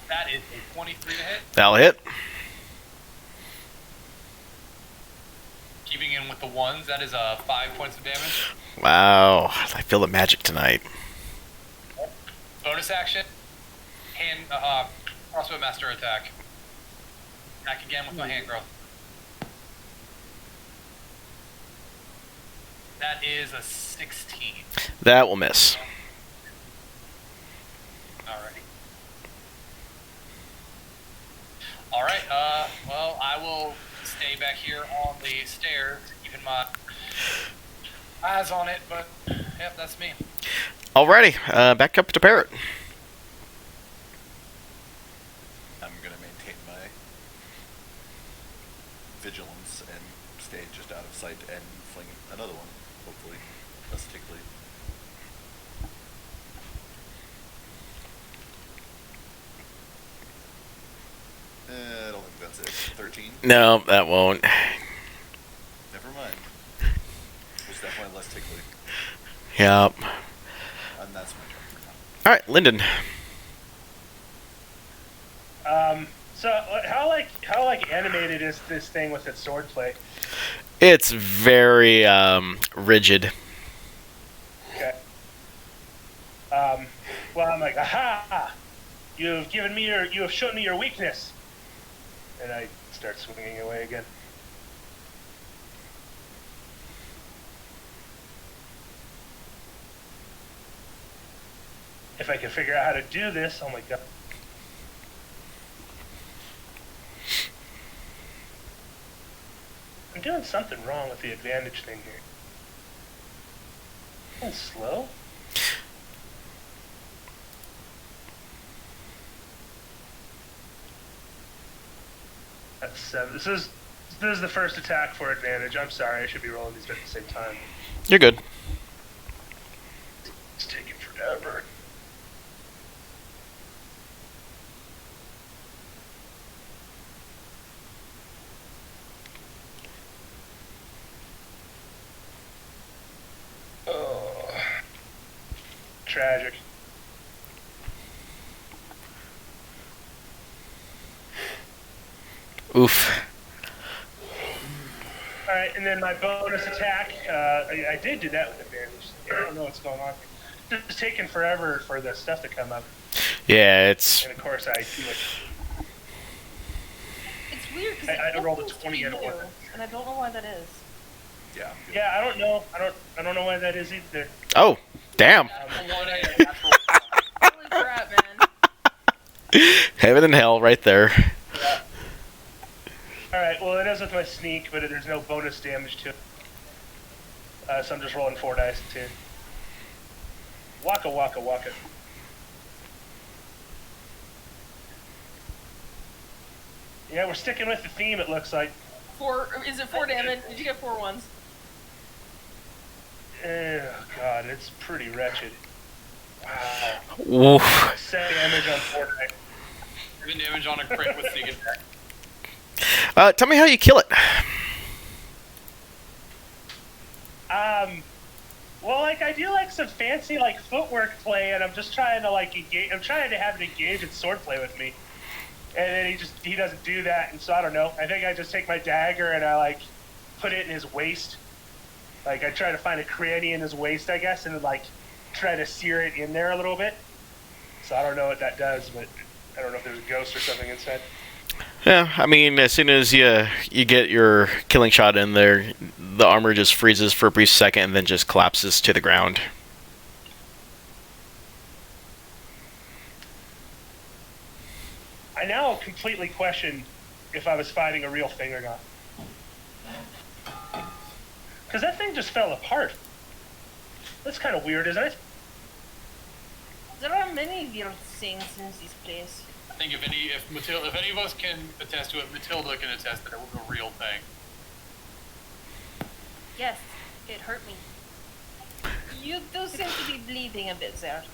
That is a 23 to hit. That'll hit. Keeping in with the ones, that is 5 points of damage. Wow. I feel the magic tonight. Bonus action, hand crossbow master attack. Attack again with my hand growth. That is a 16. That will miss. Alrighty. Alright, well, I will stay back here on the stairs, keeping my eyes on it, but, yep, that's me. Alrighty. Back up to Parrot. I'm gonna maintain my vigilance and stay just out of sight and fling another one, hopefully less tickly. I don't think that's it. 13? No, that won't. Never mind. It's definitely less tickly. Yep. And that's my turn for now. All right, Lyndon. So how animated is this thing with its swordplay? It's very rigid. Okay. Well, I'm like, aha! You have shown me your weakness, and I start swinging away again. If I can figure out how to do this, oh my god. I'm doing something wrong with the advantage thing here. It's slow. That's 7. This is the first attack for advantage. I'm sorry, I should be rolling these at the same time. You're good. It's taking forever. tragic. Oof. All right, and then my bonus attack. I did do that with advantage. I don't know what's going on. It's taking forever for the stuff to come up, Yeah, it's... and of course I do it. It's weird because I rolled a 20 and a 1. and I don't know why that is. Yeah. I'm good. Yeah, I don't know. I don't know why that is either. Oh, damn. Holy crap, man! Heaven and hell right there. All right. Well, it is with my sneak, but there's no bonus damage to it. So I'm just rolling 4 dice too. Waka waka waka. Yeah, we're sticking with the theme. It looks like. Is it 4 damage? Did you get 4 ones? Oh god, it's pretty wretched. Wow. Oof. 7 damage on 4 dice. 7 damage on a crit with sneak attack. Tell me how you kill it. Well, like I do like some fancy like footwork play, and I'm just trying to like engage. I'm trying to have it engage in sword play with me, and then he doesn't do that, and so I don't know. I think I just take my dagger and I like put it in his waist. Like I try to find a cranny in his waist, I guess, and like try to sear it in there a little bit. So I don't know what that does, but I don't know if there's a ghost or something inside. Yeah, I mean, as soon as you get your killing shot in there, the armor just freezes for a brief second and then just collapses to the ground. I now completely question if I was fighting a real thing or not. Because that thing just fell apart. That's kind of weird, isn't it? There are many weird things in this place. I think if any of us can attest to it, Matilda can attest that it was a real thing. Yes, it hurt me. You do seem to be bleeding a bit there.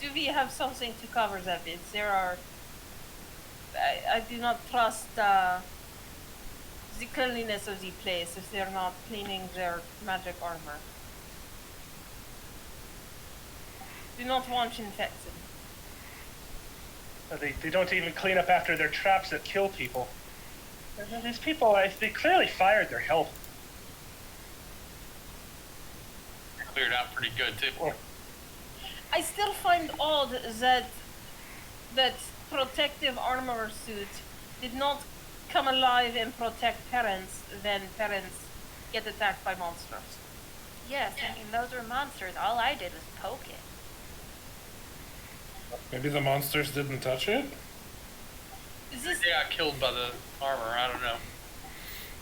Do we have something to cover that bit? There are... I do not trust the cleanliness of the place if they're not cleaning their magic armor. Do not want infection. They don't even clean up after their traps that kill people. These people, they clearly fired their help. Cleared out pretty good too. I still find odd that protective armor suit did not come alive and protect parents when parents get attacked by monsters. Yes, I mean, those were monsters. All I did was poke it. Maybe the monsters didn't touch it? They got killed by the armor. I don't know.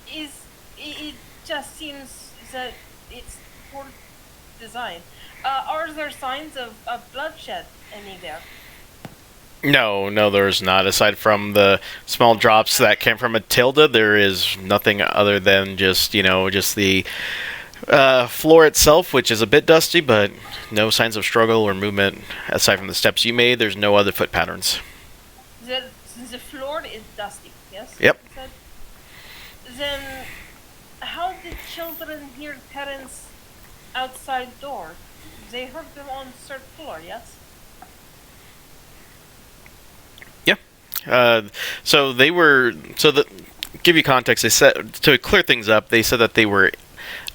It just seems that it's poor design. Are there signs of bloodshed anywhere? No, there's not. Aside from the small drops that came from Matilda, there is nothing other than just the floor itself, which is a bit dusty, but no signs of struggle or movement. Aside from the steps you made, there's no other foot patterns. The floor is dusty, yes? Yep. Then how did children hear parents outside door? They heard them on third floor, yes? Give you context, they said, to clear things up, they said that they were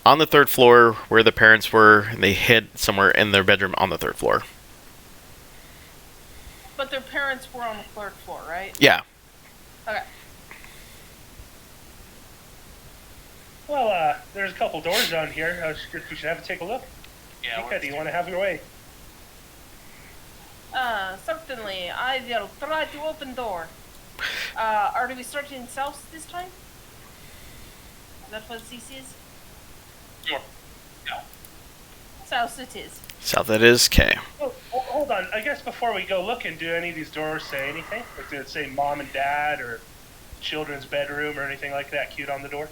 on the third floor where the parents were, and they hid somewhere in their bedroom on the third floor. But their parents were on the third floor, right? Yeah. Okay. Well, there's a couple doors down here. We should have to take a look. Yeah. Mika, do you want to have your way? Certainly. I will try to open door. Are we starting south this time? Is that what this is? Sure. No. South it is. South it is, K. Oh, hold on. I guess before we go looking, do any of these doors say anything? Like, do it say mom and dad or children's bedroom or anything like that cute on the door?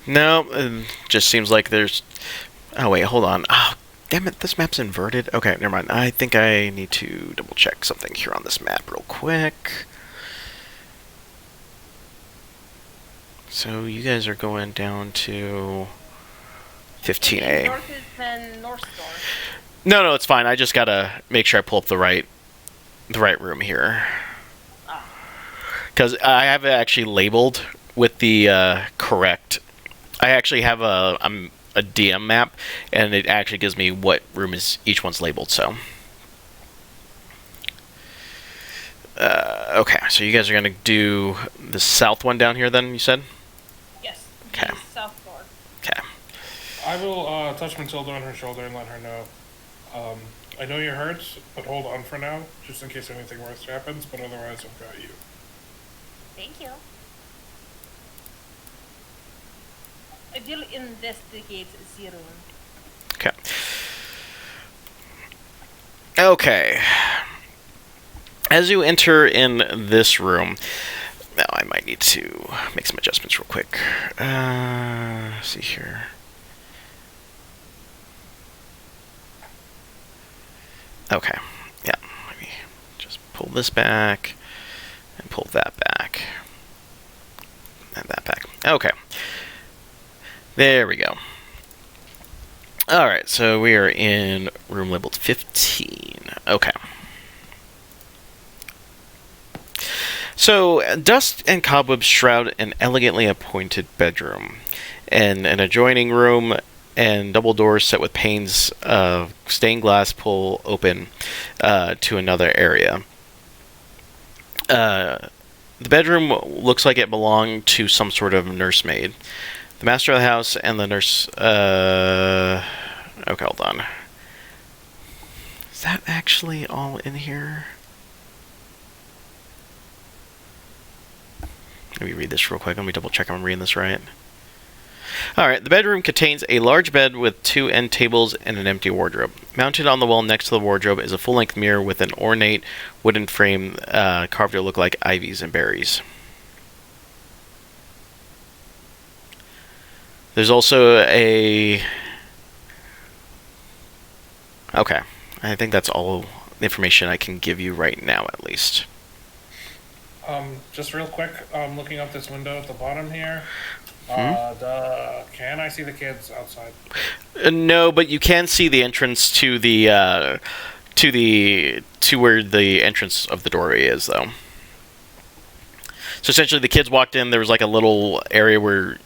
No, it just seems like there's... Oh, wait, hold on. Oh, damn it, this map's inverted. Okay, never mind. I think I need to double check something here on this map real quick. So you guys are going down to 15A. North is then North Door. No, it's fine. I just gotta make sure I pull up the right room here. Because I have it actually labeled with the correct. I actually have a DM map, and it actually gives me what room is each one's labeled. So, okay. So you guys are gonna do the south one down here, then you said? Yes. Okay. the South Door. Okay. I will touch Matilda on her shoulder and let her know. I know you're hurt, but hold on for now, just in case anything worse happens. But otherwise, I've got you. Thank you. I will investigate the room. Okay. Okay. As you enter in this room, now I might need to make some adjustments real quick. Let's see here. Okay. Yeah. Let me just pull this back and pull that back and that back. Okay. There we go. Alright, so we are in room labeled 15. Okay. So, dust and cobwebs shroud an elegantly appointed bedroom. And an adjoining room and double doors set with panes of stained glass pull open to another area. The bedroom looks like it belonged to some sort of nursemaid. The master of the house and the nurse... okay, hold on. Is that actually all in here? Let me read this real quick. Let me double check I'm reading this right. Alright, the bedroom contains a large bed with 2 end tables and an empty wardrobe. Mounted on the wall next to the wardrobe is a full-length mirror with an ornate wooden frame carved to look like ivies and berries. There's also a... Okay, I think that's all the information I can give you right now, at least. Just real quick, looking up this window at the bottom here. Can I see the kids outside? No, but you can see the entrance to the to where the entrance of the doorway is, though. So essentially, the kids walked in. There was like a little area where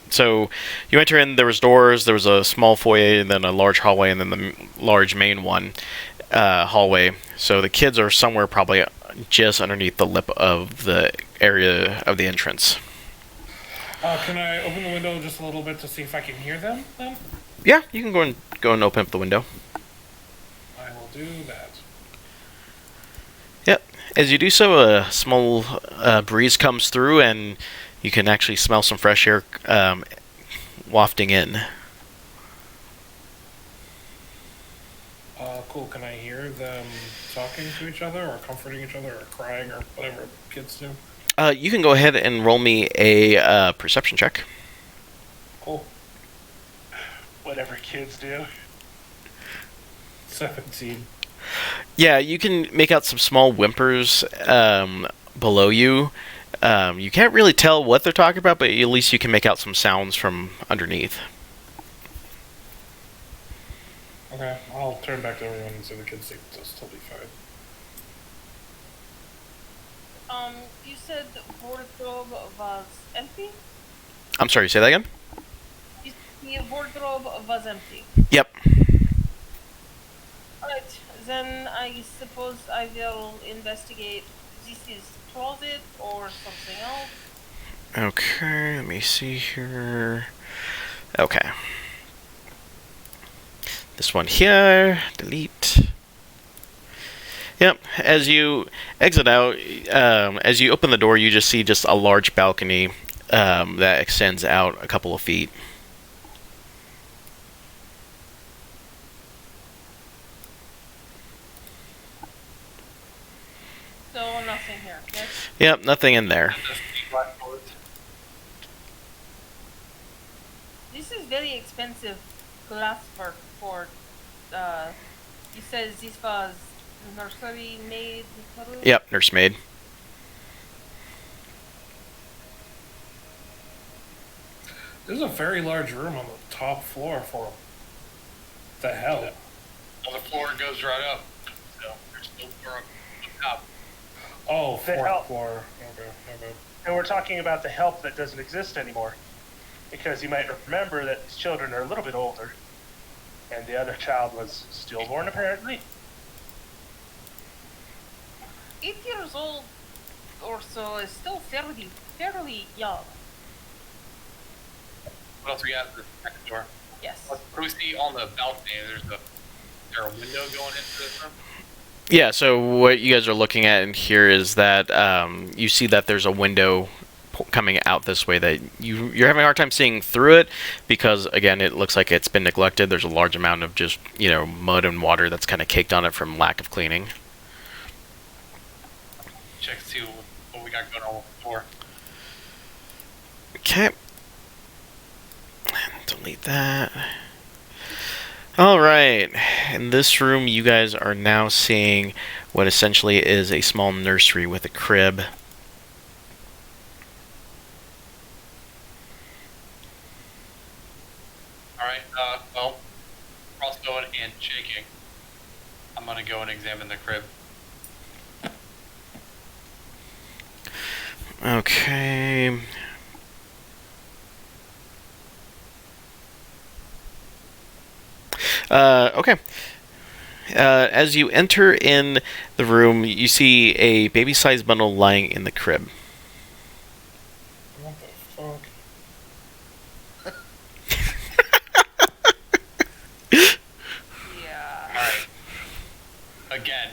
so you enter in. There was doors. There was a small foyer, and then a large hallway, and then the large main one hallway. So the kids are somewhere probably just underneath the lip of the area of the entrance. Can I open the window just a little bit to see if I can hear them, then? Yeah, you can go and open up the window. I will do that. Yep. As you do so, a small breeze comes through, and you can actually smell some fresh air wafting in. Cool. Can I hear them talking to each other, or comforting each other, or crying, or whatever kids do? You can go ahead and roll me a perception check. Cool. Whatever kids do. 17. Yeah, you can make out some small whimpers below you. You can't really tell what they're talking about, but at least you can make out some sounds from underneath. Okay, I'll turn back to everyone and say the kids seem to still be fine. You said the wardrobe was empty? I'm sorry, say that again? The wardrobe was empty. Yep. Alright, then I suppose I will investigate. This is closet or something else. Okay, let me see here. Okay. This one here, delete. Yep, as you exit out, as you open the door, you just see just a large balcony that extends out a couple of feet. So nothing here, yes? Yep, nothing in there. This is very expensive glasswork for, you said this was nursery made material? Yep, nursemaid. This is a very large room on the top floor for the hell. On the floor it goes right up. So there's no floor up top. Oh, The fourth hell? floor. Okay. And we're talking about the help that doesn't exist anymore. Because you might remember that these children are a little bit older. And the other child was stillborn, apparently. 8 years old or so is still fairly young. What else we got at the next door? Yes. What do we see on the balcony? Is there a window going into this room? Yeah, so what you guys are looking at in here is that you see that there's a window coming out this way that you're having a hard time seeing through it because, again, it looks like it's been neglected. There's a large amount of just, mud and water that's kind of caked on it from lack of cleaning. Check to see what we got going on with the floor. Okay. Delete that. Alright, in this room you guys are now seeing what essentially is a small nursery with a crib. Alright, well, crossbow and shaking. I'm gonna go and examine the crib. Okay. Okay. As you enter in the room, you see a baby-sized bundle lying in the crib. What the fuck? Yeah. Alright. Again.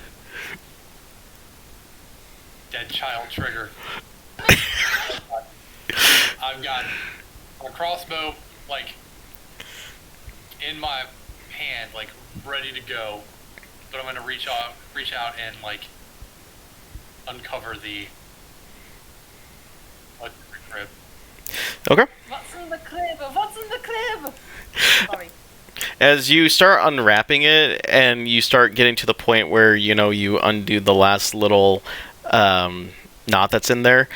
Dead child trigger. I've got a crossbow, in my hand, ready to go. But I'm gonna reach out and, uncover the crib. Okay. What's in the crib? What's in the crib? Sorry. As you start unwrapping it, and you start getting to the point where, you undo the last little knot that's in there,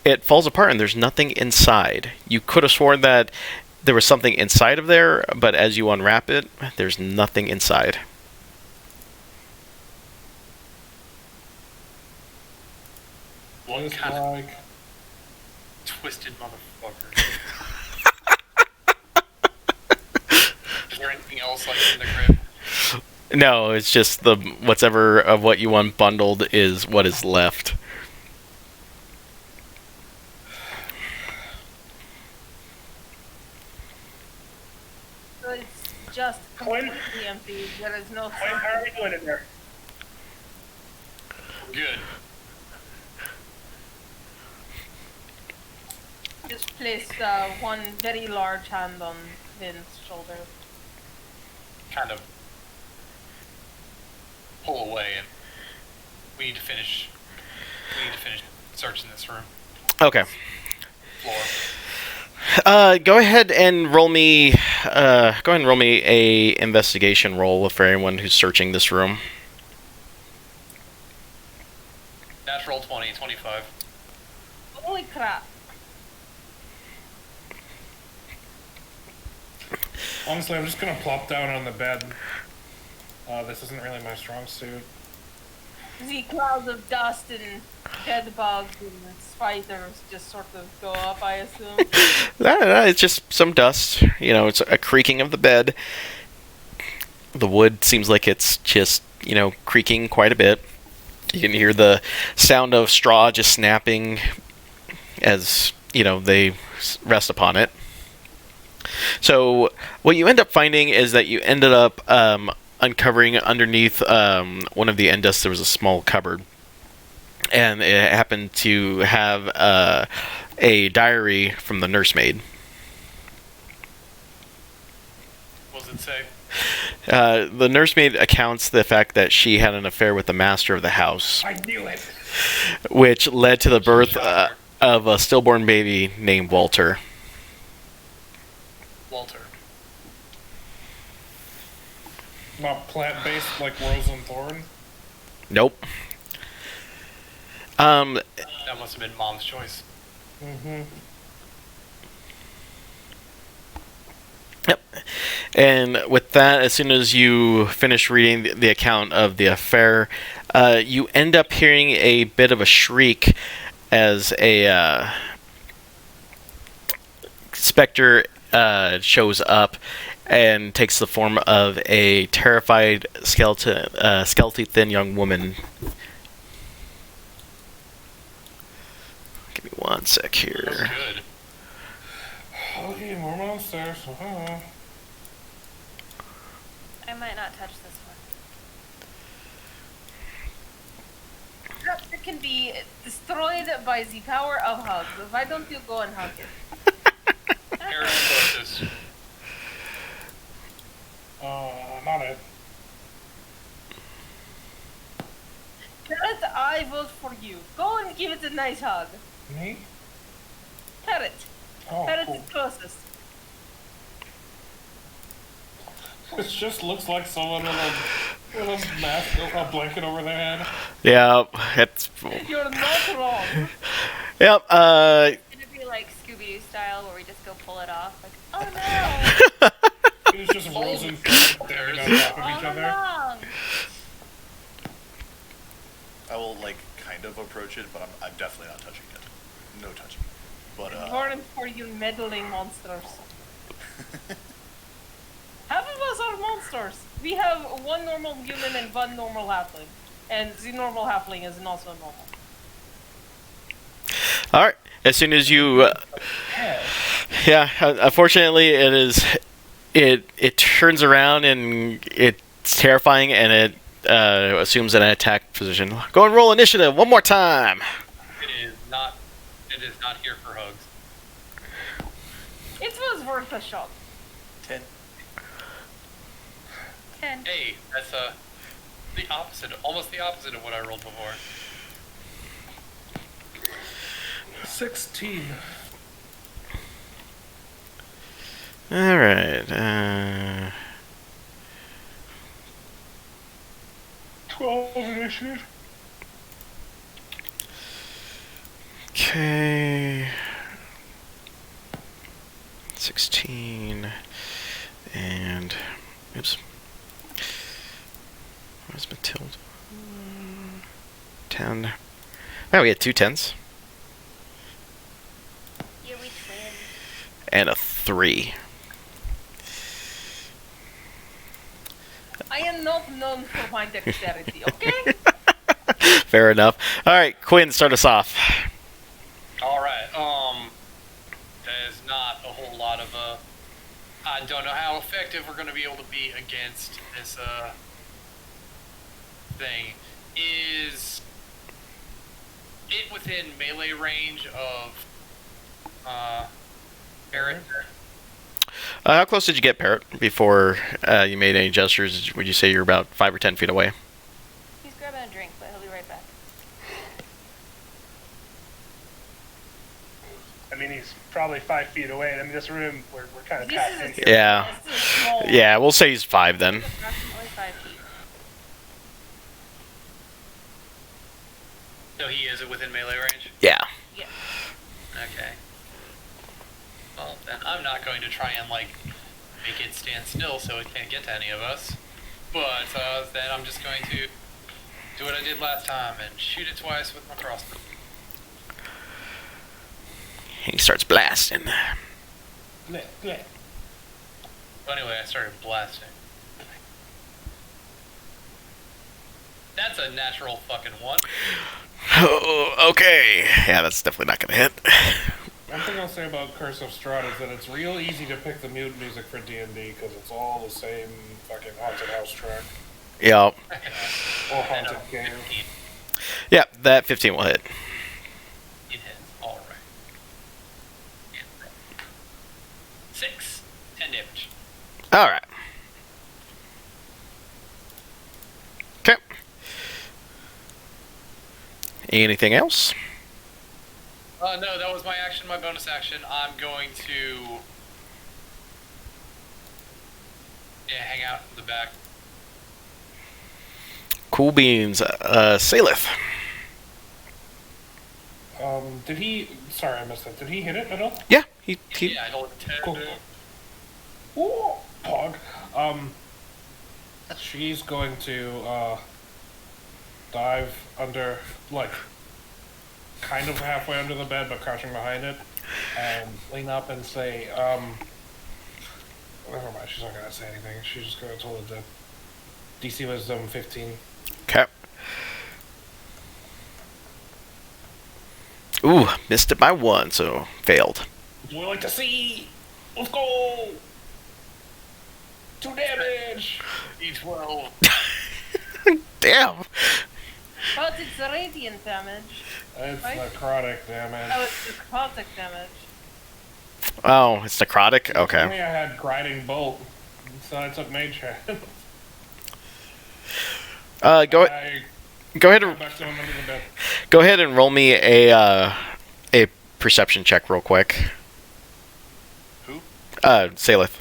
it falls apart and there's nothing inside. You could have sworn that there was something inside of there, but as you unwrap it, there's nothing inside. What Just kind of like twisted motherfucker? Is there anything else in the crib? No, it's just the whatever of what you unbundled is what is left. So it's just completely empty. There is no Wait, how are we doing in there? Good. Just place one very large hand on Vin's shoulder. Kind of pull away, and we need to finish searching this room. Okay. Floor. Go ahead and roll me. A investigation roll for anyone who's searching this room. Natural 20, 25. Holy crap. honestly, I'm just gonna plop down on the bed. This isn't really my strong suit. The clouds of dust and dead bugs and spiders just sort of go up, I assume. It's just some dust. It's a creaking of the bed. The wood seems like it's just, creaking quite a bit. You can hear the sound of straw just snapping as, they rest upon it. So what you end up finding is that you ended up uncovering underneath one of the end desks there was a small cupboard. And it happened to have a diary from the nursemaid. What does it say? The nursemaid accounts the fact that she had an affair with the master of the house, I knew it! which led to the birth of a stillborn baby named Walter. Walter. Not plant-based like Rose and Thorn? Nope. That must have been Mom's choice. Mm-hmm. Yep. And with that, as soon as you finish reading the account of the affair, you end up hearing a bit of a shriek as a specter shows up and takes the form of a terrified, skeletally thin young woman. Give me one sec here. That's good. Okay, more monsters. I might not touch this one. Perhaps it can be destroyed by the power of hugs. Why don't you go and hug it? Eric's closest. Not it. Parrot, I vote for you. Go and give it a nice hug. Me? Parrot. Oh, Parrot cool. is closest. It just looks like someone with a mask, a blanket over their head. Yeah, it's. You're not wrong. Yep. It's gonna be like Scooby-Doo style, where we just go pull it off. Like, oh no! It's just frozen standing on top of each All other. along. I will like kind of approach it, but I'm definitely not touching it. No touching. But Born for you meddling monsters. Half of us are monsters. We have one normal human and one normal halfling. And the normal halfling is also normal. All right. As soon as you, yeah. Unfortunately, it is. It turns around and it's terrifying, and it assumes an attack position. Go and roll initiative one more time. It is not. It is not here for hugs. It was worth a shot. 10. 10. Hey, that's the opposite. Almost the opposite of what I rolled before. 16. All right. 12 initiative. Okay. 16. And oops. Where's Matilda? 10. Oh, we had 2 10s Yeah, we twin. and a 3. I am not known for my dexterity, okay? Fair enough. All right, Quinn, start us off. All right. There's not a whole lot of I don't know how effective we're going to be able to be against this thing. Is it within melee range of Barrett? How close did you get, Parrot, before you made any gestures? Would you say you're about 5 or 10 feet away? He's grabbing a drink, but he'll be right back. I mean, he's probably 5 feet away. I mean, this room, we're kind of This packed is in a- here. Yeah. This is small. Yeah, we'll say he's 5 then. Approximately 5 feet. So he is within melee range? Yeah. Yeah. Okay. Well, then I'm not going to try and, like, make it stand still so it can't get to any of us. But then I'm just going to do what I did last time and shoot it twice with my crossbow. He starts blasting. Bleh, bleh. So anyway, I started blasting. That's a natural fucking 1. Oh, okay. Yeah, that's definitely not gonna hit. One thing I'll say about Curse of Strahd is that it's real easy to pick the mute music for D&D because it's all the same fucking haunted house track Yeah. or haunted game. 15. Yeah, that 15 will hit. It hits. Alright. 6. 10 damage. All right. Okay. Anything else? No, that was my action, my bonus action. I'm going to hang out in the back. Cool beans. Salith. Did he... Sorry, I missed that. Did he hit it at all? Yeah, he Yeah, I don't Cool. Ooh, Pog. She's going to dive under, like, kind of halfway under the bed, but crouching behind it, and lean up and say, never mind, she's not gonna say anything. She's just gonna tell the DC Wisdom 15. Okay. Ooh, missed it by 1, so failed. Would you like to see? Let's go! 2 damage! D12. Damn. But it's radiant damage. It's Right? necrotic damage. Oh, it's necrotic damage. Oh, it's necrotic? Only Okay. I had grinding bolt, so I took mage hand. Go ahead and Back to him under the bed. go ahead and roll me a perception check real quick. Who? Salith.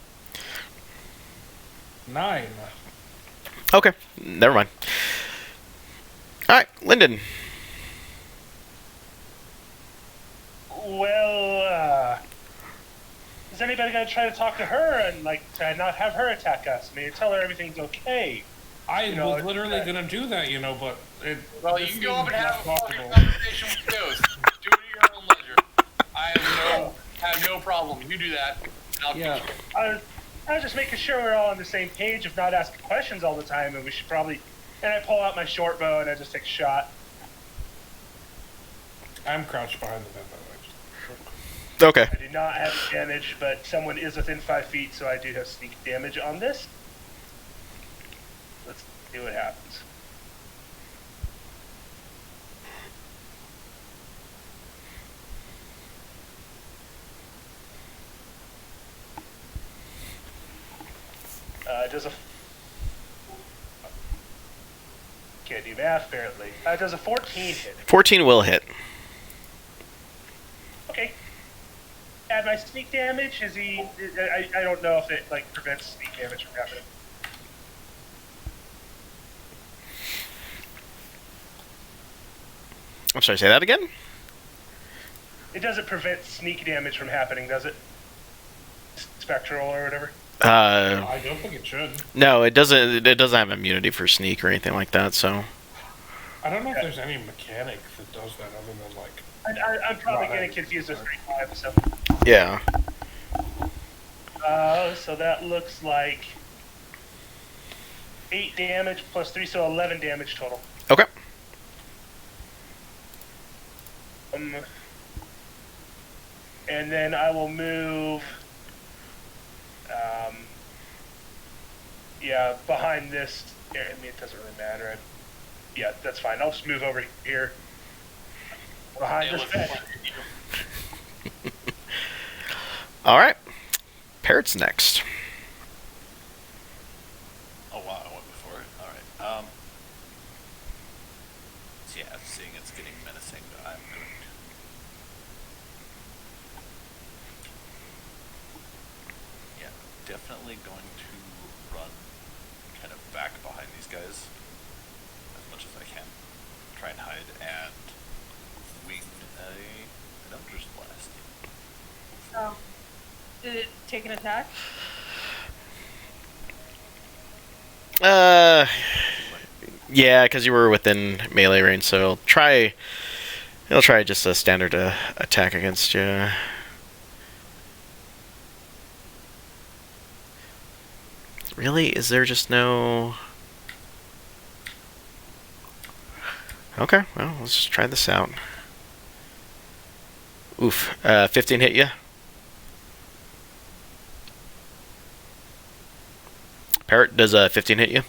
9. Okay, never mind. All right, Lyndon. Well, is anybody gonna try to talk to her and like to not have her attack us? I mean, tell her everything's okay. I know, was literally gonna do that, but it. Well, you this can go up and seems have a fucking possible. conversation with Ghost. Do it at your own leisure. I have no problem. You do that. I'll Yeah. I was just making sure we're all on the same page of not asking questions all the time, and we should probably. And I pull out my short bow and I just take a shot. I'm crouched behind the bed, by the way. Okay. I do not have damage, but someone is within 5 feet, so I do have sneak damage on this. Let's see what happens. Does a can't do math apparently. Does a 14 hit? 14 will hit. Okay. Add my sneak damage. Is he? I don't know if it like prevents sneak damage from happening. I'm sorry, say that again? It doesn't prevent sneak damage from happening, does it? Spectral or whatever. I don't think it should. No, it doesn't. It doesn't have immunity for sneak or anything like that. So. I don't know if there's any mechanic that does that other than like. I'm probably getting confused with 3-5 so. Yeah. So that looks like 8 damage plus 3, so 11 damage total. Okay. And then I will move. Behind this. I mean, it doesn't really matter. Yeah, that's fine. I'll just move over here. Behind this bed. All right. Parrot's next. Oh wow, I went before it. Alright. So yeah, seeing it's getting menacing, I'm going to... Yeah, definitely going to run kind of back behind these guys as much as I can. Try and hide and wing an Eldritch Blast. Oh. Did it take an attack? Yeah, because you were within melee range, so he'll try just a standard attack against you. Really? Is there just no... Okay, well, let's just try this out. Oof. 15 hit you? Parrot, does 15 hit you?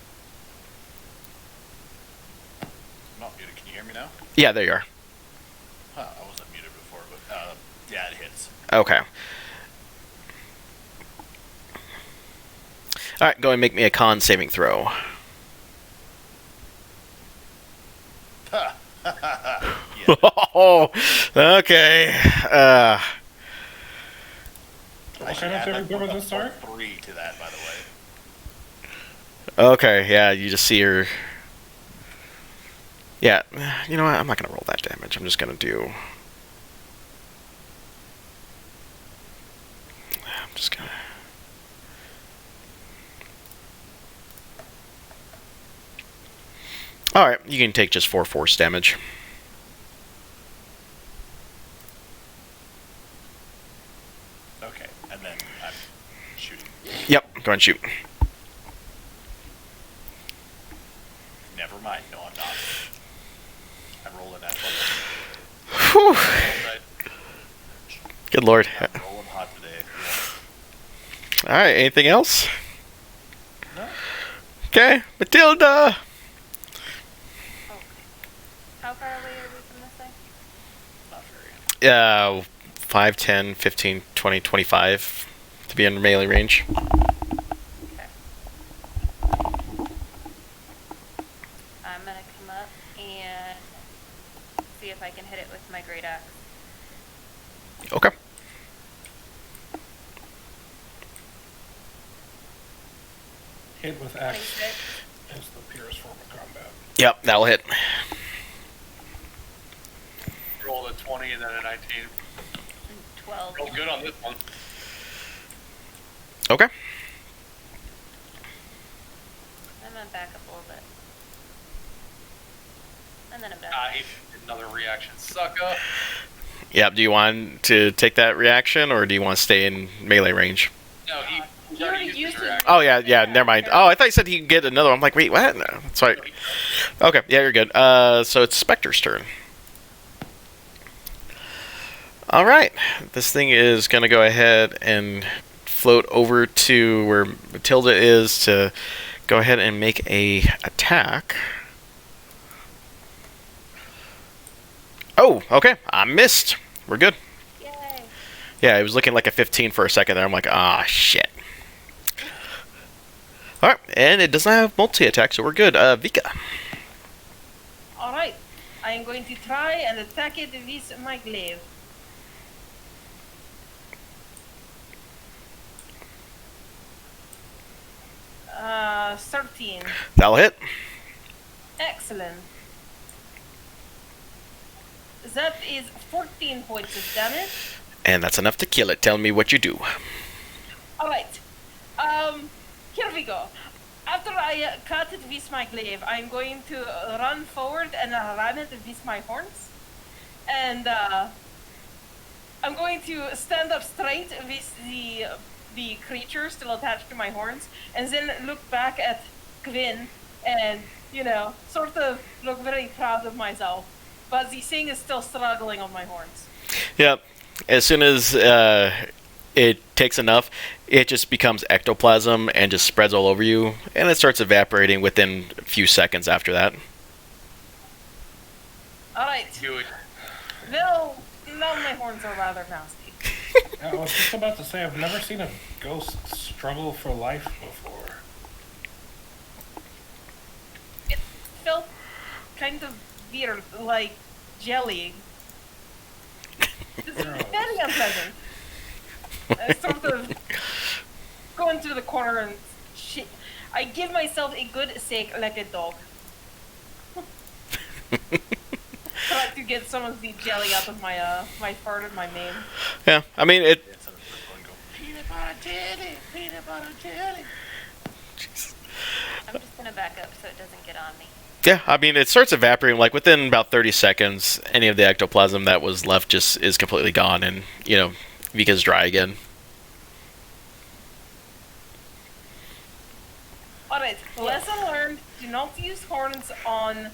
I'm not muted. Can you hear me now? Yeah, there you are. Huh, I wasn't muted before, but yeah, it hits. Okay. Alright, go and make me a con saving throw. Yeah. Oh, okay. What I should kind of add, saving throw was a this, sorry? 3 to that, by the way. Okay, yeah, you just see her... Yeah, you know what? I'm not going to roll that damage. I'm just going to do... I'm just going to... Alright, you can take just 4 force damage. Okay, and then I'm shooting. Yep, go ahead and shoot. Never mind. No, I'm not. I'm rolling that Whew. one. Good lord. I'm rolling hot today. Alright, anything else? No. Okay, Matilda! How far away are we from this thing? Not very. 5, 10, 15, 20, 25 to be in melee range. Okay. I'm gonna come up and see if I can hit it with my great axe. Okay. Hit with axe 26. is the purest form of combat. Yep, that'll hit. Rolled a 20 and then a 19. 12. Rolled good on this one. Okay. I'm gonna back up a little bit. And then I'm done. He did another reaction. Sucker. Yep, do you want to take that reaction, or do you want to stay in melee range? No, he He already used his it. reaction. Oh, yeah, never mind. Oh, I thought you said he could get another one. I'm like, wait, what? No, that's right. Okay, yeah, you're good. So it's Spectre's turn. Alright, this thing is going to go ahead and float over to where Matilda is to go ahead and make a attack. Oh, okay, I missed. We're good. Yay. Yeah, it was looking like a 15 for a second there. I'm like, ah, shit. Alright, and it does not have multi-attack, so we're good. Vika. Alright. I am going to try and attack it with my glaive. Uh, 13. That'll hit. Excellent. That is 14 points of damage. And that's enough to kill it. Tell me what you do. Alright. Here we go. After I cut it with my glaive, I'm going to run forward and ram it with my horns. And I'm going to stand up straight with the creature still attached to my horns, and then look back at Quinn and, you know, sort of look very proud of myself. But the thing is still struggling on my horns. Yep. As soon as it takes enough, it just becomes ectoplasm and just spreads all over you, and it starts evaporating within a few seconds after that. Alright. Do it. Well, now my horns are rather nasty. I was just about to say, I've never seen a ghost struggle for life before. It felt kind of weird, like jelly. It's very unpleasant. I sort of go into the corner and shit. I give myself a good shake like a dog. Try to get some of the jelly out of my my fart and my mane. Yeah, I mean, it. Yeah, instead of circle and go, peanut butter jelly, peanut butter jelly. I'm just gonna back up so it doesn't get on me. Yeah, I mean, it starts evaporating. Like within about 30 seconds, any of the ectoplasm that was left just is completely gone, and Vika's dry again. Alright, lesson learned, do not use horns on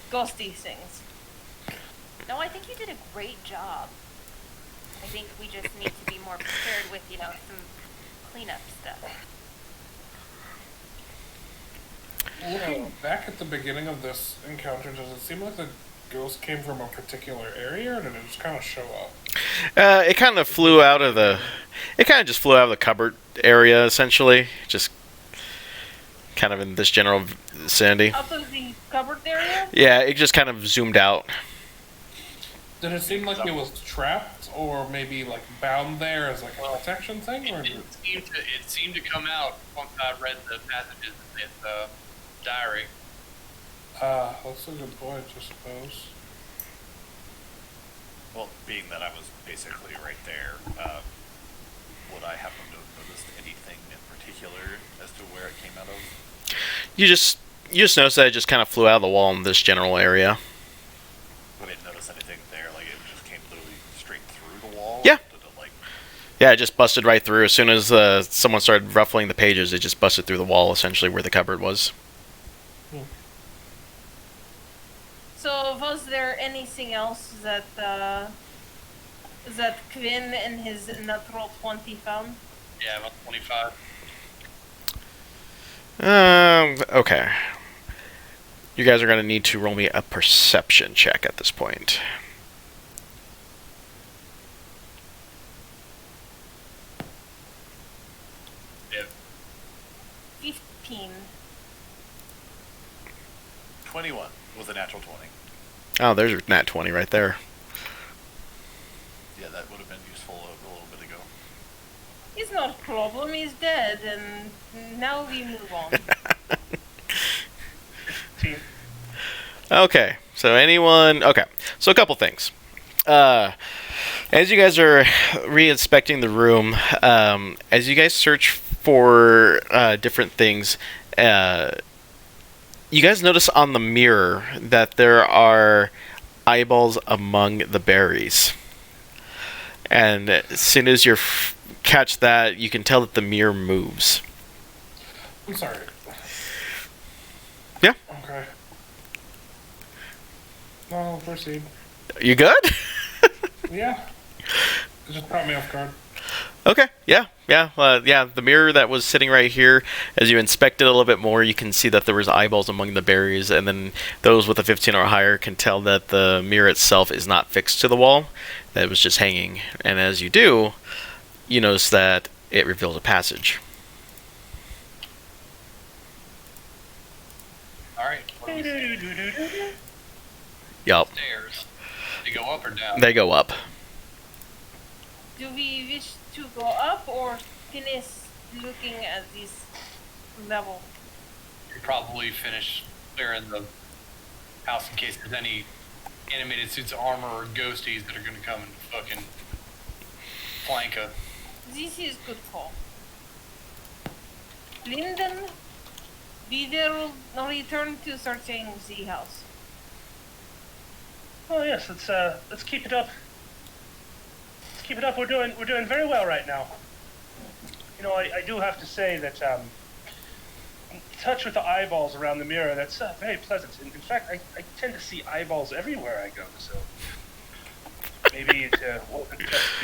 ghosty things. No, I think you did a great job. I think we just need to be more prepared with, some cleanup stuff. Looking back at the beginning of this encounter, does it seem like the ghost came from a particular area, or did it just kind of show up? It kind of flew out of the. It kind of just flew out of the cupboard area, essentially. Just kind of in this general vicinity. Out of the cupboard area? Yeah, it just kind of zoomed out. Did it seem like it was trapped, or maybe like bound there as like a protection thing, or? It seemed to come out once I read the passages in the diary. That's a good point, I suppose. Well, being that I was basically right there, would I happen to have noticed anything in particular as to where it came out of? You just You just noticed that it just kind of flew out of the wall in this general area. I didn't notice anything there. Like it just came literally straight through the wall. Yeah. Did it, like, Yeah, it just busted right through. As soon as someone started ruffling the pages, it just busted through the wall, essentially where the cupboard was. So, was there anything else that Quinn and his natural 20 found? Yeah, about 25. Okay. You guys are going to need to roll me a perception check at this point. Yeah. 15. 21 was a natural 20. Oh, there's your nat 20 right there. Yeah, that would have been useful a little bit ago. It's not a problem, he's dead, and now we move on. Team. Okay, so anyone... Okay, so a couple things. As you guys are re-inspecting the room, as you guys search for different things, you guys notice on the mirror that there are eyeballs among the berries. And as soon as you catch that, you can tell that the mirror moves. I'm sorry. Yeah. Okay. No, proceed. You good? Yeah. It just caught me off guard. Okay, yeah. The mirror that was sitting right here, as you inspect it a little bit more, you can see that there was eyeballs among the berries, and then those with a 15 or higher can tell that the mirror itself is not fixed to the wall, that it was just hanging. And as you do, you notice that it reveals a passage. Alright, what are we Yup, stairs? They go up or down? they go up. Do we wish to go up or finish looking at this level? You probably finish clearing the house in case there's any animated suits of armor or ghosties that are gonna come and fucking flank us. This is good call. Linden, we will return to searching the house. Oh yes, let's keep it up. Let's keep it up. We're doing very well right now. You know, I do have to say that touch with the eyeballs around the mirror, that's very pleasant. In fact, I tend to see eyeballs everywhere I go, so maybe it wasn't just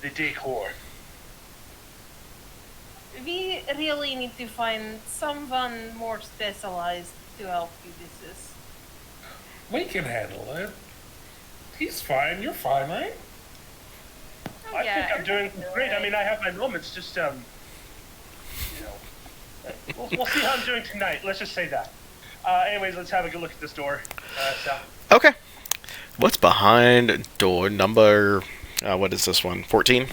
the decor. We really need to find someone more specialized to help you with this. We can handle it. He's fine. You're fine, right? Oh, I yeah, think I'm doing everyone's great. I alright. mean, I have my moments. Just we'll see how I'm doing tonight. Let's just say that. Anyways, let's have a good look at this door. Sal. Okay. What's behind door number... what is this one? 14?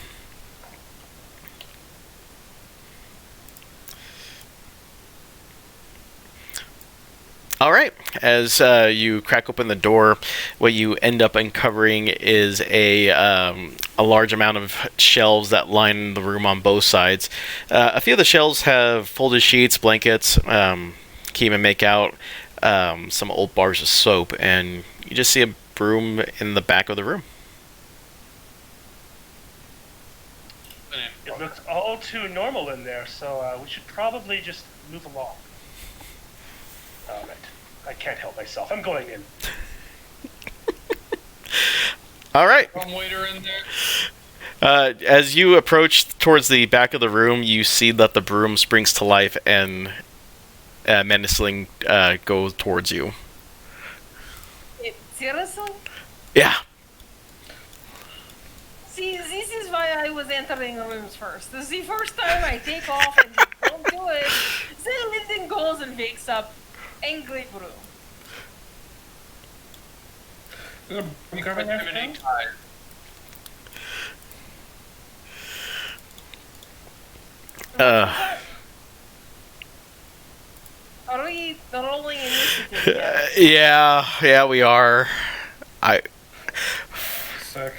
Alright, as you crack open the door, what you end up uncovering is a large amount of shelves that line the room on both sides. A few of the shelves have folded sheets, blankets, can even make out some old bars of soap, and you just see a broom in the back of the room. It looks all too normal in there, so we should probably just move along. All right. I can't help myself. I'm going in. Alright. Some waiter in there. As you approach towards the back of the room, you see that the broom springs to life and menacing goes towards you. Seriously? Yeah. See, this is why I was entering rooms first. This is the first time I take off and just don't do it. Then Linden goes and wakes up angry broom. Is it a covering half Intimidate down? tired. Are we rolling initiative yet? Yeah, we are. Sick.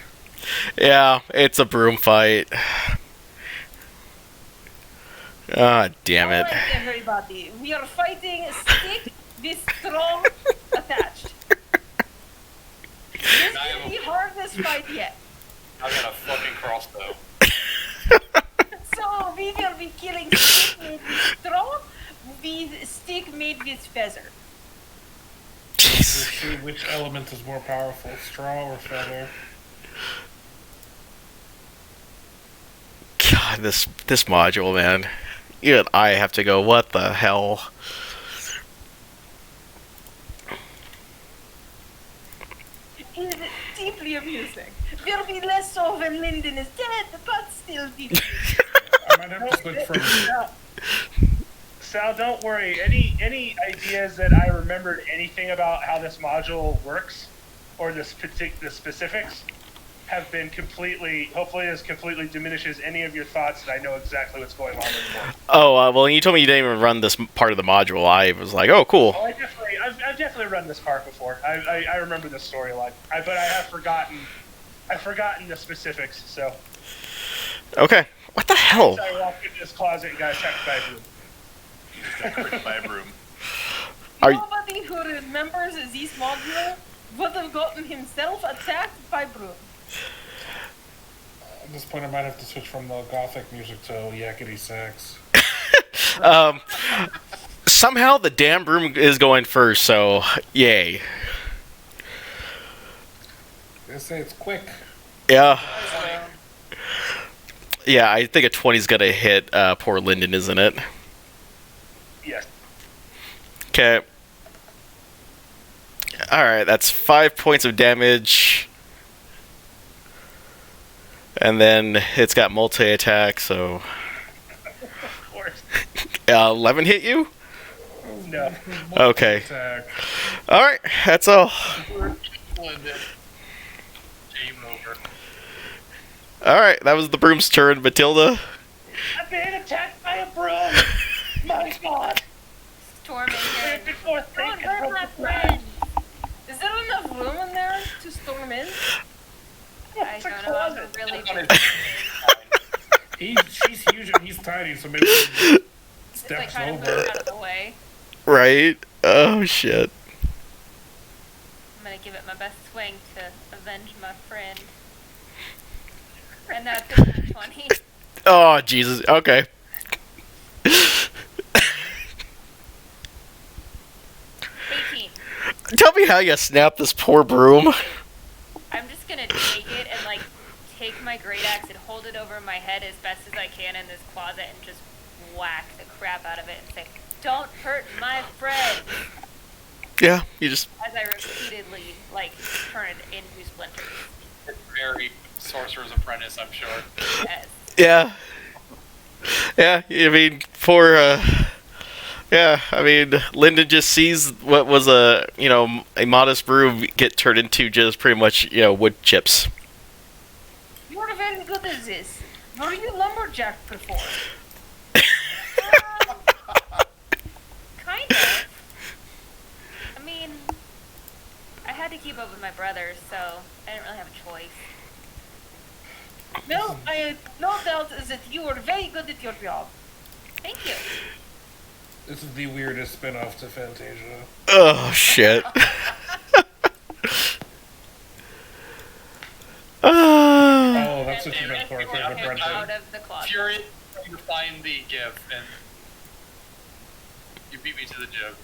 Yeah, it's a broom fight. Ah, damn it. Alright, everybody. We are fighting a stick with straw attached. This is the hardest fight yet. I got a fucking crossbow. So we will be killing stick made with straw with stick made with feather. Let's see which element is more powerful, straw or feather. God, this module, man. Even I have to go, what the hell? It is deeply amusing. Will be less so when Lyndon is dead, but still deeply. I might have to switch from. Sal, don't worry. Any ideas that I remembered anything about how this module works, or the specifics, have been completely. Hopefully, this completely diminishes any of your thoughts, and I know exactly what's going on anymore. Oh, well, you told me you didn't even run this part of the module. I was like, oh, cool. Oh, I've definitely run this part before. I remember this storyline, but I have forgotten. I've forgotten the specifics. So. Okay. What the hell? I walked into this closet and got attacked by a broom. You just got cricked by a broom. Nobody who remembers this module would have gotten himself attacked by broom. At this point, I might have to switch from the gothic music to yakety sax. Somehow the damn broom is going first, so yay. They say it's quick. Yeah. Yeah, I think a 20's gonna hit poor Lyndon, isn't it? Yes. Okay. Alright, that's 5 points of damage. And then it's got multi-attack, so... Of course. 11 hit you? No. Okay. Attack. Alright, that's all. Game over. Alright, that was the broom's turn. Matilda? I'm being attacked by a broom. My God. Storm in here. Before Don't thinking hurt my about the friend. Is there enough room in there to storm in? I It's a don't know. I'm closet. really She's huge and he's tiny, so maybe he just like steps kind of over. move out of the way. Right? Oh, shit. I'm gonna give it my best swing to avenge my friend. And that's a 20. Oh, Jesus. Okay. 18. Tell me how you snap this poor broom. I'm just gonna take it and like take my great axe and hold it over my head as best as I can in this closet and just whack the crap out of it and say, "Don't hurt my friend," Yeah, you just... as I repeatedly like turn it into splinters. It's very Sorcerer's Apprentice, I'm sure. Yes. Yeah. Yeah, I mean, poor, yeah, I mean, Lyndon just sees what was a modest broom get turned into just pretty much, wood chips. You're very good at this. Were you lumberjack before? Kind of. I mean, I had to keep up with my brothers, so I didn't really have a choice. No, I had no doubt that you were very good at your job. Thank you. This is the weirdest spin-off to Fantasia. Oh, shit. Oh, that's what you meant for. Get him out of the closet. Furious trying to find the gift, and you beat me to the joke.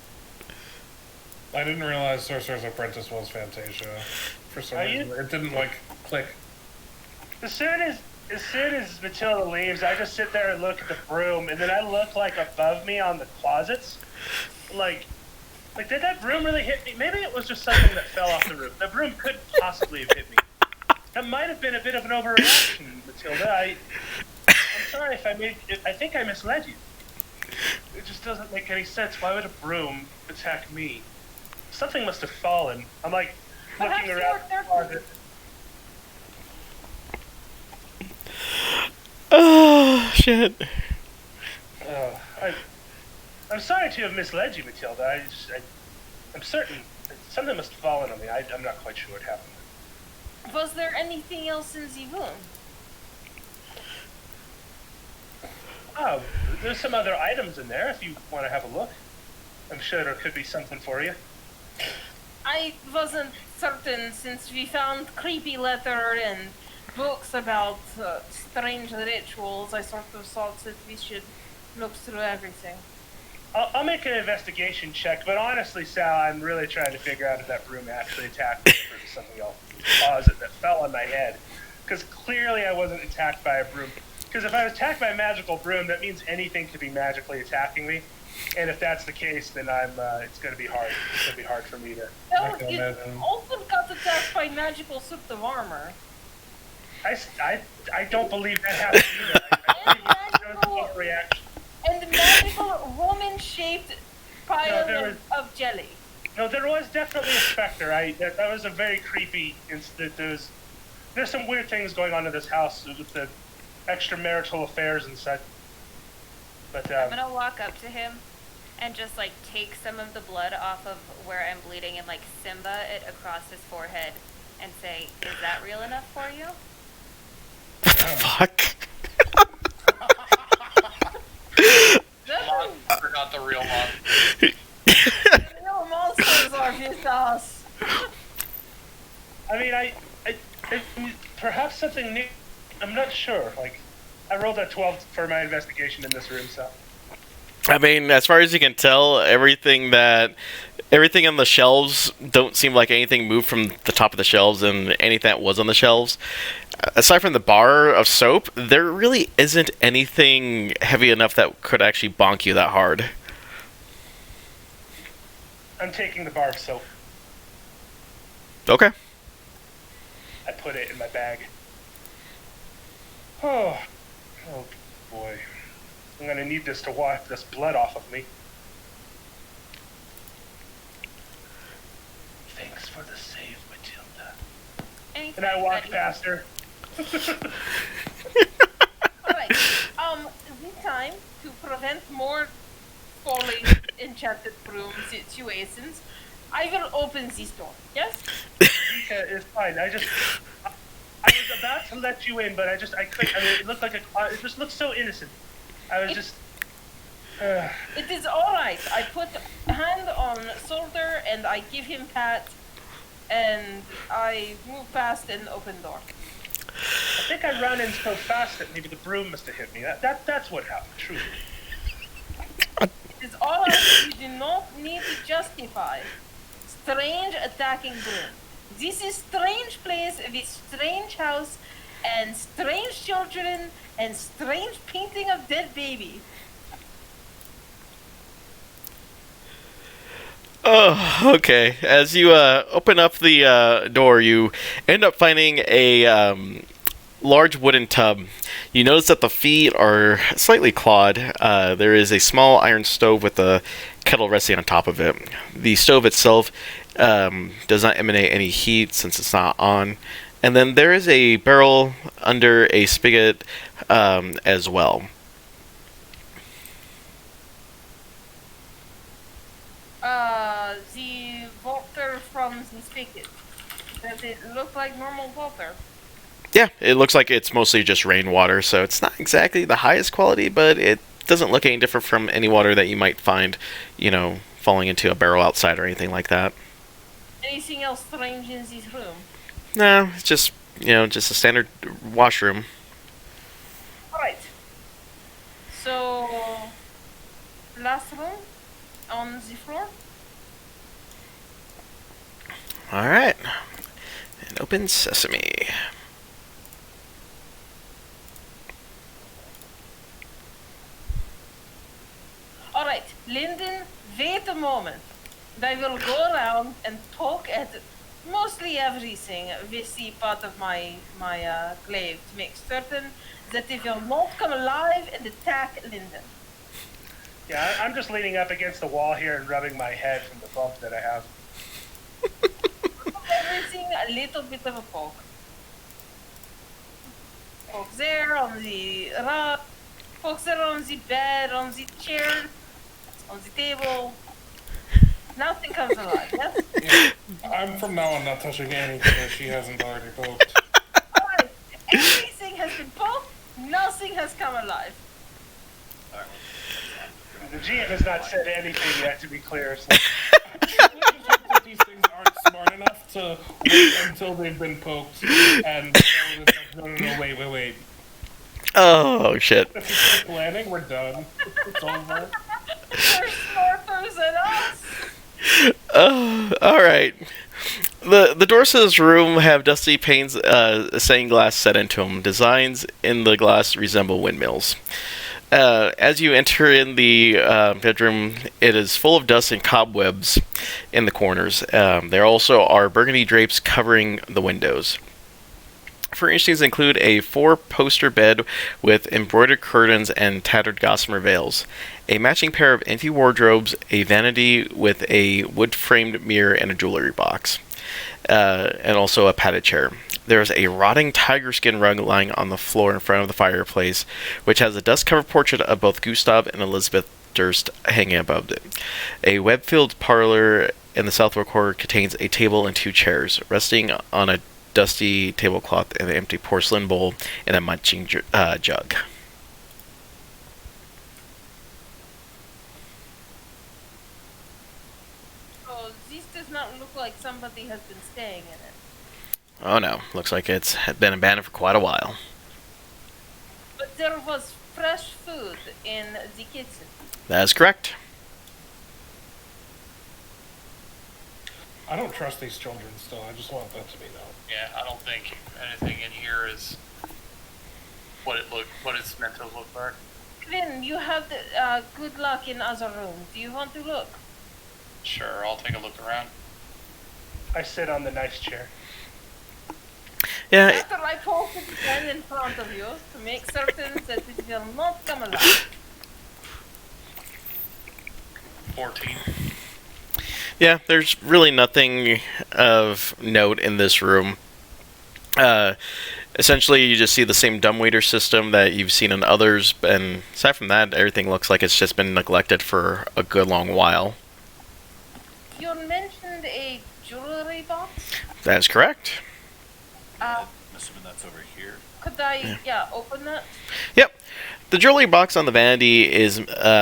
I didn't realize Sorcerer's Apprentice was Fantasia. For some Are you- reason, it didn't click. As soon as Matilda leaves, I just sit there and look at the broom, and then I look above me on the closets, like did that broom really hit me? Maybe it was just something that fell off the roof. The broom couldn't possibly have hit me. That might have been a bit of an overreaction, Matilda. I'm sorry if I think I misled you. It just doesn't make any sense. Why would a broom attack me? Something must have fallen. I'm looking Perhaps you around were the careful. closet. Oh, shit. I'm sorry to have misled you, Matilda. I'm certain something must have fallen on me. I'm not quite sure what happened. Was there anything else in the room? Oh, there's some other items in there if you want to have a look. I'm sure there could be something for you. I wasn't certain since we found creepy letter and books about strange rituals. I sort of thought that we should look through everything. I'll make an investigation check, but honestly, Sal, I'm really trying to figure out if that broom actually attacked me or something else caused it that fell on my head. Because clearly I wasn't attacked by a broom. Because if I was attacked by a magical broom, that means anything could be magically attacking me. And if that's the case, then it's going to be hard. It's going to be hard for me to... No, you often got attacked by magical suit of armor. I don't believe that happened either. I believe it was a reaction. And the magical Roman-shaped pile of jelly. No, there was definitely a specter. That was a very creepy incident. There's some weird things going on in this house with the extramarital affairs and such. But I'm gonna walk up to him and just like take some of the blood off of where I'm bleeding and like Simba it across his forehead and say, "Is that real enough for you?" What the fuck? I forgot the real one. The real monsters are with us. I mean, I perhaps something new. I'm not sure. Like, I rolled a 12 for my investigation in this room, so. I mean, as far as you can tell, everything on the shelves don't seem like anything moved from the top of the shelves, and anything that was on the shelves, aside from the bar of soap, there really isn't anything heavy enough that could actually bonk you that hard. I'm taking the bar of soap. Okay. I put it in my bag. Oh boy. I'm gonna need this to wipe this blood off of me. Thanks for the save, Matilda. Anything And I walk that you- past her. Alright, this time, to prevent more falling enchanted broom situations, I will open this door, yes? Rika, it's fine. I was about to let you in, but I couldn't. I mean, it looked like it just looked so innocent. I was just. It is alright. I put hand on shoulder and I give him pat and I move past and open door. I think I ran in so fast that maybe the broom must have hit me. That's what happened, truly. It is alright. You do not need to justify strange attacking broom. This is strange place with strange house and strange children and strange painting of dead baby. Oh, okay. As you open up the door, you end up finding a large wooden tub. You notice that the feet are slightly clawed. There is a small iron stove with a kettle resting on top of it. The stove itself does not emanate any heat since it's not on. And then there is a barrel under a spigot as well. The water from the spigot. Does it look like normal water? Yeah, it looks like it's mostly just rainwater, so it's not exactly the highest quality, but it doesn't look any different from any water that you might find, falling into a barrel outside or anything like that. Anything else strange in this room? No, it's just, just a standard washroom. Alright. So, last room on the floor. Alright. And open sesame. Alright, Lyndon, wait a moment. I will go around and poke at mostly everything with the part of my glaive to make certain that they will not come alive and attack Lyndon. Yeah, I'm just leaning up against the wall here and rubbing my head from the bump that I have. Everything a little bit of a poke. Poke there on the rug, poke there on the bed, on the chair, on the table. Nothing comes alive, yes? Yeah. I'm from now on not touching anything that she hasn't already poked. Alright, everything has been poked, nothing has come alive. The GM has not said anything yet, to be clear. So. These things aren't smart enough to wait until they've been poked. And no, wait. Oh, shit. If we start planning, we're done. It's over. They're smarter than us. Alright. The doors to this room have dusty panes, stained glass set into them. Designs in the glass resemble windmills. As you enter in the bedroom, it is full of dust and cobwebs in the corners. There also are burgundy drapes covering the windows. Furnishings include a 4-poster bed with embroidered curtains and tattered gossamer veils, a matching pair of empty wardrobes, a vanity with a wood-framed mirror and a jewelry box, and also a padded chair. There's a rotting tiger skin rug lying on the floor in front of the fireplace, which has a dust-covered portrait of both Gustav and Elizabeth Durst hanging above it. A web-filled parlor in the southwest corner contains a table and 2 chairs, resting on a dusty tablecloth and an empty porcelain bowl and a munching jug. Oh, this does not look like somebody has been staying in it. Oh no, looks like it's been abandoned for quite a while. But there was fresh food in the kitchen. That is correct. I don't trust these children still. I just want that to be known. Yeah, I don't think anything in here is what it's meant to look like. Quinn, you have the, good luck in other rooms. Do you want to look? Sure, I'll take a look around. I sit on the nice chair. Yeah, After I poke it again in front of you to make certain that it will not come alive. 14. yeah, there's really nothing of note in this room. Essentially, you just see the same dumbwaiter system that you've seen in others, and aside from that, everything looks like it's just been neglected for a good long while. You mentioned a jewelry box? That is correct. I'm assuming that's over here. Could I, open that? Yep. The jewelry box on the vanity is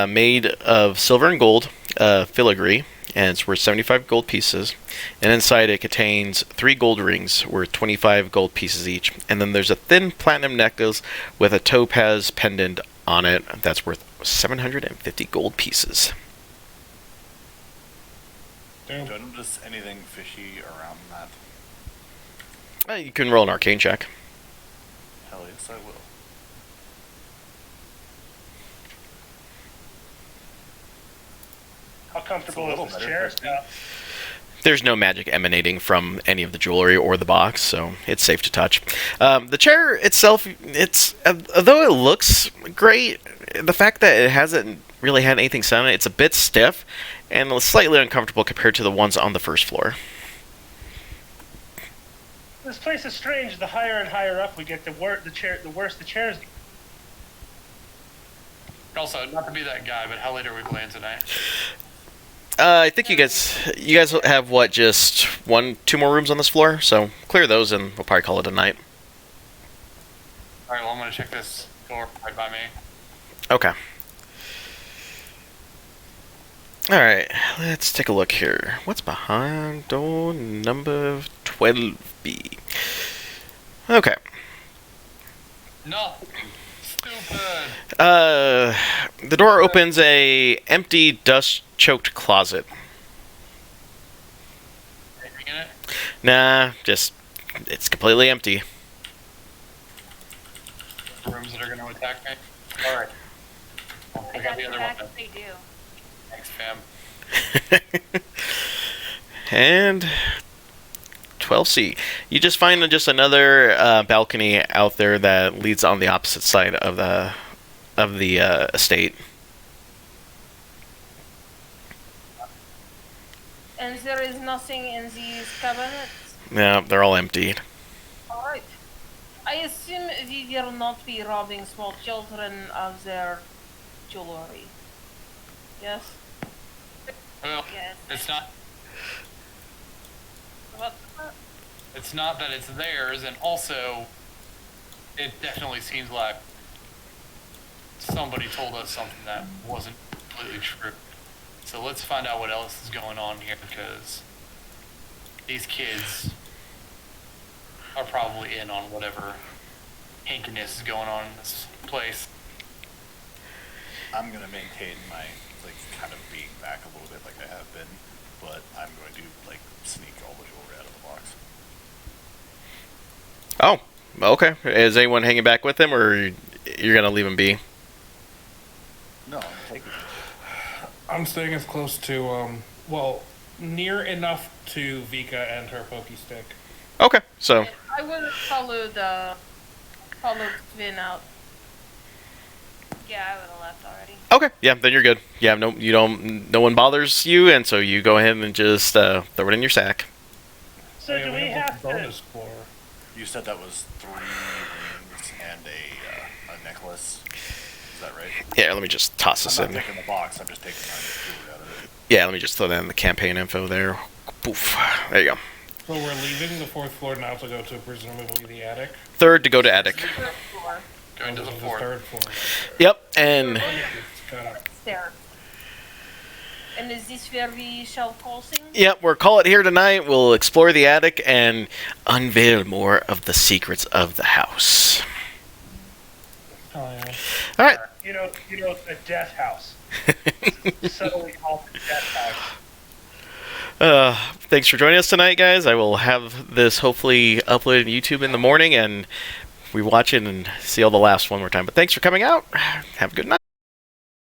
made of silver and gold filigree, and it's worth 75 gold pieces. And inside it contains 3 gold rings worth 25 gold pieces each. And then there's a thin platinum necklace with a topaz pendant on it that's worth 750 gold pieces. Do I notice anything fishy around that? You can roll an arcane check. Hell yes, I will. How comfortable little is this better chair for me. now? There's no magic emanating from any of the jewelry or the box, so it's safe to touch. The chair itself, it's although it looks great, the fact that it hasn't really had anything set on it, it's a bit stiff and slightly uncomfortable compared to the ones on the first floor. This place is strange. The higher and higher up we get, the worse the chairs. Also, not to be that guy, but how late are we playing tonight? I think you guys have what, just 2 more rooms on this floor, so clear those and we'll probably call it a night. Alright, well, I'm gonna check this door right by me. Okay. Alright, let's take a look here. What's behind door number 12B? Okay. Nothing. Stupid. The door opens a empty, dust-choked closet. Anything in it? Nah, just, it's completely empty. Rooms that are gonna attack me? Alright. I I got got the your other back one. if they do. Thanks, fam. And 12C. You just find just another balcony out there that leads on the opposite side of the estate. And there is nothing in these cabinets? Yeah, they're all empty. Alright. I assume we will not be robbing small children of their jewelry. Yes? Well, Yes. it's not. What? It's not that it's theirs, and also, it definitely seems like somebody told us something that wasn't completely true. So let's find out what else is going on here, because these kids are probably in on whatever hankiness is going on in this place. I'm gonna maintain my kind of being back a little bit like I have been, but I'm going to sneak all the jewelry out of the box. Oh, okay. Is anyone hanging back with him, or you're gonna leave him be? No, I'm taking it. I'm staying as close to, near enough to Vika and her pokey stick. Okay, so I will follow Vin out. Yeah, I would have left already. okay, yeah, then you're good. Yeah, no one bothers you, and so you go ahead and just throw it in your sack. So do we have to? bonus for? You said that was 3 rings and a necklace. Is that right? Yeah, let me just toss this I'm in. not taking the box. I'm just taking my jewelry out of it. Yeah, let me just throw that in the campaign info there. Poof. There you go. So we're leaving the 4th floor now to go to presumably the attic. 3rd to go to attic. Third floor. Going to the This is 4th. 3rd floor. Yep, and It's got a- There. And is this where we shall call things? yep, we'll call it here tonight. We'll explore the attic and unveil more of the secrets of the house. Oh, yeah. All right. You know, the death house. Subtly altered death house. Thanks for joining us tonight, guys. I will have this hopefully uploaded to YouTube in the morning, and we watch it and see all the laughs one more time. But thanks for coming out. Have a good night.